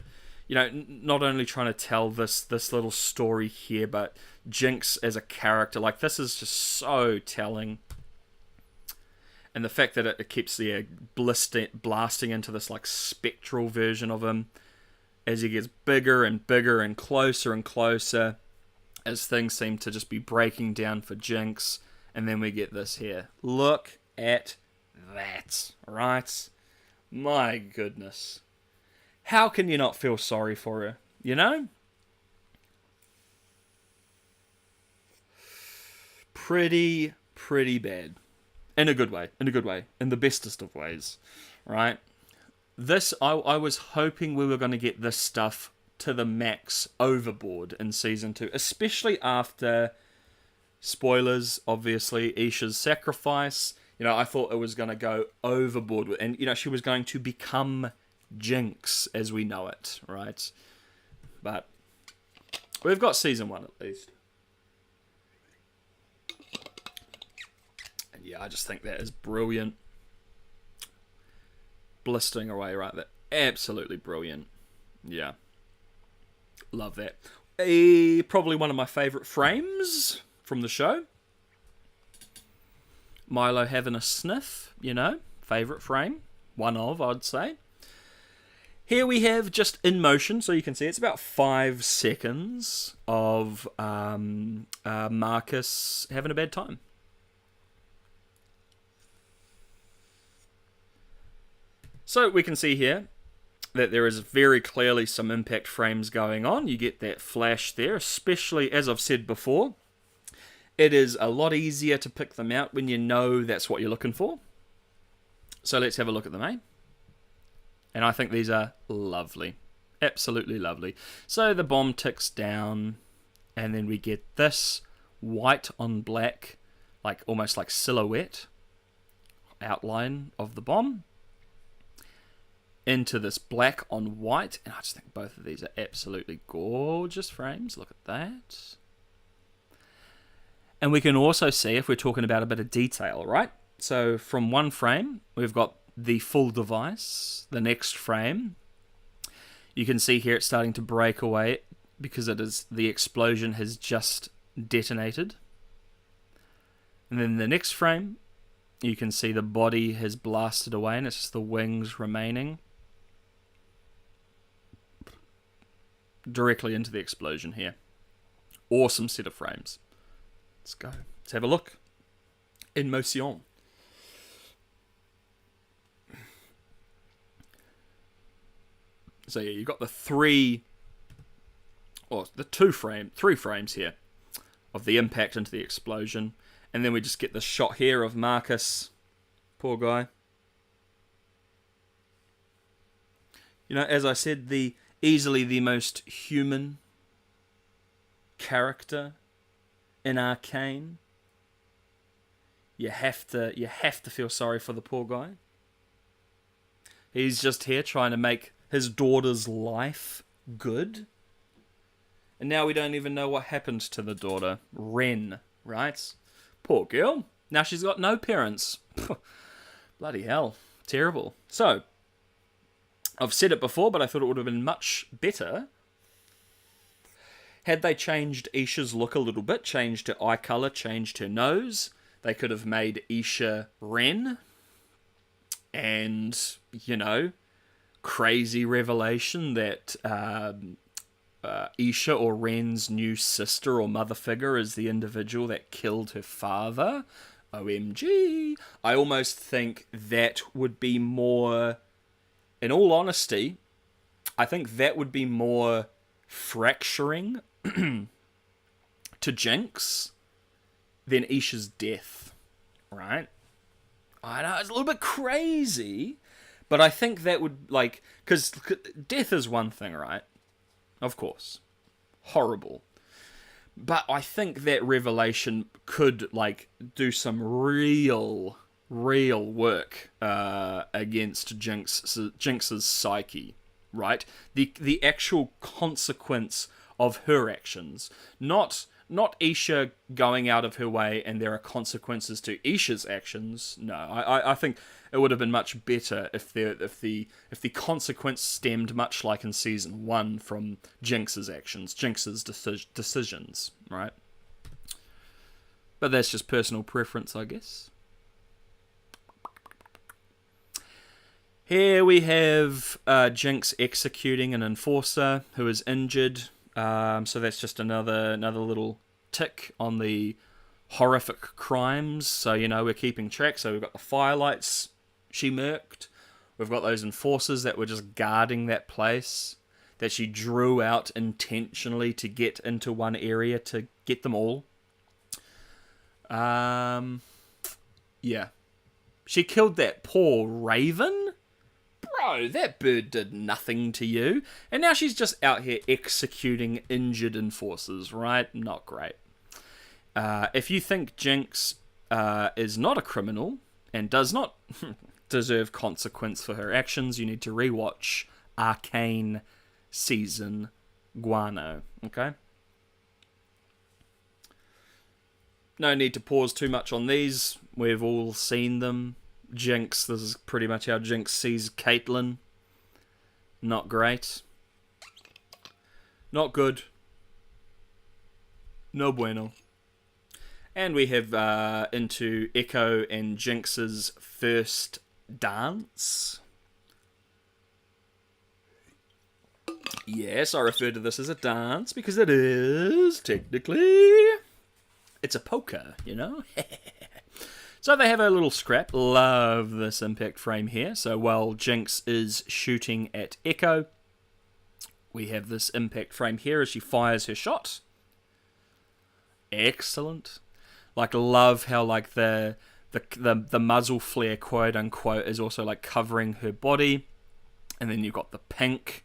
not only trying to tell this little story here, but Jinx as a character. This is just so telling. And the fact that it keeps blasting into this spectral version of him as he gets bigger and bigger and closer as things seem to just be breaking down for Jinx. And then we get this here. Look at that, right? My goodness. How can you not feel sorry for her, Pretty bad. In a good way. In the bestest of ways, right? This, I was hoping we were going to get this stuff to the max overboard in Season 2. Especially after... Spoilers, obviously, Isha's sacrifice. I thought it was going to go overboard with, and she was going to become Jinx as we know it, right? But we've got Season 1 at least. And I just think that is brilliant. Blistering away right there. Absolutely brilliant. Yeah. Love that. Probably one of my favourite frames from the show. Milo having a sniff, favourite frame. One of, I'd say. Here we have just in motion, so you can see it's about 5 seconds of Marcus having a bad time. So we can see here that there is very clearly some impact frames going on. You get that flash there, especially, as I've said before, it is a lot easier to pick them out when you know that's what you're looking for. So let's have a look at them, eh? And I think these are lovely. Absolutely lovely. So the bomb ticks down, and then we get this white on black, almost like silhouette outline of the bomb, into this black on white. And I just think both of these are absolutely gorgeous frames. Look at that. And we can also see, if we're talking about a bit of detail, right? So from one frame, we've got the full device. The next frame, you can see here it's starting to break away because the explosion has just detonated. And then the next frame, you can see the body has blasted away and it's just the wings remaining directly into the explosion here. Awesome set of frames. Let's go. Let's have a look. In motion. So yeah, you've got the three frames here of the impact into the explosion. And then we just get this shot here of Marcus. Poor guy. As I said, the easily the most human character in Arcane. You have to feel sorry for the poor guy. He's just here trying to make his daughter's life good. And now we don't even know what happened to the daughter, Ren, right? Poor girl. Now she's got no parents. Bloody hell. Terrible. So, I've said it before, but I thought it would have been much better had they changed Isha's look a little bit, changed her eye colour, changed her nose. They could have made Isha Ren. And, crazy revelation that Isha or Ren's new sister or mother figure is the individual that killed her father. OMG. I almost think that would be more, in all honesty, I think that would be more fracturing to Jinx than Isha's death, right? I know, it's a little bit crazy, but I think that would, because death is one thing, right? Of course. Horrible. But I think that revelation could, do some real work against Jinx's psyche, right? The actual consequence of her actions. Not Isha going out of her way and there are consequences to Isha's actions. No, I think it would have been much better if the consequence stemmed, much like in Season 1, from Jinx's actions, Jinx's decisions, right? But that's just personal preference, I guess. Here we have Jinx executing an enforcer who is injured. So that's just another little tick on the horrific crimes. So, we're keeping track. So we've got the firelights she murked. We've got those enforcers that were just guarding that place, that she drew out intentionally to get into one area to get them all. Yeah. She killed that poor raven. Bro, that bird did nothing to you. And now she's just out here executing injured enforcers, right? Not great. If you think Jinx is not a criminal and does not deserve consequence for her actions, you need to rewatch Arcane Season Guano, okay? No need to pause too much on these. We've all seen them. Jinx, this is pretty much how Jinx sees Caitlyn. Not great. Not good. No bueno. And we have into Echo and Jinx's first dance. Yes, I refer to this as a dance because it is, technically. It's a polka, So they have a little scrap. Love this impact frame here. So while Jinx is shooting at Echo, we have this impact frame here as she fires her shot. Excellent. Love how the muzzle flare, quote unquote, is also covering her body, and then you've got the pink,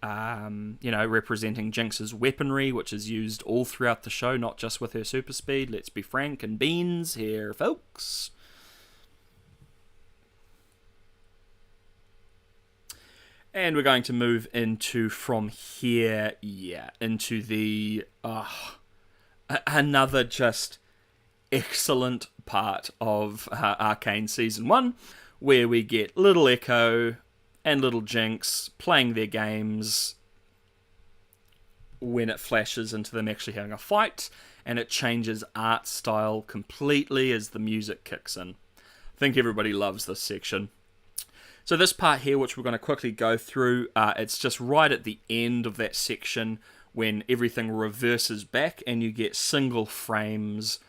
representing Jinx's weaponry, which is used all throughout the show, not just with her super speed. Let's be frank and beans here, folks. And we're going to move into from here, into the another just excellent part of Arcane Season 1, where we get little Echo and little Jinx playing their games when it flashes into them actually having a fight, and it changes art style completely as the music kicks in. I think everybody loves this section. So this part here, which we're going to quickly go through, it's just right at the end of that section when everything reverses back and you get single frames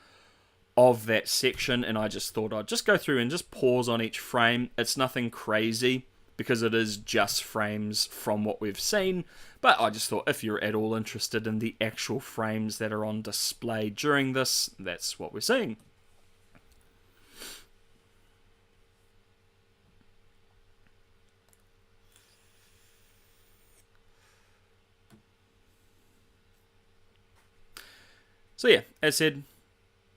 of that section, and I just thought I'd just go through and just pause on each frame. It's nothing crazy, because it is just frames from what we've seen, but I just thought if you're at all interested in the actual frames that are on display during this, that's what we're seeing. So yeah, as said,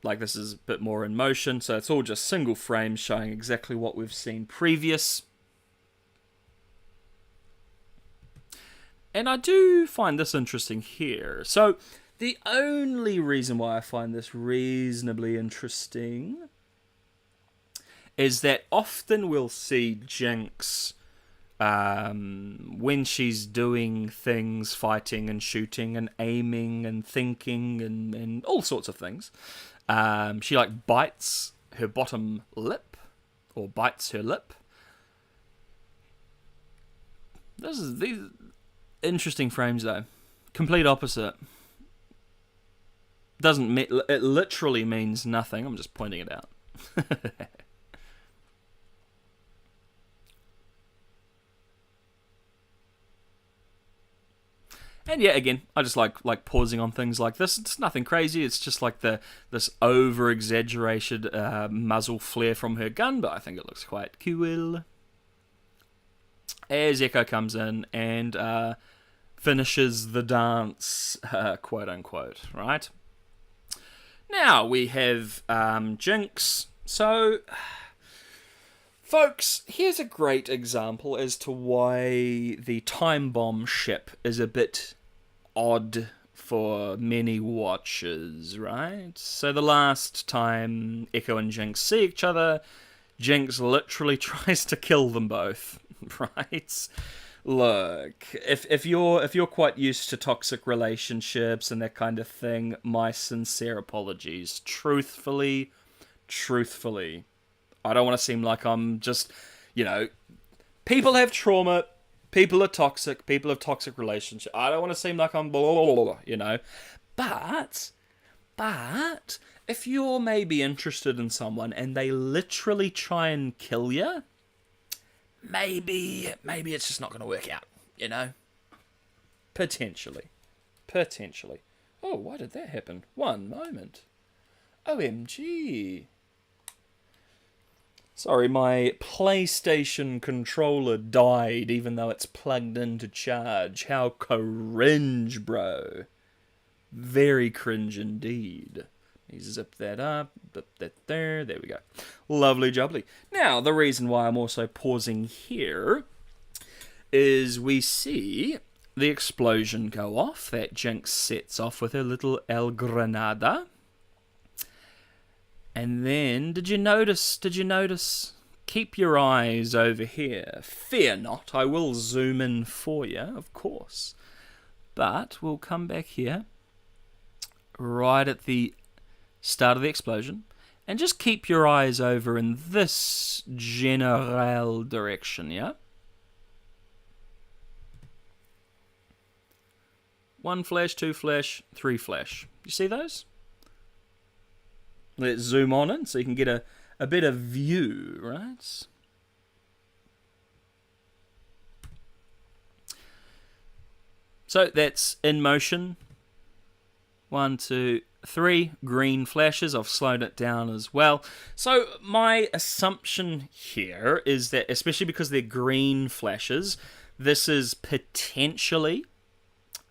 like this is a bit more in motion, so it's all just single frames showing exactly what we've seen previous. And I do find this interesting here. So the only reason why I find this reasonably interesting is that often we'll see Jinx when she's doing things, fighting and shooting and aiming and thinking and all sorts of things. She like bites her bottom lip or bites her lip. These interesting frames though. Complete opposite. It literally means nothing. I'm just pointing it out. And yeah, again, I just like pausing on things like this. It's nothing crazy. It's just like this over exaggerated muzzle flare from her gun, but I think it looks quite cool. As Echo comes in and finishes the dance, quote unquote, right? Now we have Jinx. So, folks, here's a great example as to why the Time Bomb ship is a bit odd for many watchers, right? So the last time Echo and Jinx see each other, Jinx literally tries to kill them both, right? Look, if you're quite used to toxic relationships and that kind of thing, my sincere apologies. Truthfully, I don't want to seem like I'm just, people have trauma, people are toxic, people have toxic relationships. I don't want to seem like I'm blah, blah, blah, blah, But if you're maybe interested in someone and they literally try and kill you, maybe it's just not going to work out, Potentially. Oh, why did that happen? One moment. OMG. Sorry, my PlayStation controller died even though it's plugged in to charge. How cringe, bro. Very cringe indeed. Zip that up, zip that there we go. Lovely jubbly. Now, the reason why I'm also pausing here is we see the explosion go off that Jinx sets off with her little El Granada. And then, did you notice? Keep your eyes over here. Fear not, I will zoom in for you, of course. But we'll come back here, right at the start of the explosion, and just keep your eyes over in this general direction, yeah? One flash, two flash, three flash. You see those? Let's zoom on in so you can get a better view, right? So that's in motion. 1, 2, 3 green flashes. I've slowed it down as well. So my assumption here is that, especially because they're green flashes, this is potentially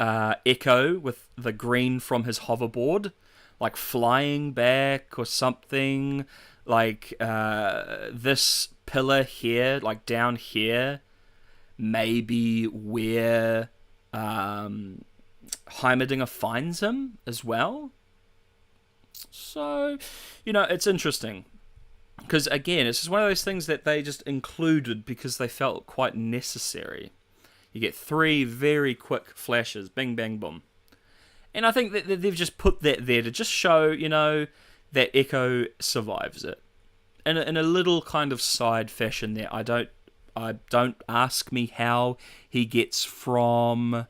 Echo with the green from his hoverboard, like flying back or something. Like this pillar here, like down here, maybe where Heimerdinger finds him as well. So, it's interesting. Because, again, it's just one of those things that they just included because they felt quite necessary. You get 3 very quick flashes. Bing, bang, boom. And I think that they've just put that there to just show, that Echo survives it. In a little kind of side fashion there. I don't ask me how he gets from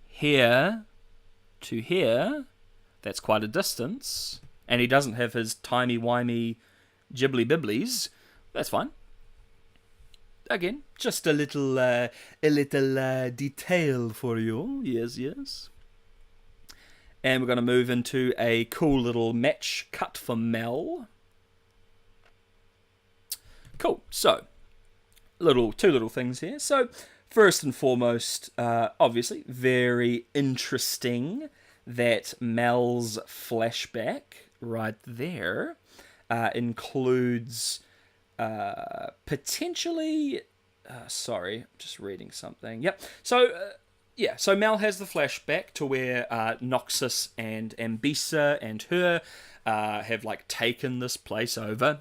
here to here. That's quite a distance. And he doesn't have his timey-wimey jibbly-bibblies. That's fine. Again, just a little detail for you. Yes. And we're going to move into a cool little match cut for Mel. Cool. So, two little things here. So, first and foremost, obviously, very interesting that Mel's flashback right there includes potentially... sorry, I'm just reading something. Yep. So Mel has the flashback to where Noxus and Ambisa and her have like taken this place over,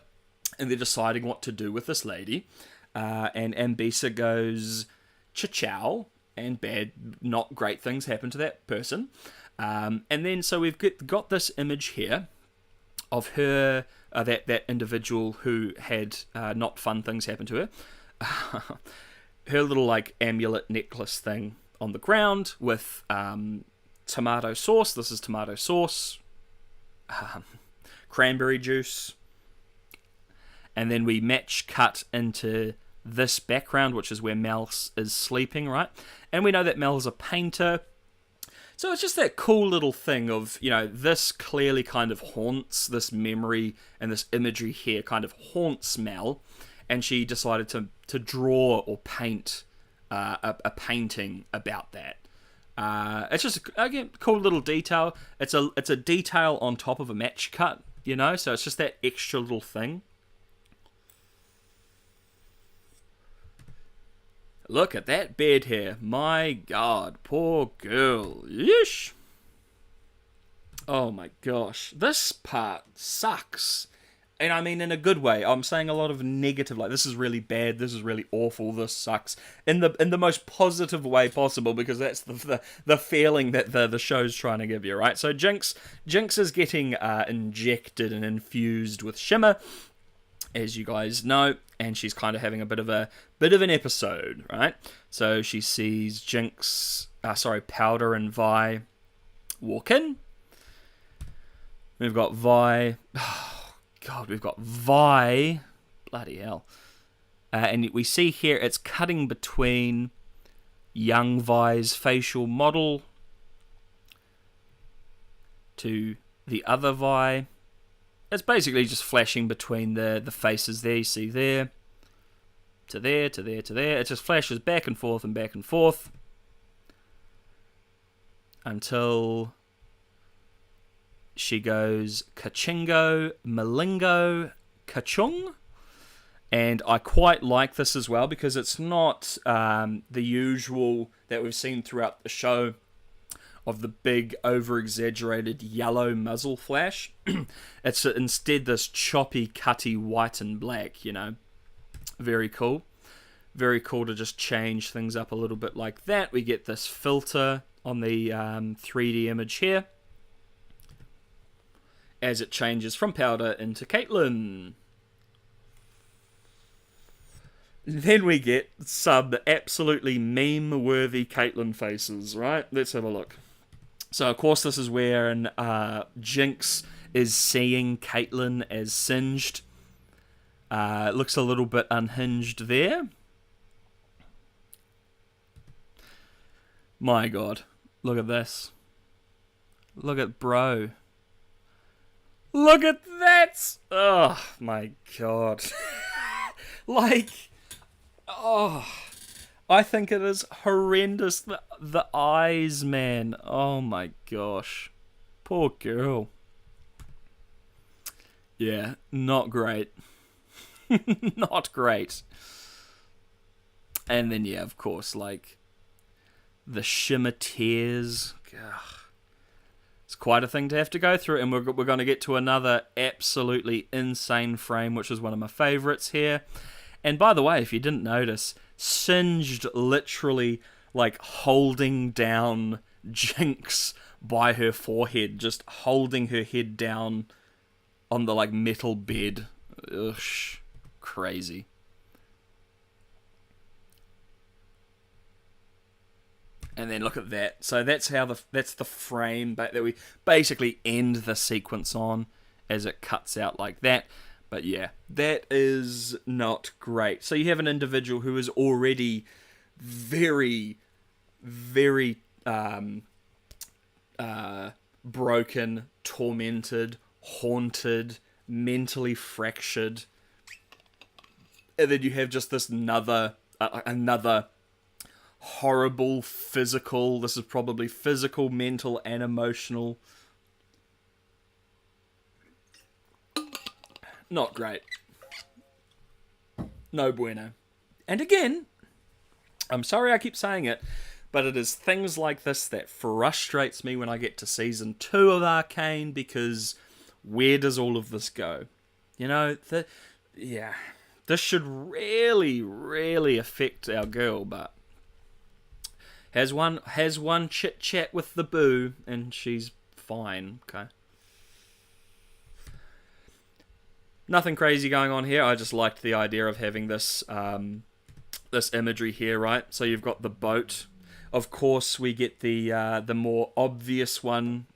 and they're deciding what to do with this lady. And Ambisa goes cha-chow, and not great things happen to that person. And then so we've got this image here of her, that individual who had not fun things happen to her. Her little like amulet necklace thing on the ground with tomato sauce. This is tomato sauce, cranberry juice, and then we match cut into this background, which is where Mel is sleeping, right? And we know that Mel's a painter. So it's just that cool little thing of, this clearly kind of haunts, this memory and this imagery here kind of haunts Mel. And she decided to draw or paint a painting about that. It's just, again, cool little detail. It's a detail on top of a match cut, so it's just that extra little thing. Look at that bed hair. My God, poor girl. Yeesh. Oh my gosh. This part sucks. And I mean in a good way. I'm saying a lot of negative, like this is really bad, this is really awful, this sucks. In the most positive way possible, because that's the feeling that the show's trying to give you, right? So Jinx is getting injected and infused with Shimmer, as you guys know, and she's kind of having a bit of an episode, right? So she sees Powder and Vi walk in. We've got Vi. Oh, God, we've got Vi. Bloody hell. And we see here it's cutting between young Vi's facial model to the other Vi. It's basically just flashing between the faces there. You see there, to there, to there, to there. It just flashes back and forth and back and forth until she goes Kachingo, Malingo, Kachung. And I quite like this as well because it's not the usual that we've seen throughout the show of the big, over-exaggerated yellow muzzle flash. It's instead this choppy, cutty white and black, Very cool. Very cool to just change things up a little bit like that. We get this filter on the 3D image here as it changes from Powder into Caitlyn. Then we get some absolutely meme-worthy Caitlyn faces, right? Let's have a look. So, of course, this is where Jinx is seeing Caitlyn as singed. Looks a little bit unhinged there. My God. Look at this. Look at bro. Look at that! Oh, my God. I think it is horrendous. The eyes, man. Oh my gosh. Poor girl. Yeah, not great. Not great. And then, yeah, of course, the Shimmer tears. Ugh. It's quite a thing to have to go through, and we're going to get to another absolutely insane frame, which is one of my favorites here. And by the way, if you didn't notice, Singed literally holding down Jinx by her forehead, just holding her head down on the metal bed. Ugh, crazy. And then look at that. So that's the frame that we basically end the sequence on as it cuts out like that. But yeah, that is not great. So you have an individual who is already very, very broken, tormented, haunted, mentally fractured. And then you have just this another horrible physical. This is probably physical, mental, and emotional. Not great. No bueno. And again, I'm sorry I keep saying it, but it is things like this that frustrates me when I get to season 2 of Arcane, because where does all of this go? You know, this should really, really affect our girl, but has one chit chat with the boo, and she's fine. Okay. Nothing crazy going on here. I just liked the idea of having this this imagery here, right? So you've got the boat. Of course, we get the more obvious one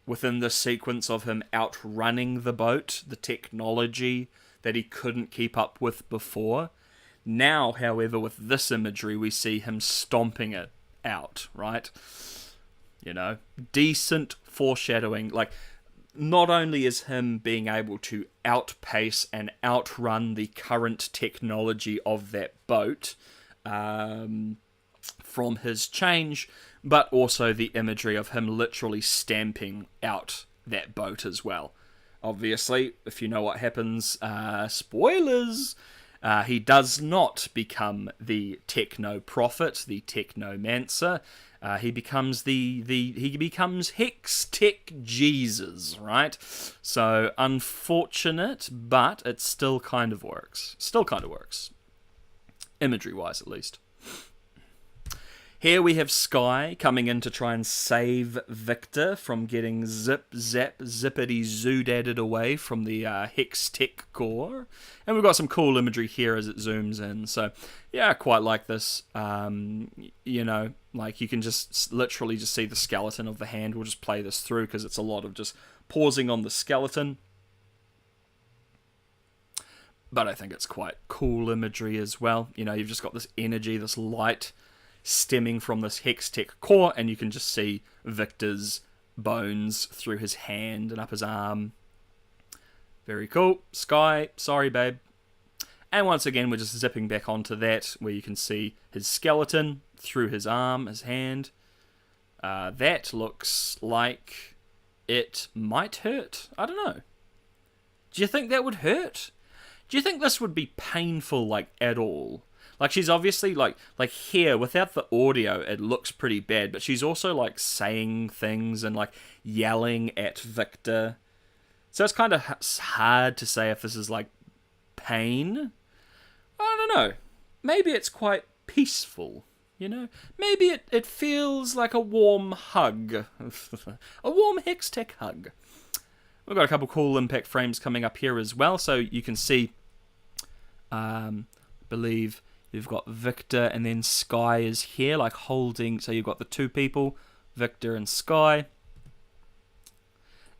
within the sequence of him outrunning the boat, the technology that he couldn't keep up with before. Now, however, with this imagery, we see him stomping it out, right? You know, decent foreshadowing. Like, not only is him being able to outpace and outrun the current technology of that boat from his change, but also the imagery of him literally stamping out that boat as well. Obviously, if you know what happens, spoilers, he does not become the techno prophet, the technomancer. He becomes he becomes Hex Tech Jesus, right? So unfortunate, but it still kind of works. Imagery wise, at least. Here we have Sky coming in to try and save Victor from getting zippity zoodadded away from the Hex Tech core. And we've got some cool imagery here as it zooms in. So, yeah, I quite like this. You know, like you can just literally just see the skeleton of the hand. We'll just play this through because it's a lot of just pausing on the skeleton. But I think it's quite cool imagery as well. You know, you've just got this energy, this light stemming from this Hex Tech core, and you can just see Victor's bones through his hand and up his arm. Very cool. Sky, sorry babe. And once again, we're just zipping back onto that, where you can see his skeleton through his arm, his hand. That looks like it might hurt. I don't know. Do you think that would hurt? Do you think this would be painful, like, at all? Like, she's obviously, like here, without the audio, it looks pretty bad, but she's also, like, saying things and, like, yelling at Victor. So it's kind of hard to say if this is, like, pain. I don't know. Maybe it's quite peaceful, you know? Maybe it feels like a warm hug. A warm Hex Tech hug. We've got a couple cool impact frames coming up here as well, so you can see, believe... You've got Victor, and then Sky is here, like holding... So you've got the two people, Victor and Sky.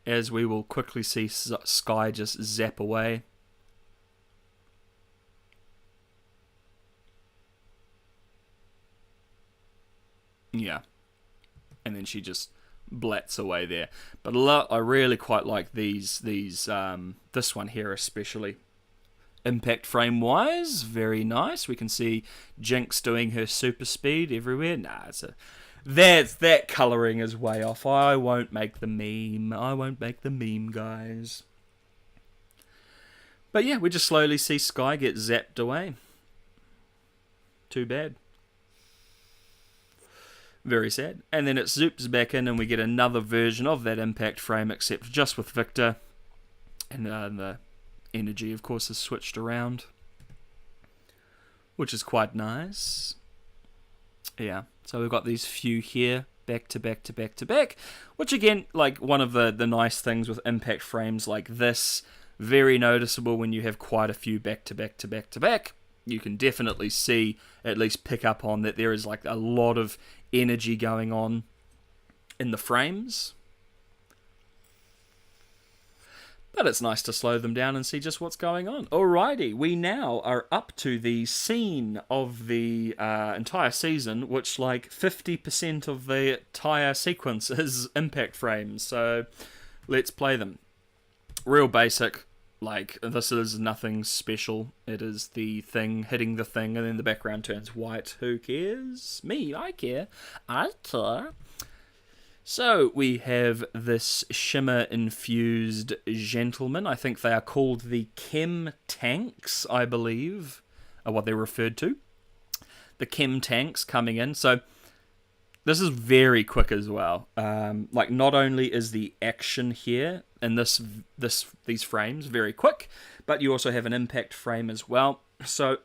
As we will quickly see Sky just zap away. Yeah. And then she just blats away there. But I really quite like these this one here especially. Impact frame wise, very nice. We can see Jinx doing her super speed everywhere. Nah, that colouring is way off. I won't make the meme, guys. But yeah, we just slowly see Sky get zapped away. Too bad. Very sad. And then it zoops back in and we get another version of that impact frame, except just with Victor. And the energy, of course, is switched around, which is quite nice. Yeah, so we've got these few here, back to back to back to back, which again, like one of the nice things with impact frames like this, very noticeable when you have quite a few back to back to back to back. You can definitely see, at least pick up on that there is like a lot of energy going on in the frames. But it's nice to slow them down and see just what's going on. Alrighty, we now are up to the scene of the entire season, which like 50% of the entire sequence is impact frames. So let's play them. Real basic, Like, this is nothing special. It is the thing hitting the thing, and then the background turns white. Who cares? Me, I care. I care. So, we have this shimmer-infused gentleman. I think they are called the Chem Tanks, I believe, are what they're referred to. The Chem Tanks coming in. So, this is very quick as well. Like, not only is the action here in these frames very quick, but you also have an impact frame as well. So,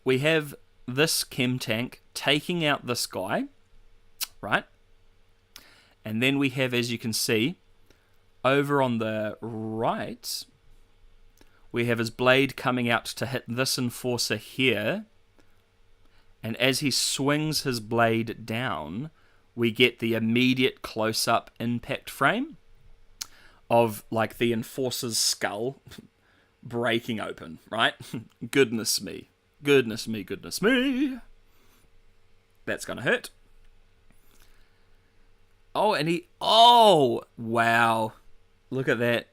we have this Chem Tank taking out this guy, right? And then we have, as you can see, over on the right, we have his blade coming out to hit this enforcer here. And as he swings his blade down, we get the immediate close-up impact frame of, like, the enforcer's skull breaking open, right? Goodness me. Goodness me, goodness me. That's gonna hurt. Oh, wow. Look at that.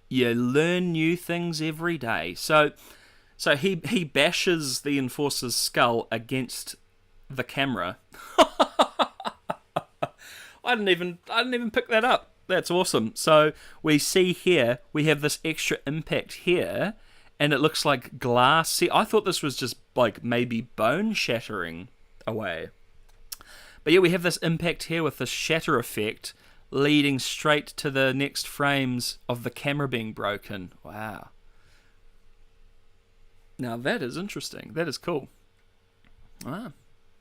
You learn new things every day. So he bashes the enforcer's skull against the camera. I didn't even pick that up. That's awesome. So we see here, we have this extra impact here, and it looks like glass. See, I thought this was just like maybe bone shattering away. But yeah, we have this impact here with this shatter effect leading straight to the next frames of the camera being broken. Wow. Now that is interesting. That is cool. Ah,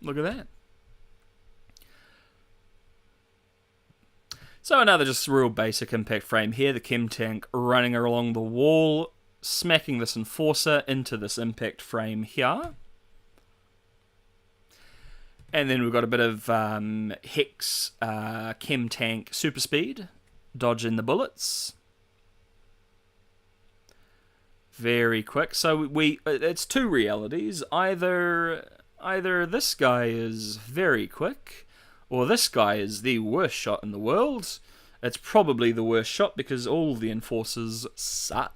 look at that. So another just real basic impact frame here. The Chem Tank running along the wall, smacking this enforcer into this impact frame here. And then we've got a bit of Hex Chem Tank super speed, dodging the bullets. Very quick. So it's two realities. Either this guy is very quick, or this guy is the worst shot in the world. It's probably the worst shot because all the enforcers suck.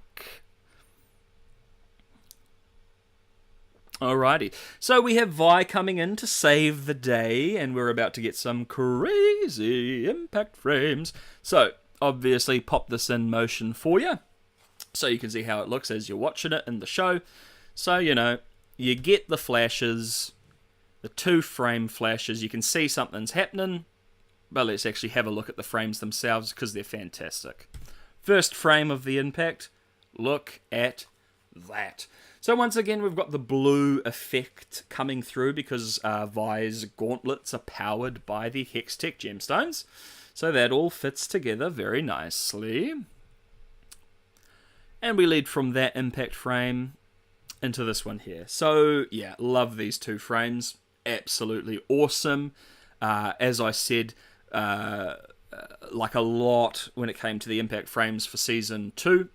Alrighty, so we have Vi coming in to save the day, and we're about to get some crazy impact frames. So, obviously, pop this in motion for you, so you can see how it looks as you're watching it in the show. So, you know, you get the flashes, the 2-frame flashes, you can see something's happening, but let's actually have a look at the frames themselves, because they're fantastic. First frame of the impact, look at that. So once again, we've got the blue effect coming through because Vi's gauntlets are powered by the Hextech gemstones. So that all fits together very nicely. And we lead from that impact frame into this one here. So yeah, love these 2 frames. Absolutely awesome. As I said, like a lot when it came to the impact frames for Season 2.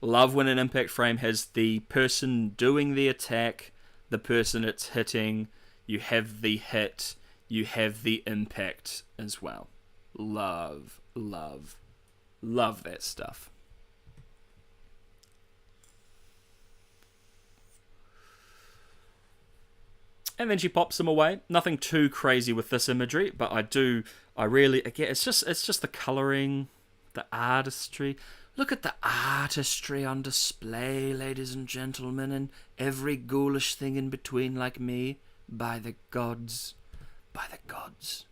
Love when an impact frame has the person doing the attack, the person it's hitting, you have the hit, you have the impact as well. Love, love, love that stuff. And then she pops them away. Nothing too crazy with this imagery, but I really, again, it's just the colouring, the artistry. Look at the artistry on display, ladies and gentlemen, and every ghoulish thing in between like me. By the gods. By the gods.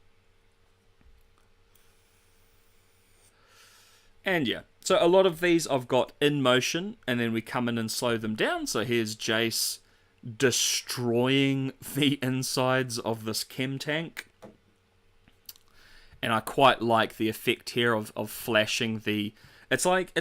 And yeah, so a lot of these I've got in motion, and then we come in and slow them down. So here's Jace destroying the insides of this Chem Tank. And I quite like the effect here of flashing the... It's like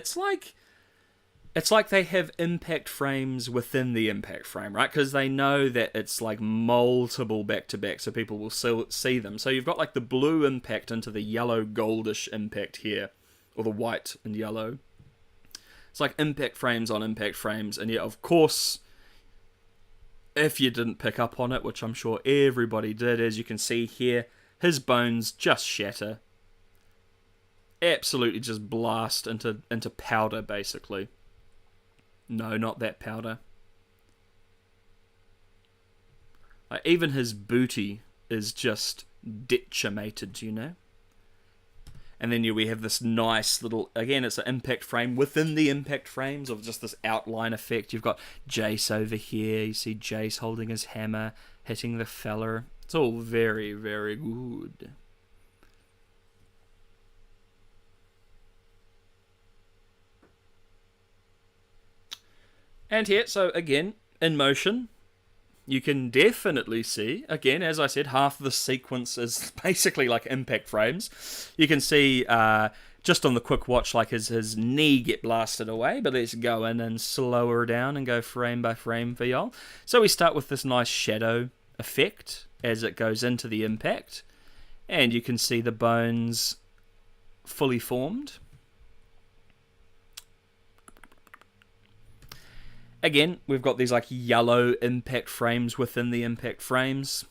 they have impact frames within the impact frame, right? Because they know that it's like multiple back-to-back, so people will see them. So you've got like the blue impact into the yellow goldish impact here, or the white and yellow. It's like impact frames on impact frames, and yeah, of course, if you didn't pick up on it, which I'm sure everybody did, as you can see here, his bones just shatter. absolutely just blast into powder, basically. No, not that powder. Even his booty is just decimated, you know? And then we have this nice little, again, it's an impact frame within the impact frames of just this outline effect. You've got Jace over here. You see Jace holding his hammer, hitting the feller. It's all very, very good. And here, so again, in motion, you can definitely see, again, as I said, half the sequence is basically like impact frames. You can see just on the quick watch, like his knee get blasted away, but let's go in and slow her down and go frame by frame for y'all. So we start with this nice shadow effect as it goes into the impact, and you can see the bones fully formed. Again, we've got these like yellow impact frames within the impact frames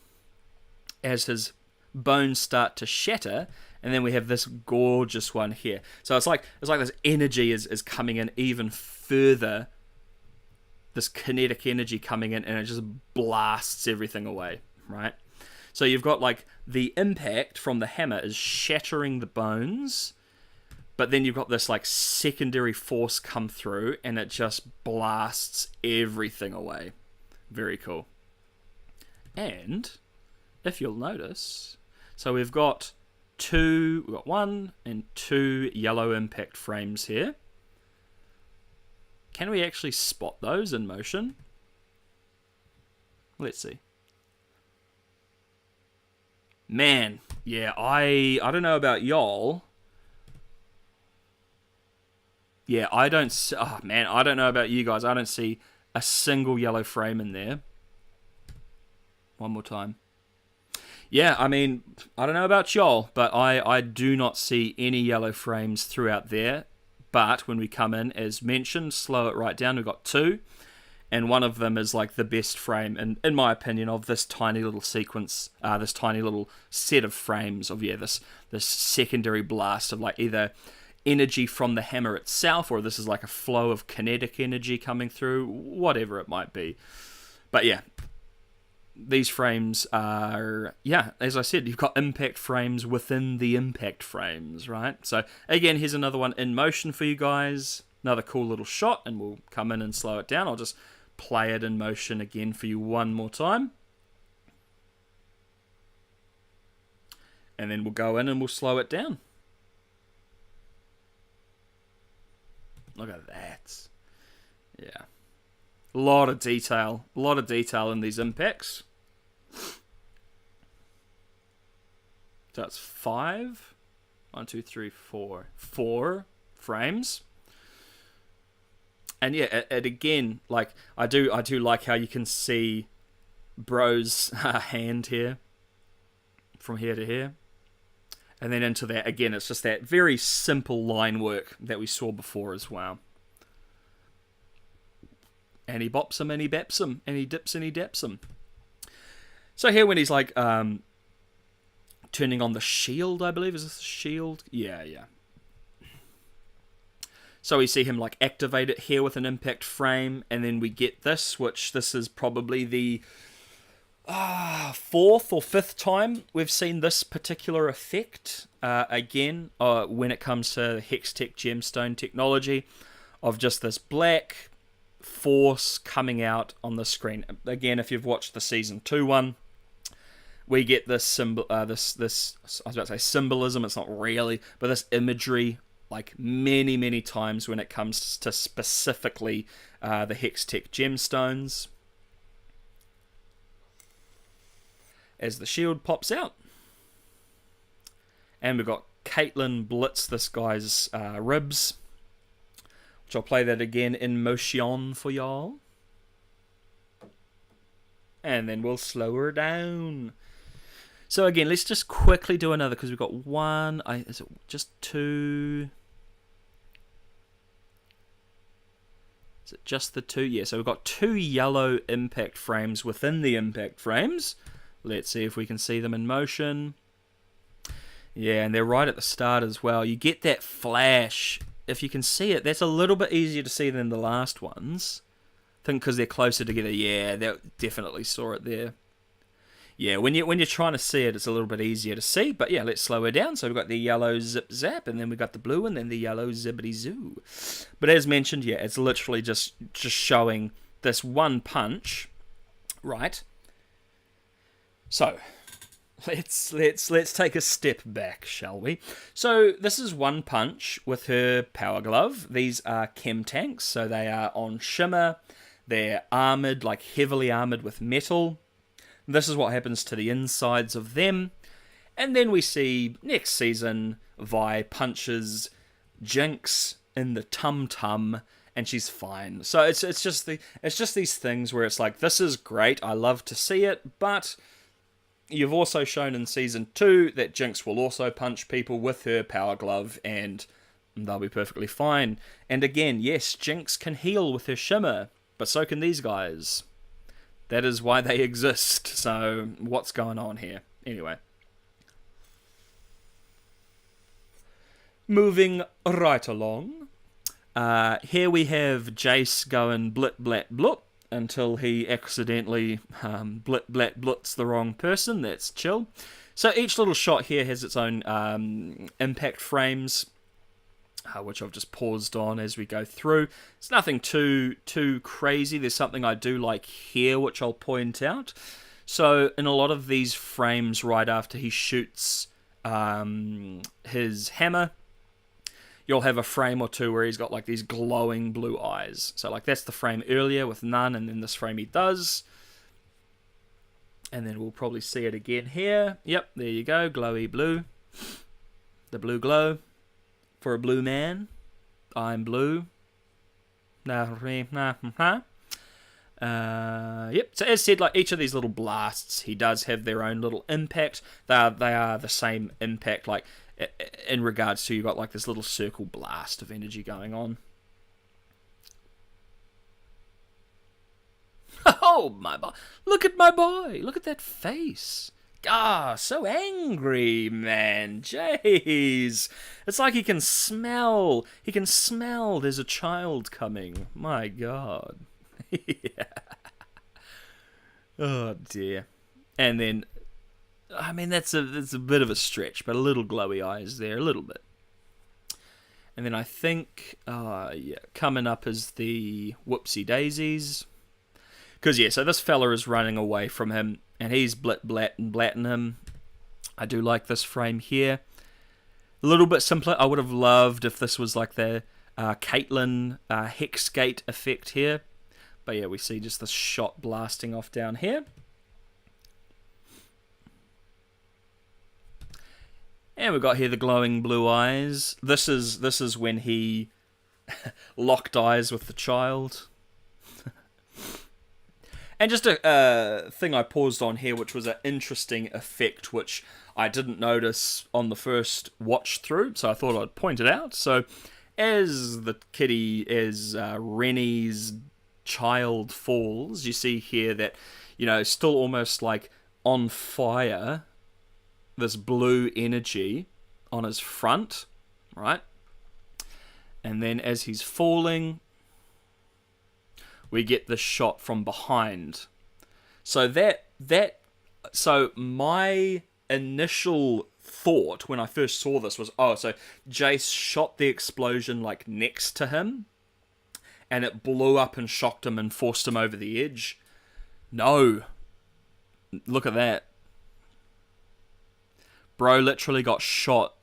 as his bones start to shatter, and then we have this gorgeous one here. So it's like this energy is coming in even further, this kinetic energy coming in, and it just blasts everything away, right? So you've got like the impact from the hammer is shattering the bones, but then you've got this like secondary force come through and it just blasts everything away. Very cool. And if you'll notice, so we've got one and two yellow impact frames here. Can we actually spot those in motion? Let's see. Man, yeah, I don't know about y'all. Yeah, I don't... Oh, man, I don't know about you guys. I don't see a single yellow frame in there. One more time. Yeah, I mean, I don't know about y'all, but I do not see any yellow frames throughout there. But when we come in, as mentioned, slow it right down. We've got two. And one of them is like the best frame, in my opinion, of this tiny little sequence, this tiny little set of frames of, yeah, this secondary blast of like either energy from the hammer itself, or this is like a flow of kinetic energy coming through, whatever it might be. But yeah, these frames are, yeah, as I said, you've got impact frames within the impact frames, right? So again, here's another one in motion for you guys. Another cool little shot, and we'll come in and slow it down. I'll just play it in motion again for you one more time. And then we'll go in and we'll slow it down. Look at that. Yeah. A lot of detail. A lot of detail in these impacts. So that's 5. 1, 2, 3, 4. 4 frames. And yeah, it again, like, I do like how you can see Bro's hand here. From here to here. And then into that, again, it's just that very simple line work that we saw before as well. And he bops him and he baps him. And he dips and he daps him. So here when he's like turning on the shield, I believe. Is this the shield? Yeah. So we see him like activate it here with an impact frame. And then we get this, which this is probably the 4th or 5th time we've seen this particular effect. Again, when it comes to Hextech gemstone technology, of just this black force coming out on the screen. Again, if you've watched the season 2 one, we get this symbol, this I was about to say symbolism. It's not really, but this imagery, like many times when it comes to specifically the Hextech gemstones. As the shield pops out. And we've got Caitlyn blitz this guy's ribs. Which I'll play that again in motion for y'all. And then we'll slow her down. So again, let's just quickly do another, because we've got one. Is it just 2? Is it just the 2? Yeah, so we've got 2 yellow impact frames within the impact frames. Let's see if we can see them in motion. Yeah, and they're right at the start as well. You get that flash. If you can see it, that's a little bit easier to see than the last ones. I think because they're closer together. Yeah, that definitely saw it there. Yeah, when you're trying to see it, it's a little bit easier to see. But yeah, let's slow her down. So we've got the yellow zip zap, and then we've got the blue, and then the yellow zippity zoo. But as mentioned, yeah, it's literally just showing this one punch, right? So let's take a step back, shall we? So this is one punch with her power glove. These are chem tanks, so they are on shimmer. They're armored, like heavily armored with metal. This is what happens to the insides of them. And then we see next season Vi punches Jinx in the tum-tum and she's fine. So it's just these things where it's like, this is great, I love to see it, but you've also shown in season 2 that Jinx will also punch people with her power glove and they'll be perfectly fine. And again, yes, Jinx can heal with her shimmer, but so can these guys. That is why they exist. So, what's going on here? Anyway. Moving right along. Here we have Jace going blit blat blut until he accidentally blit blat bluts the wrong person. That's chill. So each little shot here has its own impact frames, which I've just paused on as we go through. It's nothing too crazy. There's something I do like here, which I'll point out. So in a lot of these frames, right after he shoots his hammer, you'll have a frame or two where he's got like these glowing blue eyes. So like that's the frame earlier with none, and then this frame he does. And then we'll probably see it again here. Yep, there you go, glowy blue. The blue glow. For a blue man, I'm blue. Yep. So as said, like each of these little blasts, he does have their own little impact. They are the same impact, like in regards to, you got like this little circle blast of energy going on. Oh my boy! Look at my boy! Look at that face! Ah, so angry, man. Jeez. It's like he can smell there's a child coming. My God. Yeah. Oh, dear. And then, I mean, that's a bit of a stretch, but a little glowy eyes there, a little bit. And then I think, coming up is the whoopsie daisies. Because, yeah, so this fella is running away from him, and he's blatting him. I do like this frame here. A little bit simpler. I would have loved if this was like the Caitlyn Hexgate effect here. But yeah, we see just this shot blasting off down here. And we've got here the glowing blue eyes. This is when he locked eyes with the child. And just a thing I paused on here, which was an interesting effect, which I didn't notice on the first watch through, so I thought I'd point it out. So, as Rennie's child falls, you see here that, still almost like on fire, this blue energy on his front, right? And then as he's falling, we get the shot from behind. So so my initial thought when I first saw this was, so Jace shot the explosion like next to him, and it blew up and shocked him and forced him over the edge. No. Look at that. Bro literally got shot.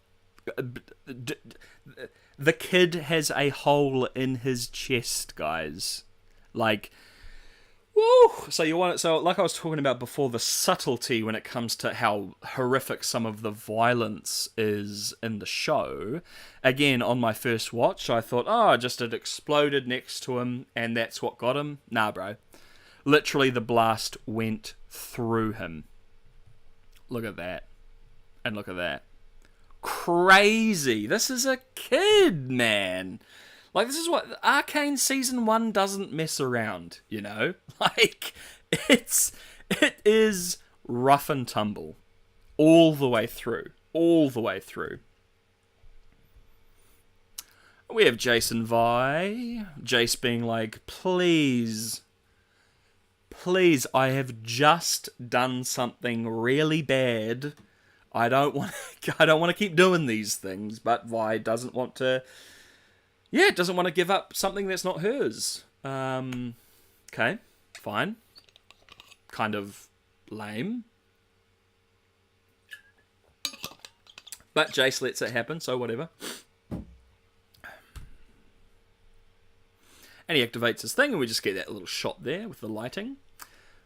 The kid has a hole in his chest, guys. Like, woo! So like I was talking about before, the subtlety when it comes to how horrific some of the violence is in the show. Again, on my first watch, I thought, just it exploded next to him, and that's what got him. Nah, bro. Literally, the blast went through him. Look at that. And look at that. Crazy. This is a kid, man. Like, this is what Arcane Season 1 doesn't mess around, Like, it is rough and tumble all the way through. all the way through. We have Jason Vi. Jace being like, please, I have just done something really bad. I don't want to keep doing these things. But Vi doesn't want to. Yeah, doesn't want to give up something that's not hers. Okay, fine. Kind of lame. But Jace lets it happen, so whatever. And he activates his thing, and we just get that little shot there with the lighting.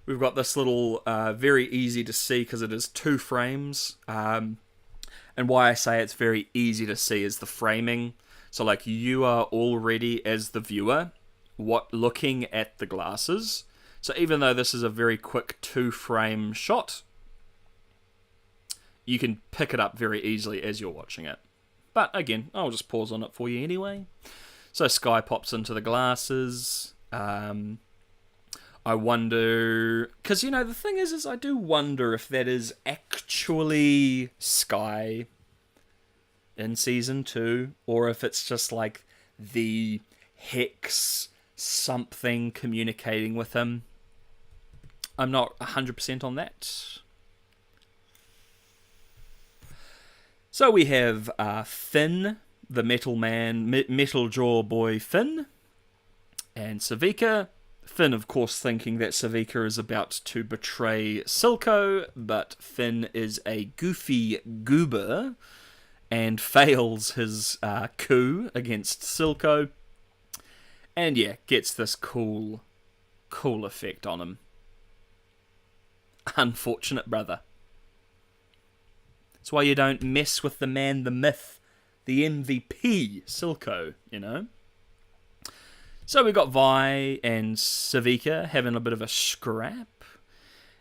We've got this little, very easy to see because it is 2 frames. And why I say it's very easy to see is the framing. So, like, you are already, as the viewer, looking at the glasses. So even though this is a very quick 2-frame shot, you can pick it up very easily as you're watching it. But again, I'll just pause on it for you anyway. So Sky pops into the glasses. I wonder... Because, the thing is I do wonder if that is actually Sky in Season 2, or if it's just like the Hex something communicating with him. I'm not 100% on that. So we have Finn, the metal man, metal jaw boy Finn, and Savika. Finn, of course, thinking that Savika is about to betray Silco, but Finn is a goofy goober and fails his coup against Silco. And yeah, gets this cool effect on him. Unfortunate brother. That's why you don't mess with the man, the myth, the MVP, Silco, So we got Vi and Savika having a bit of a scrap.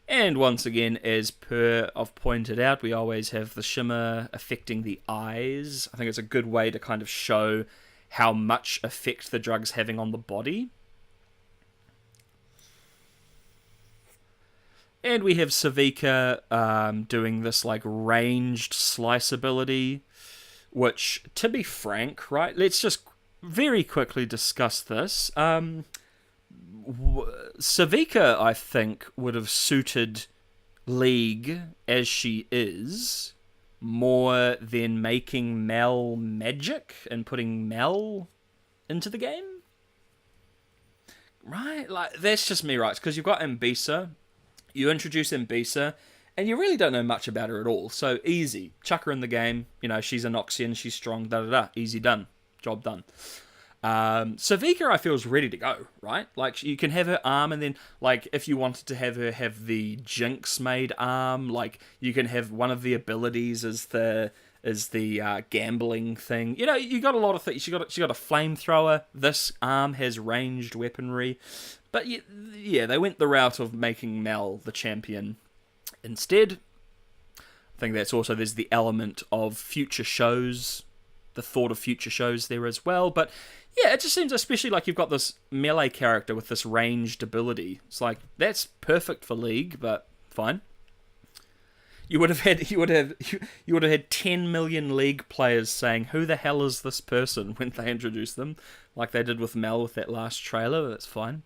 And once again, as per I've pointed out, we always have the shimmer affecting the eyes. I think it's a good way to kind of show how much effect the drug's having on the body. And we have Savika doing this like ranged slice ability, which, to be frank, right, let's just very quickly discuss this. Savika, I think, would have suited League as she is more than making Mel magic and putting Mel into the game. Right? Like, that's just me, right? Because you've got Mbisa. You introduce Mbisa, and you really don't know much about her at all. So, easy. Chuck her in the game. She's a Noxian, she's strong, da-da-da. Easy done. Job done. Savika, I feel, is ready to go, right? Like, you can have her arm, and then, like, if you wanted to have her have the Jinx-made arm, like, you can have one of the abilities as the gambling thing. You got a lot of things. She got a flamethrower. This arm has ranged weaponry. But yeah, they went the route of making Mel the champion instead. I think there's the element of future shows, the thought of future shows there as well. But yeah, it just seems, especially like you've got this melee character with this ranged ability. It's like, that's perfect for League, but fine. You would have had 10 million League players saying, "Who the hell is this person?" when they introduced them, like they did with Mel with that last trailer. That's fine.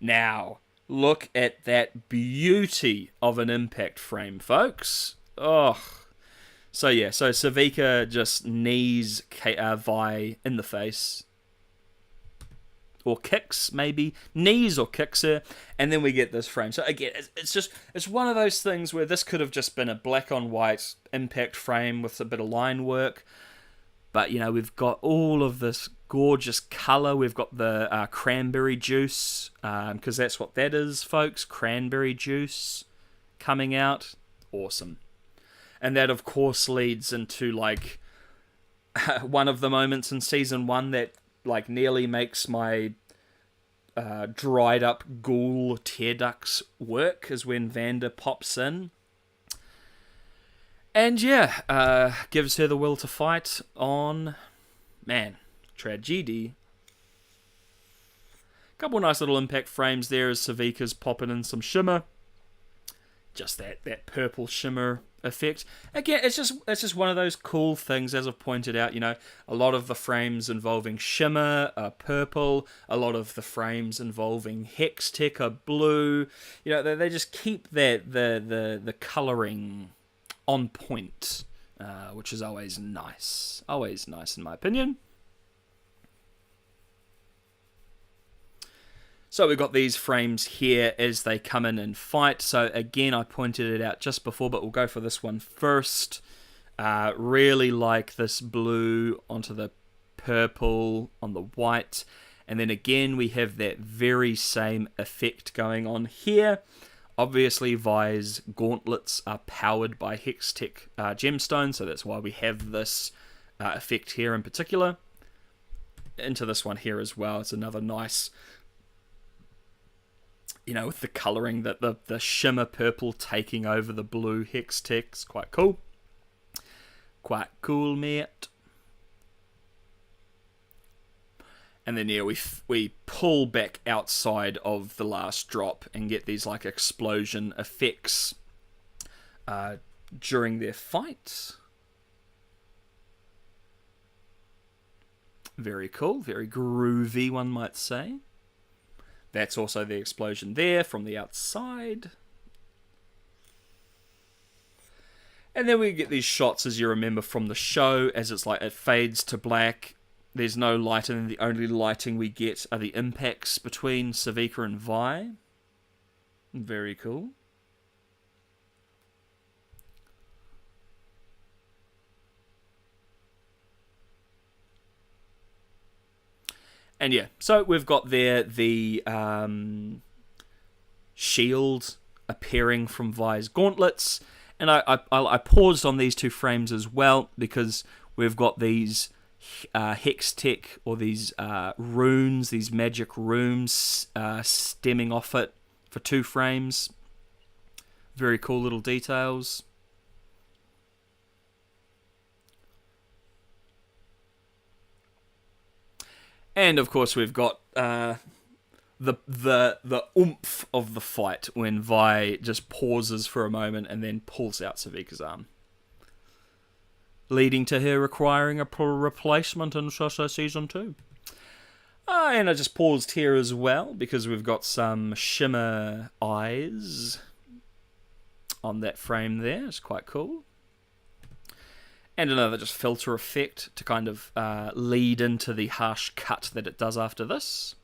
Now, look at that beauty of an impact frame, folks. Oh. So yeah, Savika just knees Vi in the face. Or kicks, maybe. Knees or kicks her. And then we get this frame. So again, it's one of those things where this could have just been a black on white impact frame with a bit of line work. But, we've got all of this gorgeous colour. We've got the cranberry juice, because that's what that is, folks. Cranberry juice coming out. Awesome. And that, of course, leads into, like, one of the moments in Season 1 that, like, nearly makes my dried up ghoul tear ducts work, is when Vander pops in. And yeah, gives her the will to fight on, tragedy. Couple nice little impact frames there as Savika's popping in some shimmer. Just that purple shimmer effect. Again, it's just one of those cool things, as I've pointed out. A lot of the frames involving shimmer are purple. A lot of the frames involving hex tech are blue. They just keep the coloring on point, which is always nice. Always nice, in my opinion. So we've got these frames here as they come in and fight. So again, I pointed it out just before, but we'll go for this one first. Really like this blue onto the purple on the white. And then again, we have that very same effect going on here. Obviously, Vi's gauntlets are powered by Hextech gemstones, so that's why we have this effect here in particular. Into this one here as well. It's another nice... with the colouring, that the shimmer purple taking over the blue Hextech. It's quite cool. Quite cool, mate. And then, we pull back outside of the last drop and get these, explosion effects during their fight. Very cool. Very groovy, one might say. That's also the explosion there from the outside. And then we get these shots, as you remember from the show, as it fades to black. There's no light, and the only lighting we get are the impacts between Savika and Vi. Very cool. And yeah, so we've got there the shield appearing from Vi's gauntlets. And I paused on these two frames as well, because we've got these Hextech, or these runes, these magic runes stemming off it for 2 frames. Very cool little details. And of course, we've got the oomph of the fight when Vi just pauses for a moment and then pulls out Savika's arm, leading to her requiring a replacement in Season 2. And I just paused here as well because we've got some shimmer eyes on that frame there. It's quite cool. And another just filter effect to kind of lead into the harsh cut that it does after this.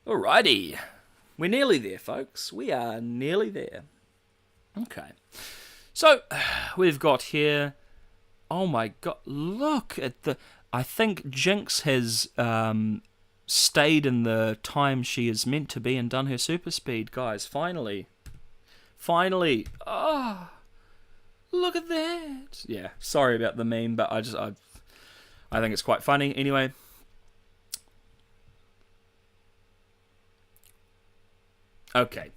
Alrighty. We're nearly there, folks. We are nearly there. Okay. So, we've got here... Oh my god, look at the... I think Jinx has stayed in the time she is meant to be and done her super speed, guys. Finally. Finally. Oh... Look at that. Yeah, sorry about the meme, but I think it's quite funny. Anyway. Okay.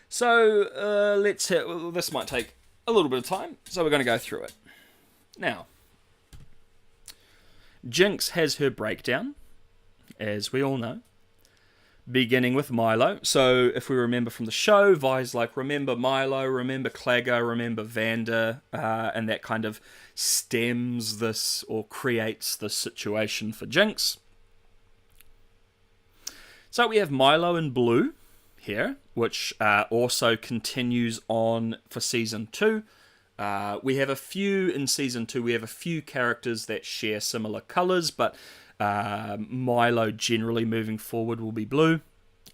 So, let's hit... Well, this might take a little bit of time, so we're going to go through it. Now, Jinx has her breakdown, as we all know. Beginning with Milo. So, if we remember from the show, Vi's like, remember Milo, remember Clagger, remember Vander, and that kind of stems this, or creates this situation for Jinx. So, we have Milo in blue here, which also continues on for Season 2. We have a few, in Season 2, we have a few characters that share similar colours, but Milo generally moving forward will be blue,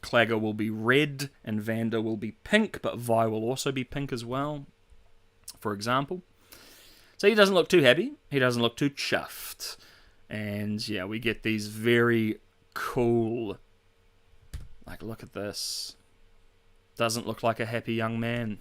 Clagger will be red, and Vander will be pink, but Vi will also be pink as well, for example. So he doesn't look too happy, he doesn't look too chuffed, and yeah, we get these very cool, like, look at this, doesn't look like a happy young man.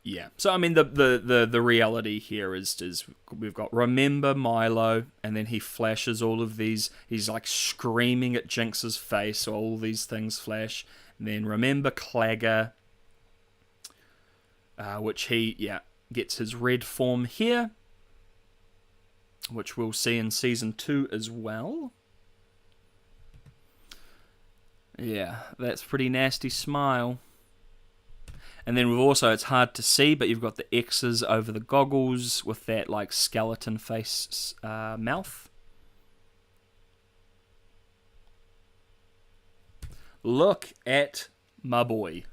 Yeah, so I mean the reality here is we've got remember Milo, and then he flashes all of these. He's like screaming at Jinx's face, so all these things flash. And then remember Clagger, which he gets his red form here, which we'll see in Season 2 as well. Yeah, that's pretty nasty smile. And then we've also, it's hard to see, but you've got the X's over the goggles with that like skeleton face mouth. Look at my boy.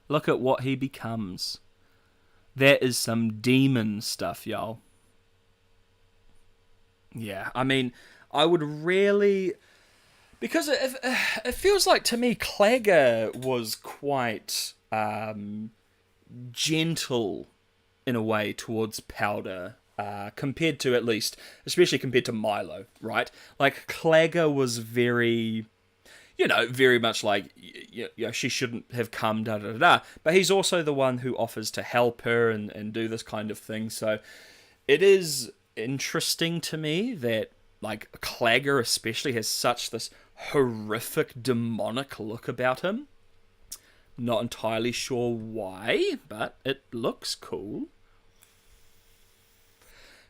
Look at what he becomes. That is some demon stuff, y'all. Yeah, I mean, I would really... Because it feels like, to me, Clagger was quite gentle, in a way, towards Powder, compared to, at least, especially compared to Milo, right? Like, Clagger was very... very much like, she shouldn't have come, da-da-da-da. But he's also the one who offers to help her and do this kind of thing. So it is interesting to me that, like, Clagger especially has such this horrific, demonic look about him. Not entirely sure why, but it looks cool.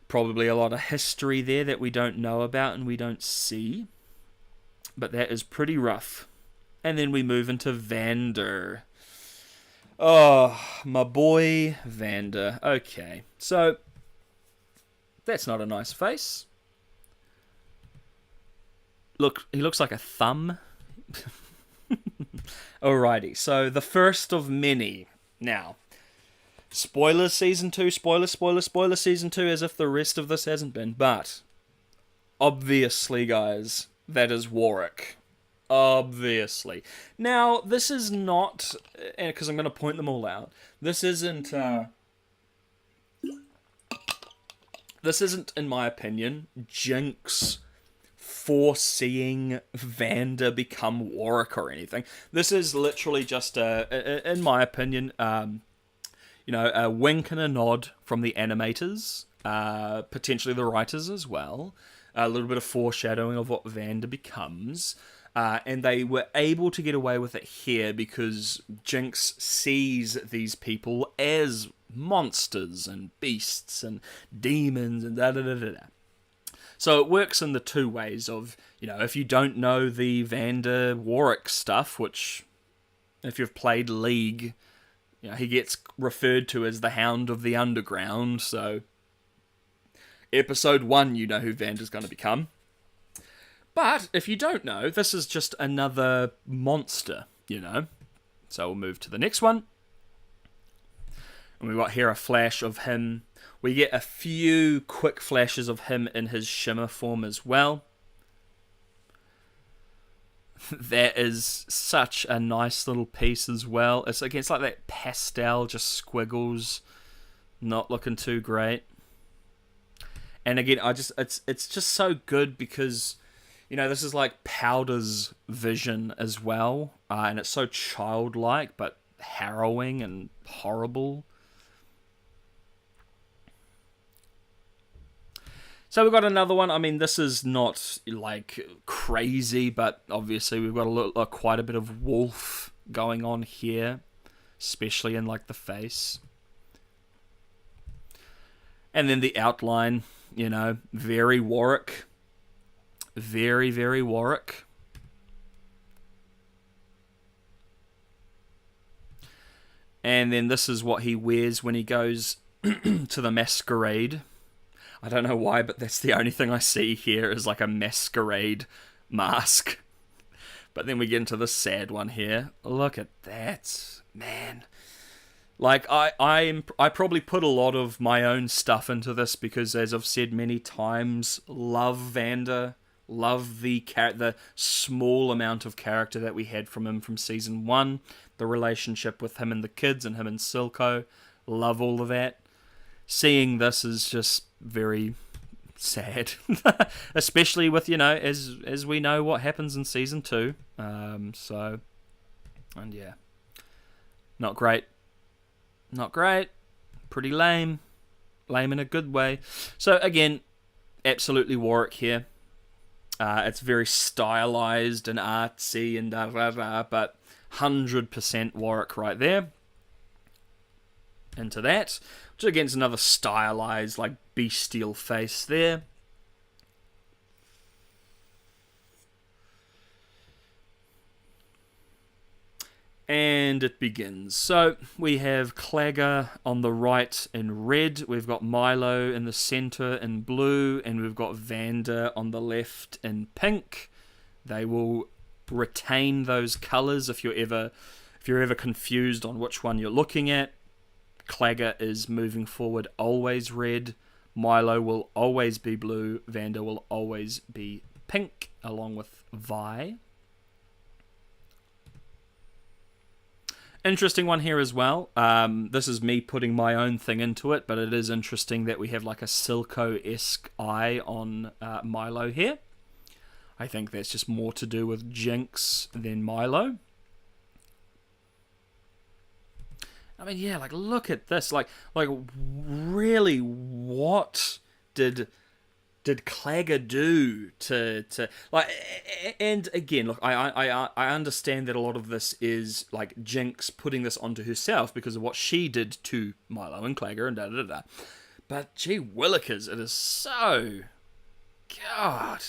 Probably a lot of history there that we don't know about and we don't see. But that is pretty rough. And then we move into Vander. Oh, my boy Vander. Okay, so that's not a nice face. Look, he looks like a thumb. Alrighty, so the first of many. Now, spoilers season 2, spoiler season 2, as if the rest of this hasn't been. But, obviously, guys, that is Warwick. Obviously. Now, this is not, because I'm going to point them all out, this isn't, in my opinion, Jinx foreseeing Vander become Warwick or anything. This is literally just in my opinion, a wink and a nod from the animators, potentially the writers as well, a little bit of foreshadowing of what Vander becomes, and they were able to get away with it here because Jinx sees these people as monsters and beasts and demons and da-da-da-da-da. So it works in the two ways of, if you don't know the Vander Warwick stuff, which, if you've played League, he gets referred to as the Hound of the Underground, so episode 1, you know who Vander's going to become. But if you don't know, this is just another monster, So we'll move to the next one. And we've got here a flash of him. We get a few quick flashes of him in his shimmer form as well. That is such a nice little piece as well. It's like that pastel, just squiggles, not looking too great. And again, it's just so good because, this is like Powder's vision as well, and it's so childlike but harrowing and horrible. So we've got another one. I mean, this is not, like, crazy, but obviously we've got quite a bit of wolf going on here, especially in, like, the face. And then the outline, very Warwick. Very, very Warwick. And then this is what he wears when he goes to the masquerade. I don't know why, but that's the only thing I see here is like a masquerade mask. But then we get into the sad one here. Look at that, man. Like, I probably put a lot of my own stuff into this because, as I've said many times, love Vander. Love the small amount of character that we had from him from Season 1. The relationship with him and the kids and him and Silco. Love all of that. Seeing this is just very sad. Especially with, as we know what happens in Season 2. And yeah. Not great. Not great. Pretty lame. Lame in a good way. So again, absolutely Warwick here. It's very stylized and artsy and but 100% Warwick right there. Into that. Which again is another stylized, like, bestial face there. And And it begins. So we have Clagger on the right in red, we've got Milo in the centre in blue, and we've got Vander on the left in pink. They will retain those colours if you're ever confused on which one you're looking at. Clagger is moving forward always red, Milo will always be blue, Vander will always be pink, along with Vi. Interesting one here as well. This is me putting my own thing into it, but it is interesting that we have like a Silco-esque eye on Milo here. I think that's just more to do with Jinx than Milo. I mean, yeah, like, look at this. Like really, what did Clagger do to like? And again, look, I understand that a lot of this is like Jinx putting this onto herself because of what she did to Milo and Clagger and da da da. But gee willikers, it is so, God,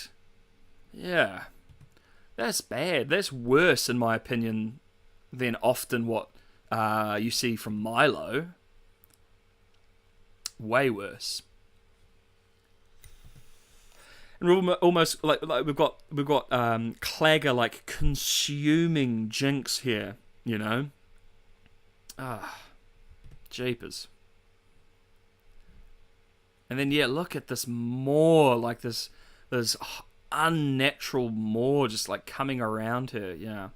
yeah, that's bad. That's worse in my opinion than often what you see from Milo. Way worse. And we're almost like we've got Clagger like consuming Jinx here, you know. Jeepers. And then yeah, look at this Maw, like this unnatural Maw just like coming around her, yeah.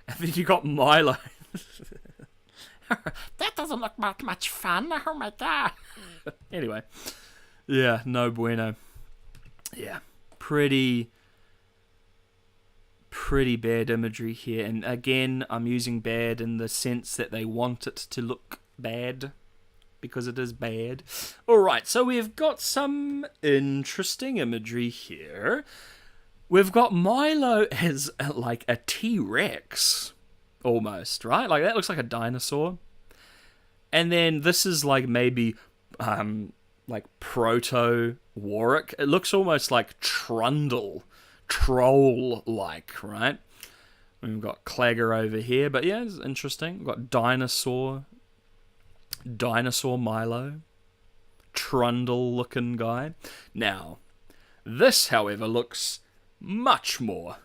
And then you got Milo. That doesn't look like much fun. Oh my god. Anyway, yeah, no bueno. Yeah, pretty bad imagery here. And again, I'm using bad in the sense that they want it to look bad, because it is bad. Alright, so we've got some interesting imagery here. We've got Milo as like a T-Rex, almost, right? Like, that looks like a dinosaur. And then this is like maybe like proto Warwick. It looks almost like Trundle, troll-like, right? We've got Clagger over here, but yeah, it's interesting. We've got dinosaur Milo, Trundle-looking guy. Now, this, however, looks much more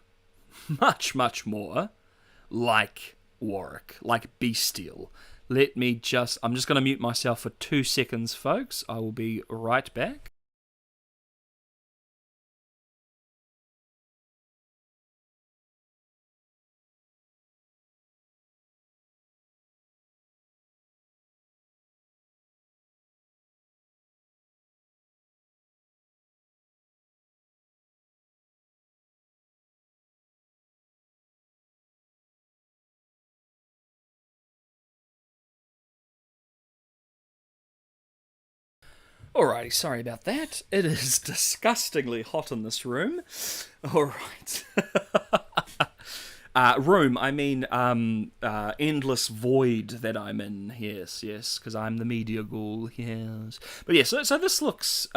like Warwick, like bestial. I'm just going to mute myself for 2 seconds, folks. I will be right back. Alrighty, sorry about that. It is disgustingly hot in this room. Alright. Room, I mean endless void that I'm in. Yes, because I'm the media ghoul, yes. But yeah, so this looks,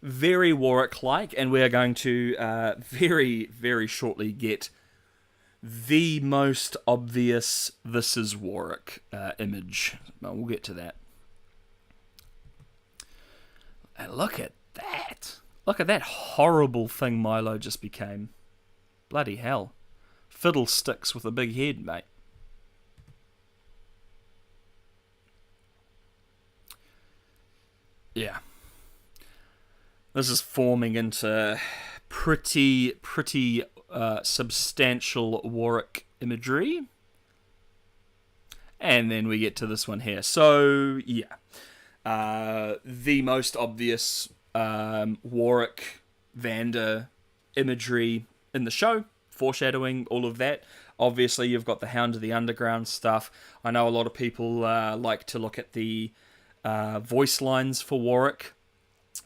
very Warwick-like, and we're going to very, very shortly get the most obvious "this is Warwick" image. Well, we'll get to that. And look at that. Look at that horrible thing Milo just became. Bloody hell. Fiddlesticks with a big head, mate. Yeah. This is forming into pretty substantial Warwick imagery. And then we get to this one here. So, yeah. The most obvious Warwick Vander imagery in the show, foreshadowing, all of that. Obviously, you've got the Hound of the Underground stuff. I know a lot of people like to look at the voice lines for Warwick.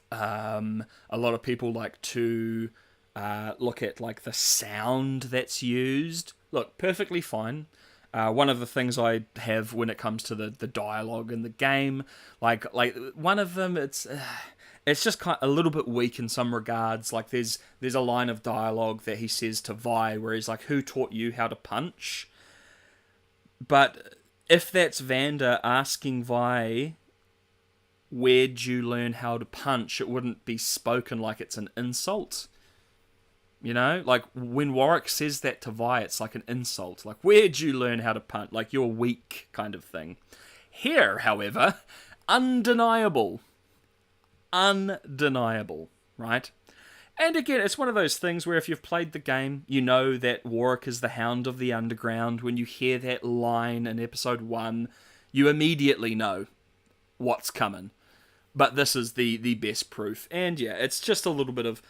A lot of people like to look at like the sound that's used. Look, perfectly fine. One of the things I have when it comes to the dialogue in the game, like one of them, it's just kind of a little bit weak in some regards. Like there's a line of dialogue that he says to Vi where he's like, "Who taught you how to punch?" But if that's Vander asking Vi, where'd you learn how to punch, it wouldn't be spoken like it's an insult. You know? Like, when Warwick says that to Vi, it's like an insult. Like, where'd you learn how to punch? Like, you're weak kind of thing. Here, however, undeniable. Undeniable, right? And again, it's one of those things where if you've played the game, you know that Warwick is the Hound of the Underground. When you hear that line in episode 1, you immediately know what's coming. But this is the best proof. And yeah, it's just a little bit of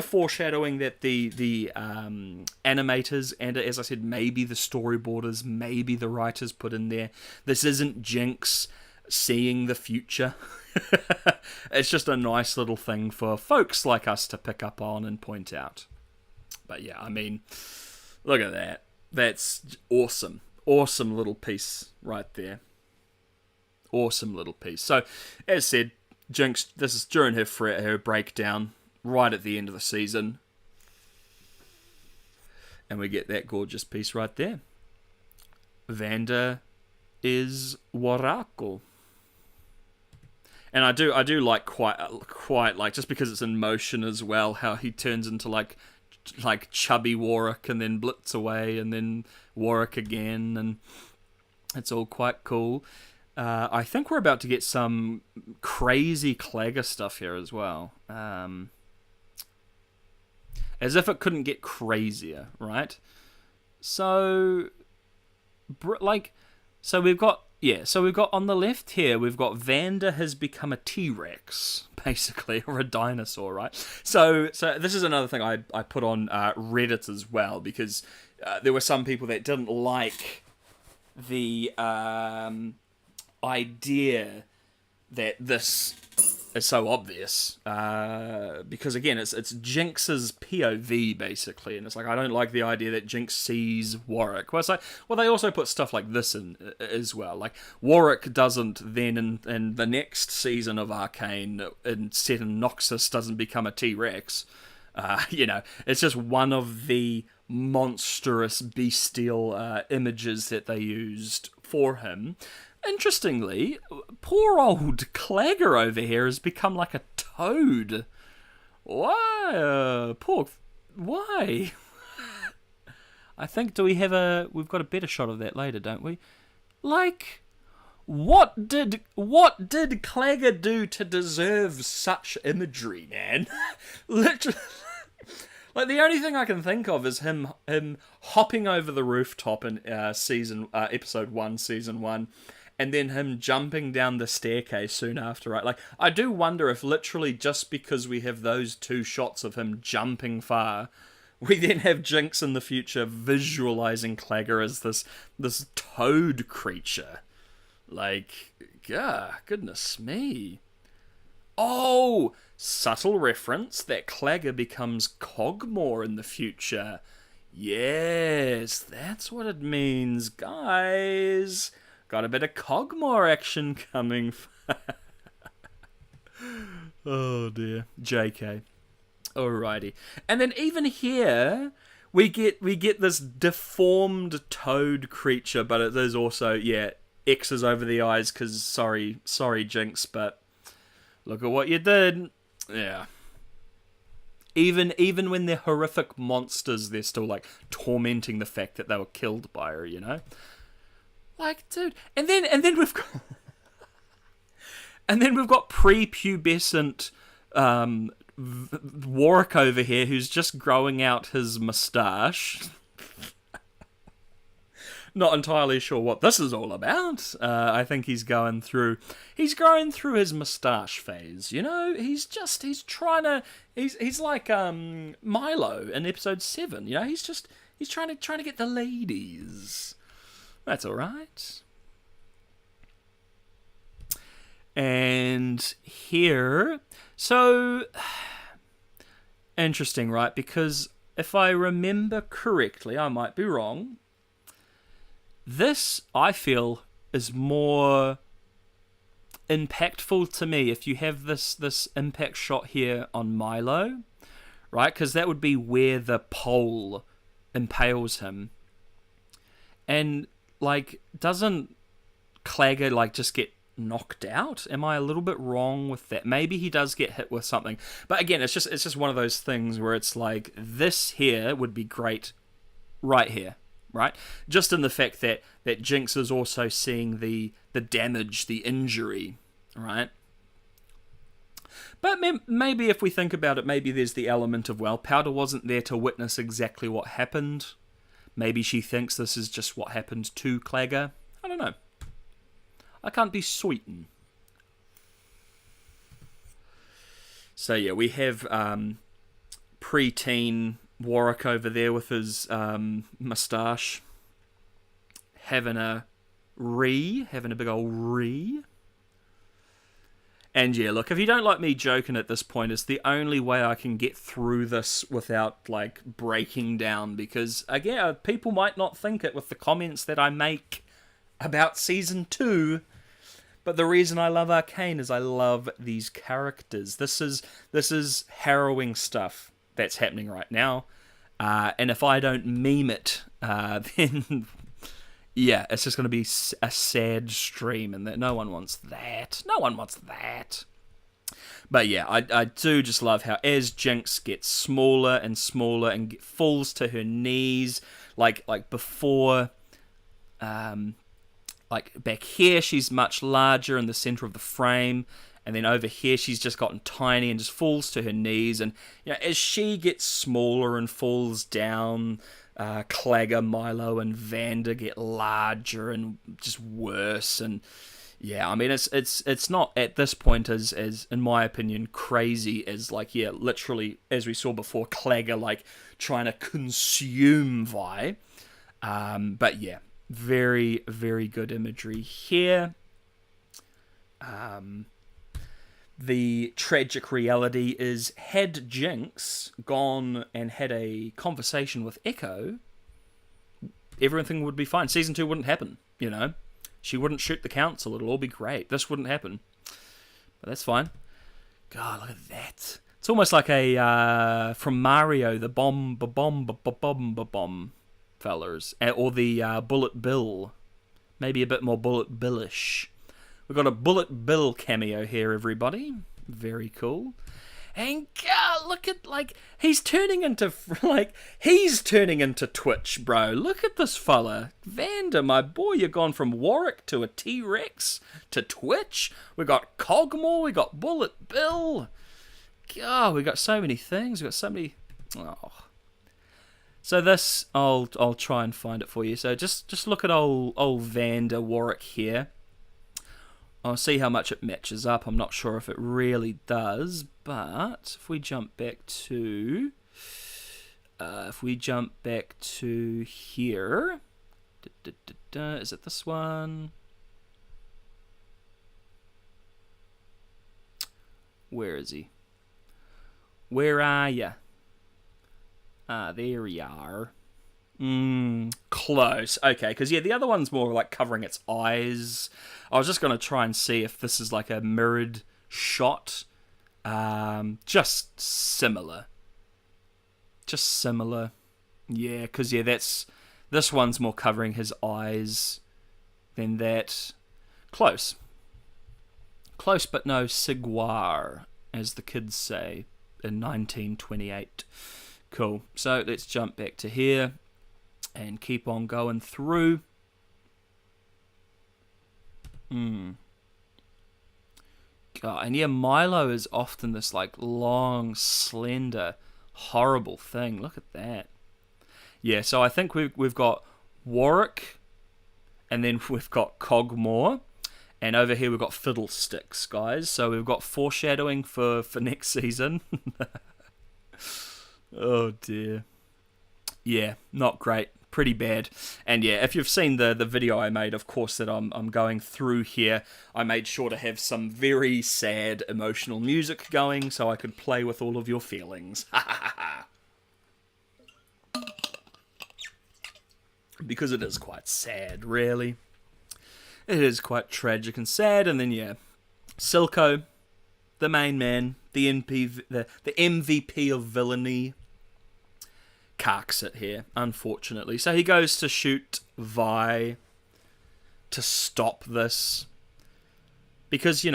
foreshadowing that the animators and, as I said, maybe the storyboarders, maybe the writers put in there. This isn't Jinx seeing the future. It's just a nice little thing for folks like us to pick up on and point out. But yeah, I mean, look at that. That's awesome. Awesome little piece right there. Awesome little piece. So, as said, Jinx, this is during her breakdown, right at the end of the season. And we get that gorgeous piece right there. Vander is Waraco. And I do like quite like, just because it's in motion as well, how he turns into like chubby Warwick and then blitz away and then Warwick again, and it's all quite cool. I think we're about to get some crazy Clagger stuff here as well. As if it couldn't get crazier, right? So we've got on the left here, we've got Vander has become a T-Rex, basically, or a dinosaur, right? So this is another thing I put on Reddit as well, because there were some people that didn't like the idea that this is so obvious, because again, it's Jinx's POV basically, and it's like, I don't like the idea that Jinx sees Warwick. Well, it's like, well, they also put stuff like this in as well. Like, Warwick doesn't then in the next season of Arcane, set in Noxus, doesn't become a T-Rex. It's just one of the monstrous bestial images that they used for him. Interestingly, poor old Clagger over here has become like a toad. Why? Why? I think, we've got a better shot of that later, don't we? Like, what did Clagger do to deserve such imagery, man? Literally. Like, the only thing I can think of is him hopping over the rooftop in episode 1, season 1, and then him jumping down the staircase soon after, right? Like, I do wonder if literally just because we have those two shots of him jumping far, we then have Jinx in the future visualizing Clagger as this toad creature. Like, goodness me. Oh, subtle reference that Clagger becomes Cogmore in the future. Yes, that's what it means, guys. Got a bit of Cogmore action coming. Oh dear. JK. Alrighty. And then even here, we get this deformed toad creature, but it is also, X's over the eyes, because sorry Jinx, but look at what you did. Yeah. Even when they're horrific monsters, they're still, like, tormenting the fact that they were killed by her, you know? Like, dude. And then we've got... and then we've got prepubescent Warwick over here, who's just growing out his moustache. Not entirely sure what this is all about. I think he's growing through his moustache phase, you know? He's trying to, he's like Milo in episode 7, you know? He's trying to get the ladies. That's alright. And here, so interesting, right? Because if I remember correctly, I might be wrong, this, I feel, is more impactful to me if you have this impact shot here on Milo, right? Because that would be where the pole impales him. And like, doesn't Clagger, like, just get knocked out? Am I a little bit wrong with that? Maybe he does get hit with something. But again, it's just one of those things where it's like, this here would be great right here, right? Just in the fact that Jinx is also seeing the damage, the injury, right? But maybe if we think about it, maybe there's the element of, well, Powder wasn't there to witness exactly what happened. Maybe she thinks this is just what happened to Clagger. I don't know. I can't be certain. So yeah, we have pre-teen Warwick over there with his moustache, having a big old ree. And yeah, look, if you don't like me joking at this point, it's the only way I can get through this without, like, breaking down, because, again, people might not think it with the comments that I make about Season 2, but the reason I love Arcane is I love these characters. This is harrowing stuff that's happening right now, and if I don't meme it, then... yeah, it's just going to be a sad stream, and that no one wants that. No one wants that. But yeah, I do just love how as Jinx gets smaller and smaller and falls to her knees, like before, like back here she's much larger in the center of the frame, and then over here she's just gotten tiny and just falls to her knees, and as she gets smaller and falls down, Clagger, Milo, and Vander get larger and just worse, and yeah, I mean it's not at this point as in my opinion crazy as literally as we saw before, Clagger like trying to consume Vi, but yeah, very very good imagery here. The tragic reality is, had Jinx gone and had a conversation with Echo, everything would be fine. Season 2 wouldn't happen, She wouldn't shoot the council. It'll all be great. This wouldn't happen. But that's fine. God, look at that. It's almost like from Mario, the bomb fellers. Or the Bullet Bill. Maybe a bit more Bullet Billish. We've got a Bullet Bill cameo here, everybody. Very cool. And God, look at, he's turning into Twitch, bro. Look at this fella. Vander, my boy, you've gone from Warwick to a T-Rex to Twitch. We got Cogmore, we got Bullet Bill. God, we got so many things. We got so many... Oh. So this, I'll try and find it for you. So just look at old Vander Warwick here. I'll see how much it matches up. I'm not sure if it really does, but if we jump back to here, is it this one? Where is he? Where are ya? There we are. Close. Okay, because yeah, the other one's more like covering its eyes. I was just going to try and see if this is like a mirrored shot. Just similar. Yeah, because yeah, this one's more covering his eyes than that. Close, but no cigar, as the kids say in 1928. Cool. So let's jump back to here and keep on going through. God, and yeah, Milo is often this long, slender, horrible thing. Look at that. Yeah, so I think we've got Warwick, and then we've got Cogmore, and over here we've got Fiddlesticks, guys. So we've got foreshadowing for next season. Oh dear. Yeah, not great. Pretty bad. And yeah, if you've seen the video I made, of course, that I'm going through here, I made sure to have some very sad, emotional music going so I could play with all of your feelings. Because it is quite sad, really. It is quite tragic and sad. And then yeah, Silco, the main man, the MVP of villainy, carks it here, unfortunately. So he goes to shoot Vi, to stop this. Because,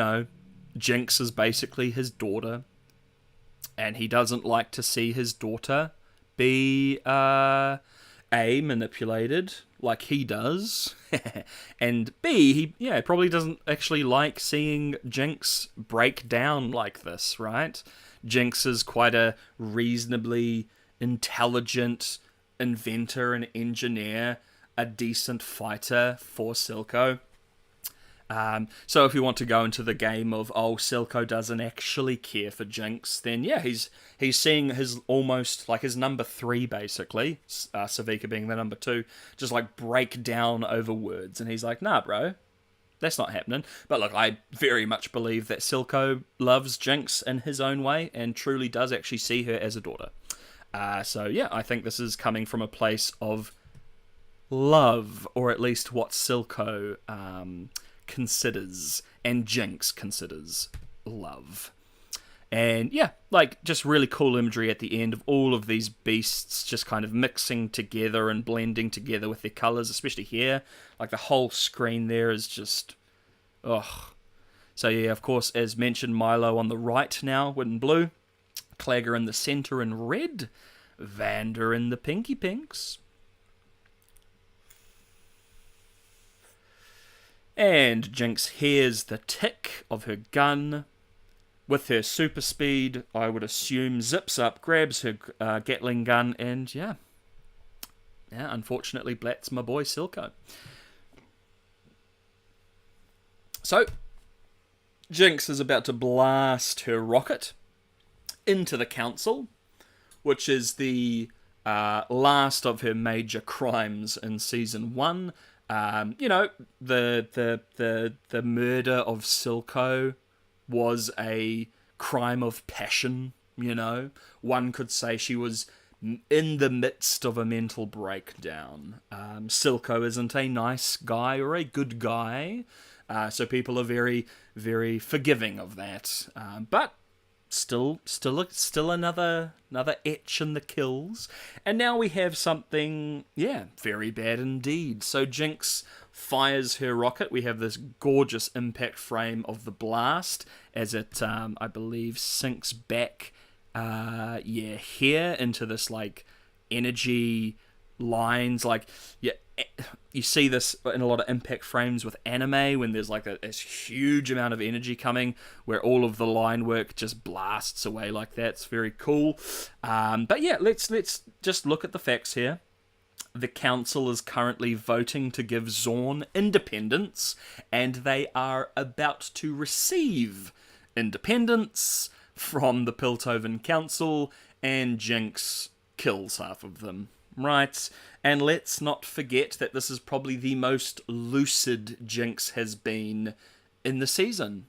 Jinx is basically his daughter. And he doesn't like to see his daughter be, manipulated like he does. And B, he probably doesn't actually like seeing Jinx break down like this, right? Jinx is quite a reasonably intelligent inventor and engineer, a decent fighter for Silco. So if you want to go into the game of, Silco doesn't actually care for Jinx, then he's seeing his almost, like his number 3 basically, Savika being the number 2, just like break down over words. And he's like, nah bro, that's not happening. But look, I very much believe that Silco loves Jinx in his own way and truly does actually see her as a daughter. I think this is coming from a place of love, or at least what Silco considers and Jinx considers love. And just really cool imagery at the end of all of these beasts just kind of mixing together and blending together with their colours, especially here. Like the whole screen there is just, ugh. So of course, as mentioned, Milo on the right now in blue, Clagger in the centre in red, Vander in the pinky pinks. And Jinx hears the tick of her gun. With her super speed, I would assume, zips up, grabs her Gatling gun, and unfortunately blats my boy Silco. So, Jinx is about to blast her rocket into the council, which is the last of her major crimes in Season 1. The murder of Silco was a crime of passion, One could say she was in the midst of a mental breakdown. Silco isn't a nice guy or a good guy, so people are very, very forgiving of that. But still another etch in the kills. And now we have something, very bad indeed. So Jinx fires her rocket. We have this gorgeous impact frame of the blast as it, I believe, sinks back, here into this, like, energy lines. Like, you see this in a lot of impact frames with anime when there's like this huge amount of energy coming where all of the line work just blasts away like that. It's very cool. Let's just look at the facts here. The council is currently voting to give Zorn independence, and they are about to receive independence from the Piltover Council, and Jinx kills half of them. Right, and let's not forget that this is probably the most lucid Jinx has been in the season.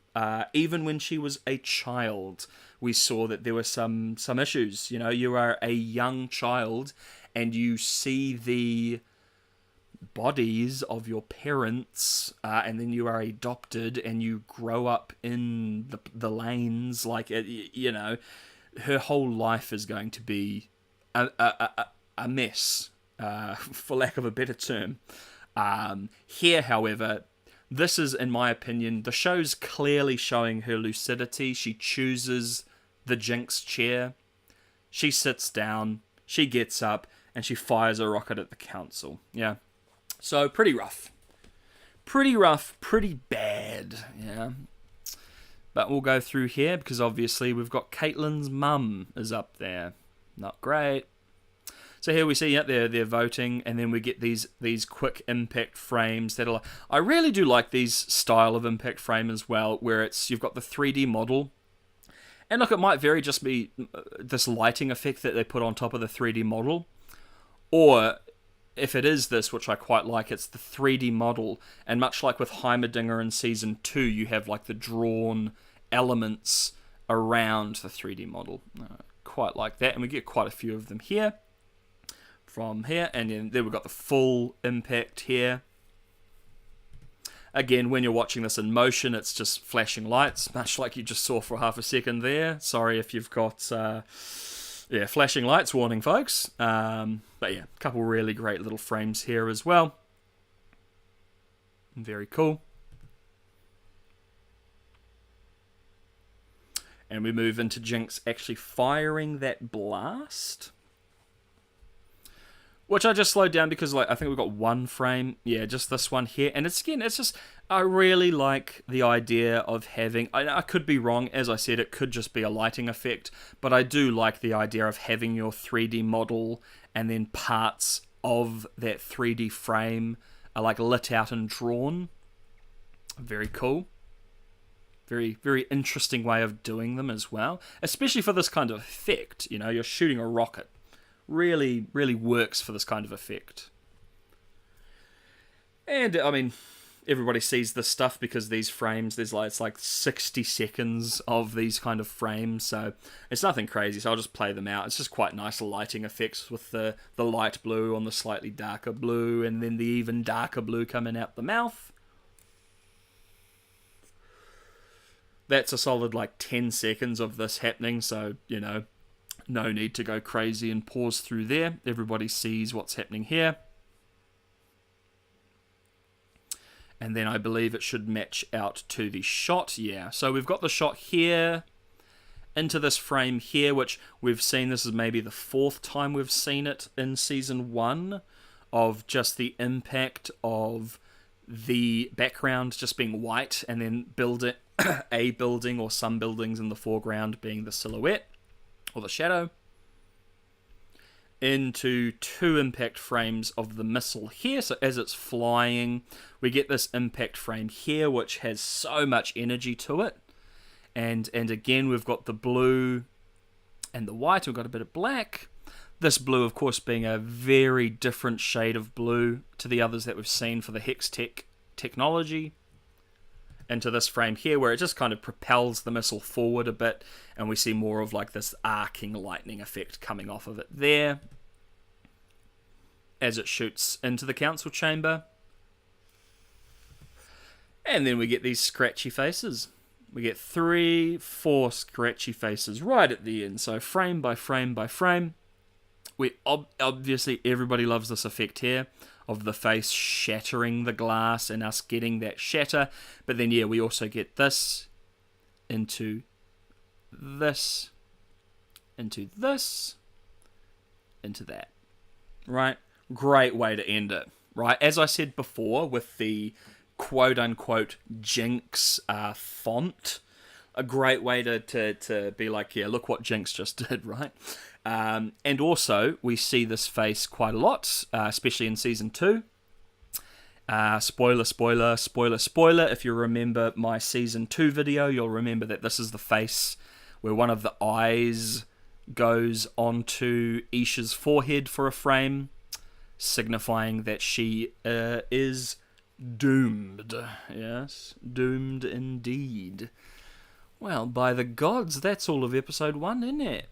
Even when she was a child, we saw that there were some issues. You are a young child, and you see the bodies of your parents, and then you are adopted, and you grow up in the lanes. Like, her whole life is going to be a mess, for lack of a better term. Here, however, this is, in my opinion, the show's clearly showing her lucidity. She chooses the Jinx chair. She sits down, she gets up, and she fires a rocket at the council. Yeah. So, pretty rough. Pretty bad, yeah. But we'll go through here, because obviously we've got Caitlyn's mum is up there. Not great. So here we see they're voting, and then we get these quick impact frames that are. I really do like these style of impact frame as well, where you've got the 3D model, and look, it might very just be this lighting effect that they put on top of the 3D model, or if it is this, which I quite like, it's the 3D model, and much like with Heimerdinger in Season 2, you have like the drawn elements around the 3D model. Quite like that, and we get quite a few of them here. From here, and then we've got the full impact here. Again, when you're watching this in motion, it's just flashing lights, much like you just saw for half a second there. Sorry if you've got, flashing lights warning, folks. But yeah, a couple really great little frames here as well. Very cool. And we move into Jinx actually firing that blast. Which I just slowed down because I think we've got one frame. Yeah, just this one here. And it's just, I really like the idea of having, I could be wrong, as I said, it could just be a lighting effect, but I do like the idea of having your 3D model and then parts of that 3D frame are lit out and drawn. Very cool. Very, very interesting way of doing them as well. Especially for this kind of effect, you're shooting a rocket. Really, really works for this kind of effect. And, everybody sees this stuff because these frames, it's 60 seconds of these kind of frames, so it's nothing crazy, so I'll just play them out. It's just quite nice lighting effects with the light blue on the slightly darker blue, and then the even darker blue coming out the mouth. That's a solid 10 seconds of this happening, so, no need to go crazy and pause through there. Everybody sees what's happening here. And then I believe it should match out to the shot. Yeah, so we've got the shot here into this frame here, which we've seen. This is maybe the 4th time we've seen it in Season 1, of just the impact of the background just being white and then a building or some buildings in the foreground being the silhouette or the shadow, into 2 impact frames of the missile here. So as it's flying, we get this impact frame here, which has so much energy to it. And again, we've got the blue and the white. We've got a bit of black. This blue, of course, being a very different shade of blue to the others that we've seen for the Hex technology. Into this frame here, where it just kind of propels the missile forward a bit, and we see more of this arcing lightning effect coming off of it there as it shoots into the council chamber. And then we get these scratchy faces. We get 3, 4 scratchy faces right at the end, so frame by frame by frame. We obviously, everybody loves this effect here of the face shattering the glass and us getting that shatter. But then, yeah, we also get this into this, into this, into that. Right? Great way to end it. Right? As I said before, with the quote-unquote Jinx font, a great way to be yeah, look what Jinx just did, right? And also, we see this face quite a lot, especially in Season 2. Spoiler, spoiler, spoiler, spoiler. If you remember my Season 2 video, you'll remember that this is the face where one of the eyes goes onto Isha's forehead for a frame, signifying that she is doomed. Yes, doomed indeed. Well, by the gods, that's all of Episode 1, isn't it?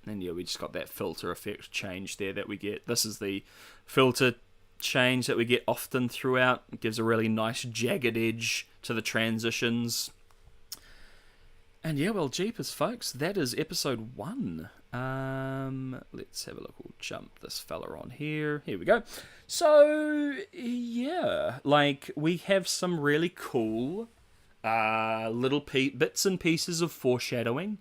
And yeah, we just got that filter effect change there that we get. This is the filter change that we get often throughout. It gives a really nice jagged edge to the transitions. And yeah, well, jeepers, folks, that is Episode 1. Let's have a look. We'll jump this fella on here. Here we go. So, yeah, we have some really cool little bits and pieces of foreshadowing,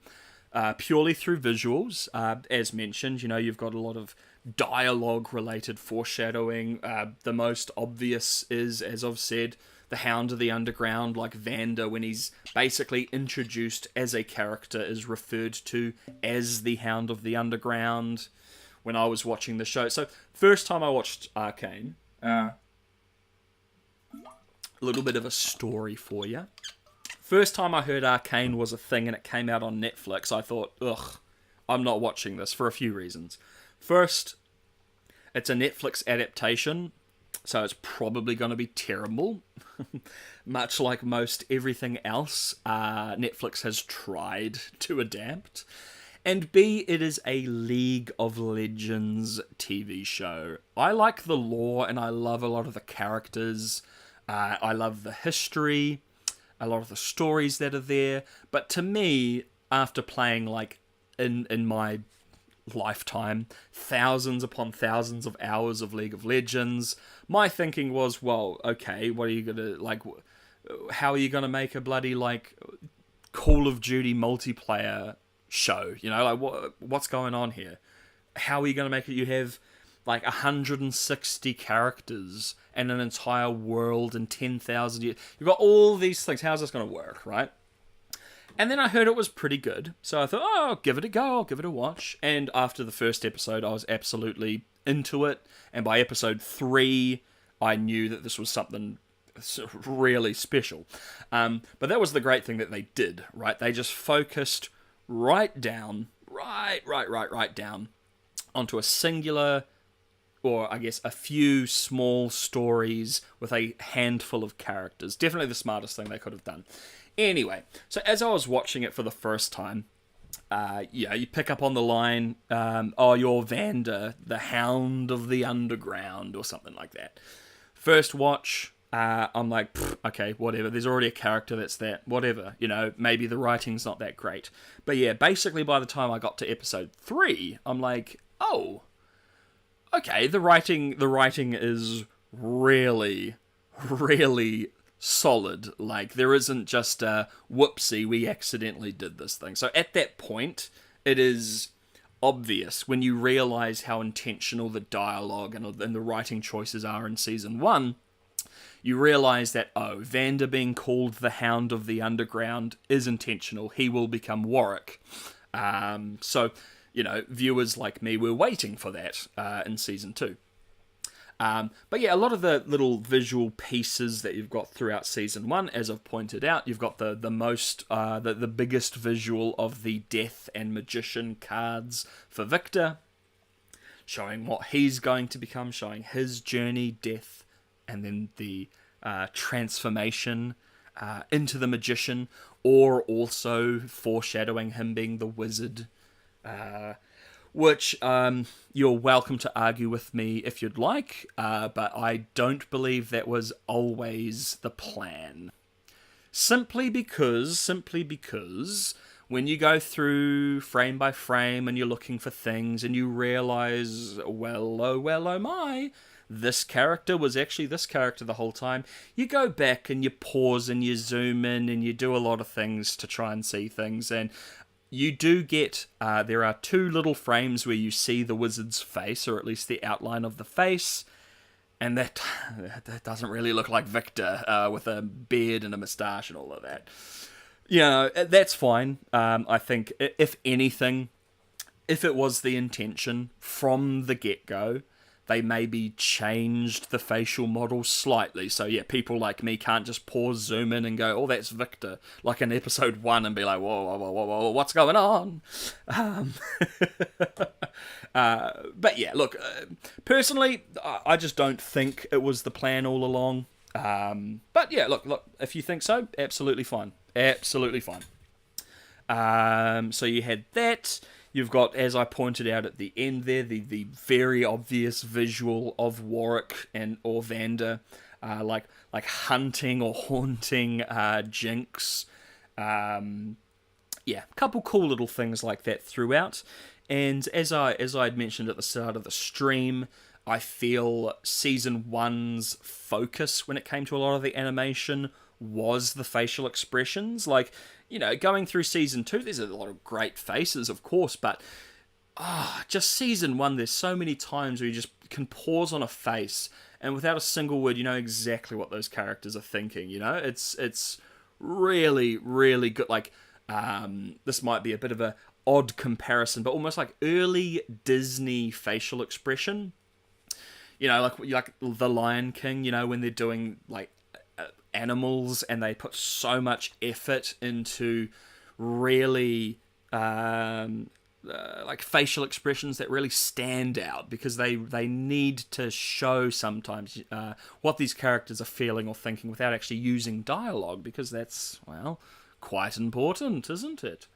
purely through visuals. As mentioned, you've got a lot of dialogue-related foreshadowing. The most obvious is, as I've said, the Hound of the Underground, like Vander, when he's basically introduced as a character, is referred to as the Hound of the Underground when I was watching the show. So, first time I watched Arcane, a little bit of a story for you. First time I heard Arcane was a thing and it came out on Netflix, I thought, ugh, I'm not watching this for a few reasons. First, it's a Netflix adaptation, so it's probably going to be terrible. Much like most everything else Netflix has tried to adapt. And B, it is a League of Legends TV show. I like the lore and I love a lot of the characters. I love the history, a lot of the stories that are there. But to me, after playing in my lifetime, thousands upon thousands of hours of League of Legends. My thinking was, well, okay, what are you gonna, like, how are you gonna make a bloody, like, Call of Duty multiplayer show? You know, like, what's going on here? How are you gonna make it? You have like 160 characters and an entire world and 10,000 years. You've got all these things. How's this going to work, right? And then I heard it was pretty good. So I thought, oh, I'll give it a go. I'll give it a watch. And after the first episode, I was absolutely into it. And by episode 3, I knew that this was something really special. But that was the great thing that they did, right? They just focused right down onto a singular, or I guess a few small stories with a handful of characters. Definitely the smartest thing they could have done. Anyway, so as I was watching it for the first time, you pick up on the line, oh, you're Vander, the Hound of the Underground, or something like that. First watch, I'm like, okay, whatever. There's already a character that's that, whatever. You know, maybe the writing's not that great. But yeah, basically by the time I got to episode 3, I'm like, oh, okay, the writing is really, really solid. Like, there isn't just a whoopsie, we accidentally did this thing. So at that point, it is obvious when you realize how intentional the dialogue and the writing choices are in season 1. You realize that, oh, Vander being called the Hound of the Underground is intentional. He will become Warwick. So, you know, viewers like me were waiting for that in season 2. But yeah, a lot of the little visual pieces that you've got throughout season 1, as I've pointed out, you've got the biggest visual of the Death and Magician cards for Victor, showing what he's going to become, showing his journey, death, and then the transformation into the Magician, or also foreshadowing him being the Wizard. Which you're welcome to argue with me if you'd like, but I don't believe that was always the plan. Simply because when you go through frame by frame and you're looking for things and you realize, well, oh my, this character was actually this character the whole time, you go back and you pause and you zoom in and you do a lot of things to try and see things, and you do get, there are 2 little frames where you see the wizard's face, or at least the outline of the face, and that doesn't really look like Victor with a beard and a moustache and all of that. You know, that's fine. I think, if anything, if it was the intention from the get-go, they maybe changed the facial model slightly. So yeah, people like me can't just pause, zoom in and go, oh, that's Victor, like in episode 1, and be like, whoa, what's going on? But yeah, look, personally, I just don't think it was the plan all along. But yeah, look, if you think so, absolutely fine. Absolutely fine. So you had that. You've got, as I pointed out at the end there, the very obvious visual of Warwick or Vander, like hunting or haunting Jinx. Yeah, a couple cool little things like that throughout. And as I'd mentioned at the start of the stream, I feel season 1's focus when it came to a lot of the animation was the facial expressions. Like, you know, going through season 2, there's a lot of great faces, of course, but just season 1, there's so many times where you just can pause on a face and without a single word, you know exactly what those characters are thinking. You know, it's really, really good. Like, this might be a bit of a odd comparison, but almost like early Disney facial expression. You know, like the Lion King. You know, when they're doing like animals and they put so much effort into really like facial expressions that really stand out because they need to show sometimes what these characters are feeling or thinking without actually using dialogue, because that's, well, quite important, isn't it?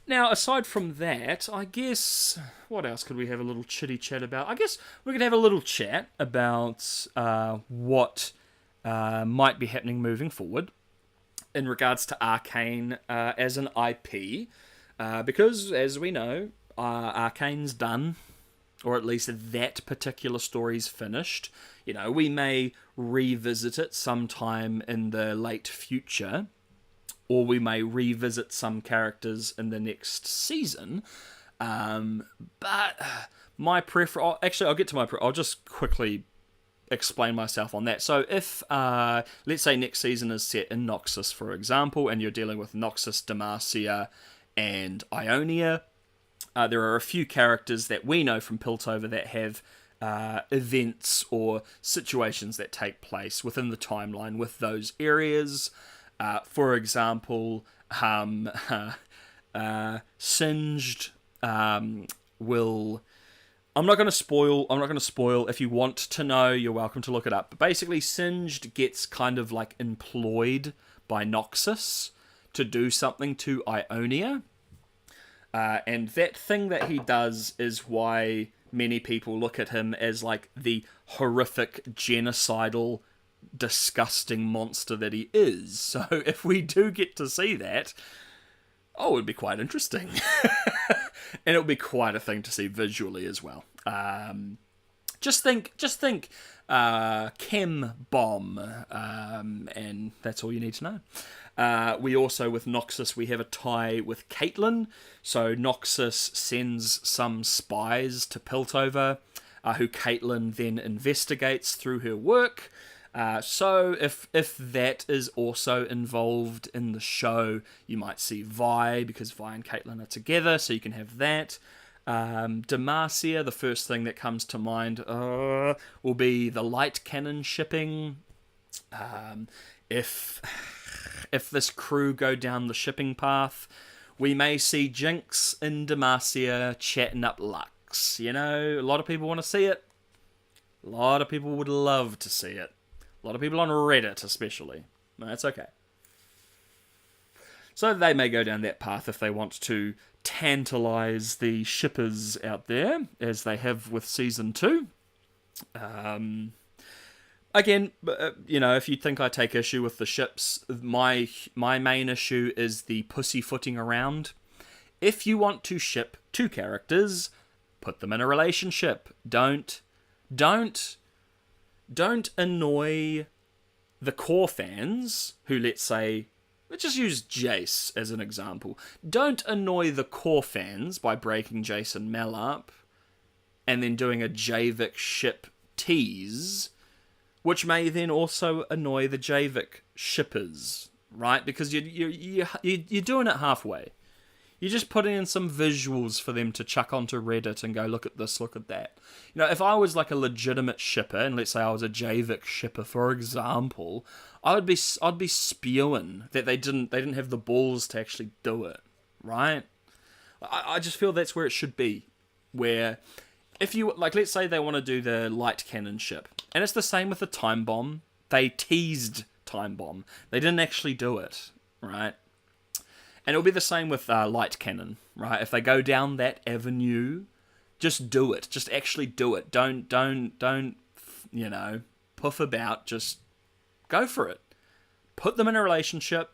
Now, aside from that, I guess, what else could we have a little chitty chat about? I guess we could have a little chat about what might be happening moving forward. in regards to Arcane as an IP, because as we know, Arcane's done, or at least that particular story's finished. You know, we may revisit it sometime in the late future, or we may revisit some characters in the next season. But my preference... Actually, I'll get to my... I'll just quickly explain myself on that. So if, let's say next season is set in Noxus, for example, and you're dealing with Noxus, Demacia, and Ionia, there are a few characters that we know from Piltover that have events or situations that take place within the timeline with those areas. For example, Singed will... I'm not going to spoil. If you want to know, you're welcome to look it up. But basically, Singed gets kind of like employed by Noxus to do something to Ionia. And that thing that he does is why many people look at him as like the horrific, genocidal, disgusting monster that he is. So if we do get to see that, it would be quite interesting. And it would be quite a thing to see visually as well. Just think Chem Bomb, and that's all you need to know. We also, with Noxus, we have a tie with Caitlyn. So Noxus sends some spies to Piltover, who Caitlyn then investigates through her work. So if that is also involved in the show, you might see Vi, because Vi and Caitlyn are together, so you can have that. Demacia, the first thing that comes to mind will be the light cannon shipping. If this crew go down the shipping path, we may see Jinx and Demacia chatting up Lux. You know, a lot of people want to see it. A lot of people would love to see it. A lot of people on Reddit especially. That's okay. So they may go down that path if they want to tantalize the shippers out there, as they have with Season 2. Again, you know, if you think I take issue with the ships, my main issue is the pussyfooting around. If you want to ship two characters, put them in a relationship. Don't annoy the core fans who, let's say, let's just use Jace as an example. Don't annoy the core fans by breaking Jace and Mel up and then doing a Javik ship tease, which may then also annoy the Javik shippers, right? Because you're doing it halfway. You're just putting in some visuals for them to chuck onto Reddit and go, look at this, look at that. You know, if I was like a legitimate shipper, and let's say I was a Javik shipper, for example, I'd be spewing that they didn't have the balls to actually do it, right? I just feel that's where it should be. Where, if you, like, let's say they want to do the light cannon ship, and it's the same with the time bomb. They teased time bomb. They didn't actually do it, right? And it'll be the same with light cannon, right? If they go down that avenue, just do it. Just actually do it. Don't, you know, puff about. Just go for it. Put them in a relationship.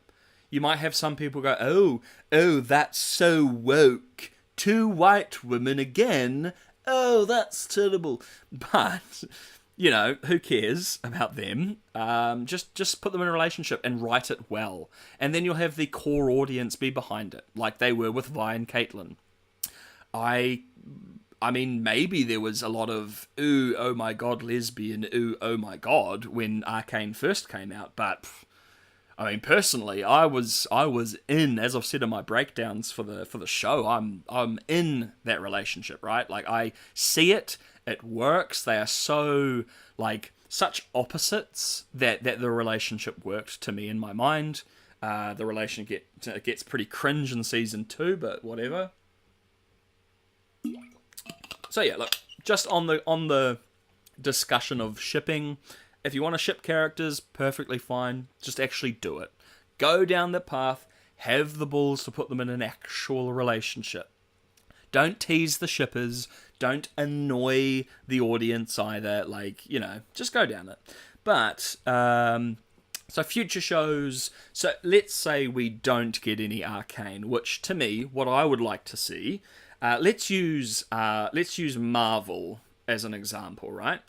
You might have some people go, oh, that's so woke. Two white women again. Oh, that's terrible. But, you know, who cares about them? Just put them in a relationship and write it well. And then you'll have the core audience be behind it, like they were with Vi and Caitlyn. I mean, maybe there was a lot of, ooh, oh my god, lesbian, ooh, oh my god, when Arcane first came out, but... I mean, personally, I was in, as I've said in my breakdowns for the show, I'm in that relationship, right? Like, I see it works. They are so, like, such opposites that the relationship worked to me in my mind. The relationship gets pretty cringe in Season 2, but whatever. So yeah, look, just on the discussion of shipping, if you want to ship characters, perfectly fine. Just actually do it. Go down the path. Have the balls to put them in an actual relationship. Don't tease the shippers. Don't annoy the audience either. Like, you know, just go down it. But So future shows. So let's say we don't get any Arcane, which to me, what I would like to see. Let's use Marvel as an example, right?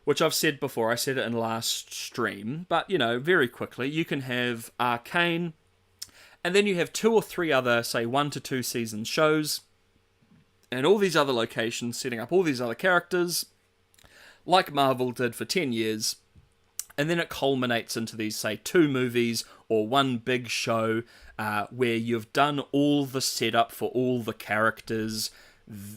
Which I've said before. I said it in last stream, but very quickly, you can have Arcane, and then you have 2 or 3 other, say 1 to 2 season shows, and all these other locations setting up all these other characters, like Marvel did for 10 years. And then it culminates into these, say, 2 movies or 1 big show where you've done all the setup for all the characters,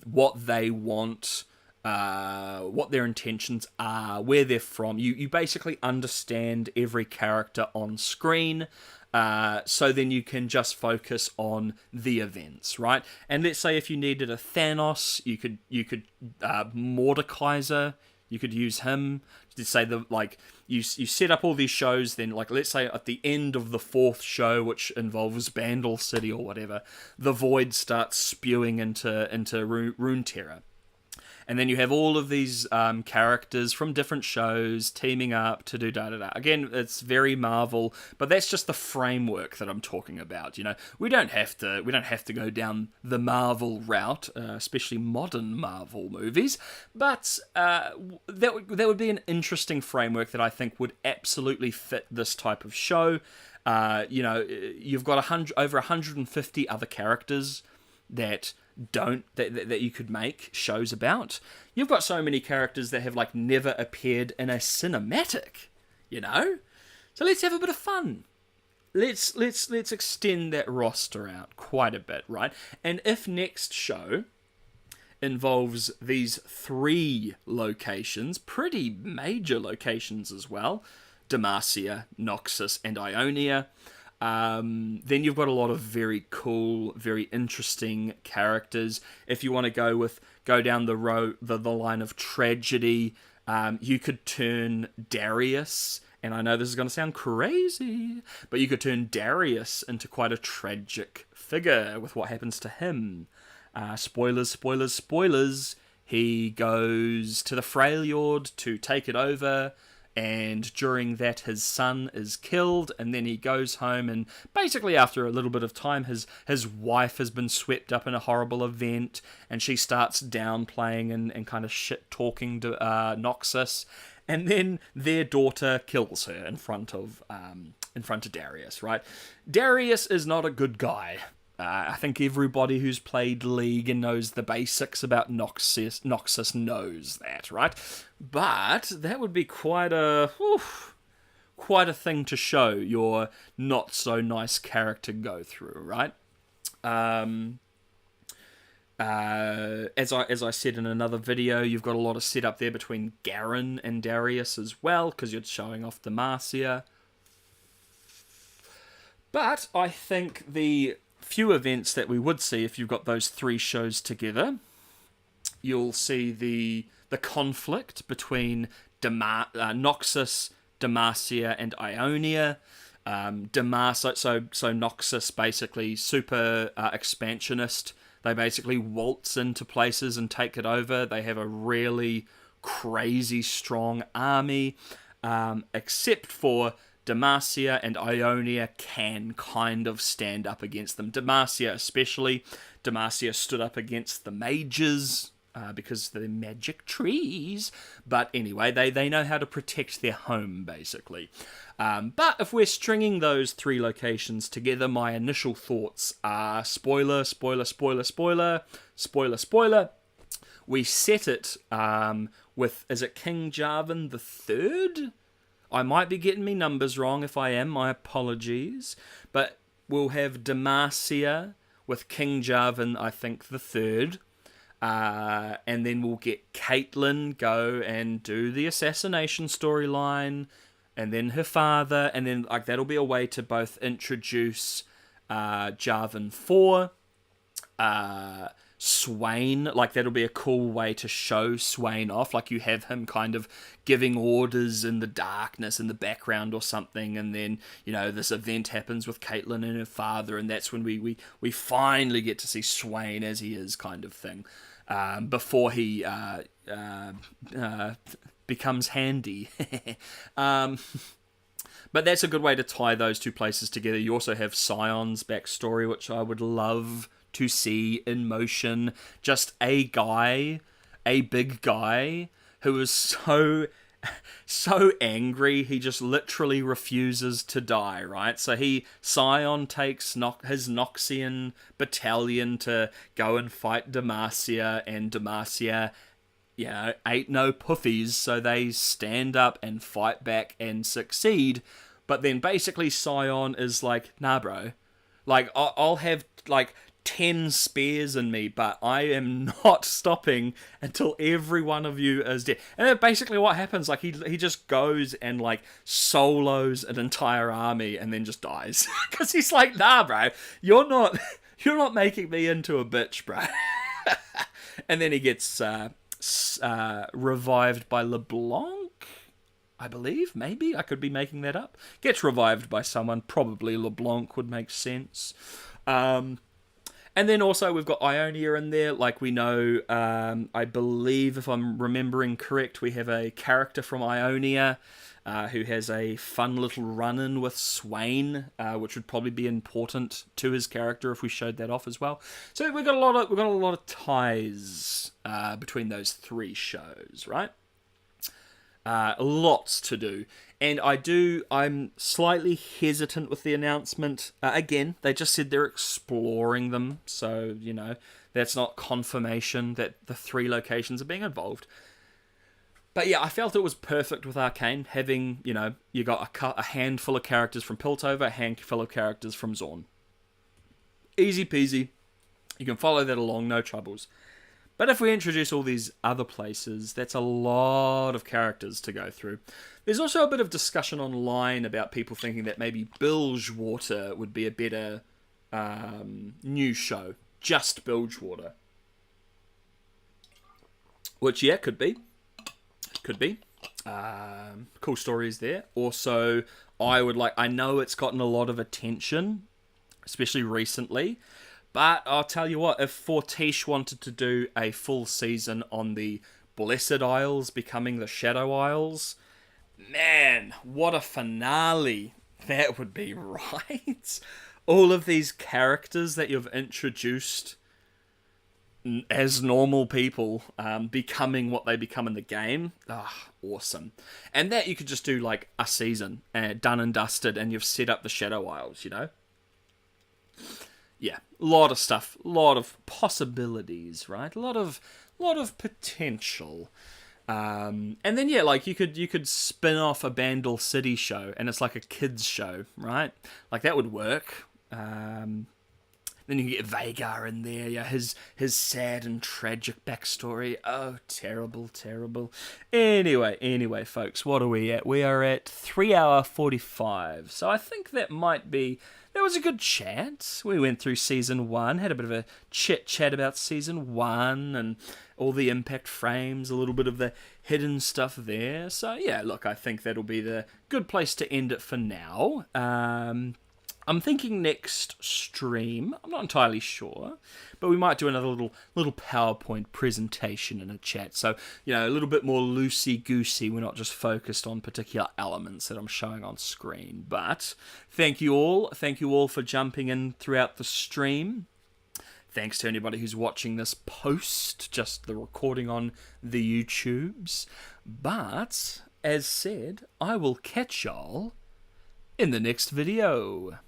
what they want, what their intentions are, where they're from. You basically understand every character on screen. So then you can just focus on the events, right? And let's say if you needed a Thanos, you could Mordekaiser. You could use him to say you set up all these shows. Then let's say at the end of the 4th show, which involves Bandle City or whatever, the Void starts spewing into Runeterra. And then you have all of these characters from different shows teaming up to do da-da-da. Again, it's very Marvel, but that's just the framework that I'm talking about. We don't have to go down the Marvel route, especially modern Marvel movies. But that would be an interesting framework that I think would absolutely fit this type of show. You've got over 150 other characters that you could make shows about. You've got so many characters that have never appeared in a cinematic, So let's have a bit of fun. Let's extend that roster out quite a bit, right? And if next show involves these 3 locations, pretty major locations as well, Demacia, Noxus, and Ionia, then you've got a lot of very cool, very interesting characters. If you want to go down the line of tragedy, you could turn Darius, and I know this is going to sound crazy, but you could turn Darius into quite a tragic figure with what happens to him. Spoilers. He goes to the Freljord to take it over, and during that his son is killed, and then he goes home, and basically after a little bit of time his wife has been swept up in a horrible event, and she starts downplaying and kind of shit talking to Noxus, and then their daughter kills her in front of Darius, right? Darius is not a good guy. I think everybody who's played League and knows the basics about Noxus knows that, right? But that would be quite a thing to show your not so nice character go through, right? As I said in another video, you've got a lot of setup there between Garen and Darius as well, because you're showing off Demacia. But I think the few events that we would see if you've got those 3 shows together, you'll see the conflict between Noxus, Demacia, and Ionia. So Noxus basically super expansionist. They basically waltz into places and take it over. They have a really crazy strong army, except for Demacia and Ionia can kind of stand up against them. Demacia especially. Demacia stood up against the mages because they're magic trees. But anyway, they know how to protect their home, basically. But if we're stringing those 3 locations together, my initial thoughts are spoiler. We set it with, is it King Jarvan the Third? I might be getting me numbers wrong. If I am, my apologies. But we'll have Demacia with King Jarvan, I think, the Third. And then we'll get Caitlyn go and do the assassination storyline. And then her father. And then that'll be a way to both introduce Jarvan 4. Swain, that'll be a cool way to show Swain off, you have him kind of giving orders in the darkness in the background or something, and then this event happens with Caitlyn and her father, and that's when we finally get to see Swain as he is, kind of thing, before he becomes handy. But that's a good way to tie those two places together. You also have Scion's backstory, which I would love to see in motion. Just a guy, a big guy, who is so angry, he just literally refuses to die, right? So Scion takes his Noxian battalion to go and fight Demacia, and Demacia, ain't no puffies, so they stand up and fight back and succeed. But then basically Scion is like, nah bro, like, I'll have like 10 spears in me, but I am not stopping until every one of you is dead. And then basically what happens, like, he just goes and, like, solos an entire army and then just dies. Because he's like, nah, bro, you're not making me into a bitch, bro. And then he gets revived by LeBlanc, I believe, maybe? I could be making that up. Gets revived by someone, probably LeBlanc would make sense. And then also we've got Ionia in there. Like, we know, I believe, if I'm remembering correct, we have a character from Ionia who has a fun little run-in with Swain, which would probably be important to his character if we showed that off as well. So we've got a lot of ties between those three shows, right? Lots to do. And I'm slightly hesitant with the announcement. Again, they just said they're exploring them, so, that's not confirmation that the 3 locations are being involved. But yeah, I felt it was perfect with Arcane, having, you got a handful of characters from Piltover, a handful of characters from Zorn. Easy peasy. You can follow that along, no troubles. But if we introduce all these other places, that's a lot of characters to go through. There's also a bit of discussion online about people thinking that maybe Bilgewater would be a better new show. Just Bilgewater. Which, yeah, could be. Could be. Cool stories there. Also, I know it's gotten a lot of attention, especially recently. But I'll tell you what, if Fortiche wanted to do a full season on the Blessed Isles becoming the Shadow Isles, man, what a finale that would be, right? All of these characters that you've introduced as normal people becoming what they become in the game. Awesome. And that you could just do like a season, done and dusted, and you've set up the Shadow Isles, Yeah, a lot of stuff, a lot of possibilities, right? A lot of potential. And then yeah, like you could spin off a Bandle City show, and it's like a kids show, right? Like that would work. Then you get Vagar in there, yeah, his sad and tragic backstory. Oh, terrible, terrible. Anyway, folks, what are we at? We are at 3 hour 45. So I think that was a good chat. We went through Season 1, had a bit of a chit-chat about Season 1, and all the impact frames, a little bit of the hidden stuff there. So yeah, look, I think that'll be the good place to end it for now. I'm thinking next stream, I'm not entirely sure, but we might do another little PowerPoint presentation in a chat. So, a little bit more loosey-goosey. We're not just focused on particular elements that I'm showing on screen. But thank you all. Thank you all for jumping in throughout the stream. Thanks to anybody who's watching this post, just the recording on the YouTubes. But, as said, I will catch y'all in the next video.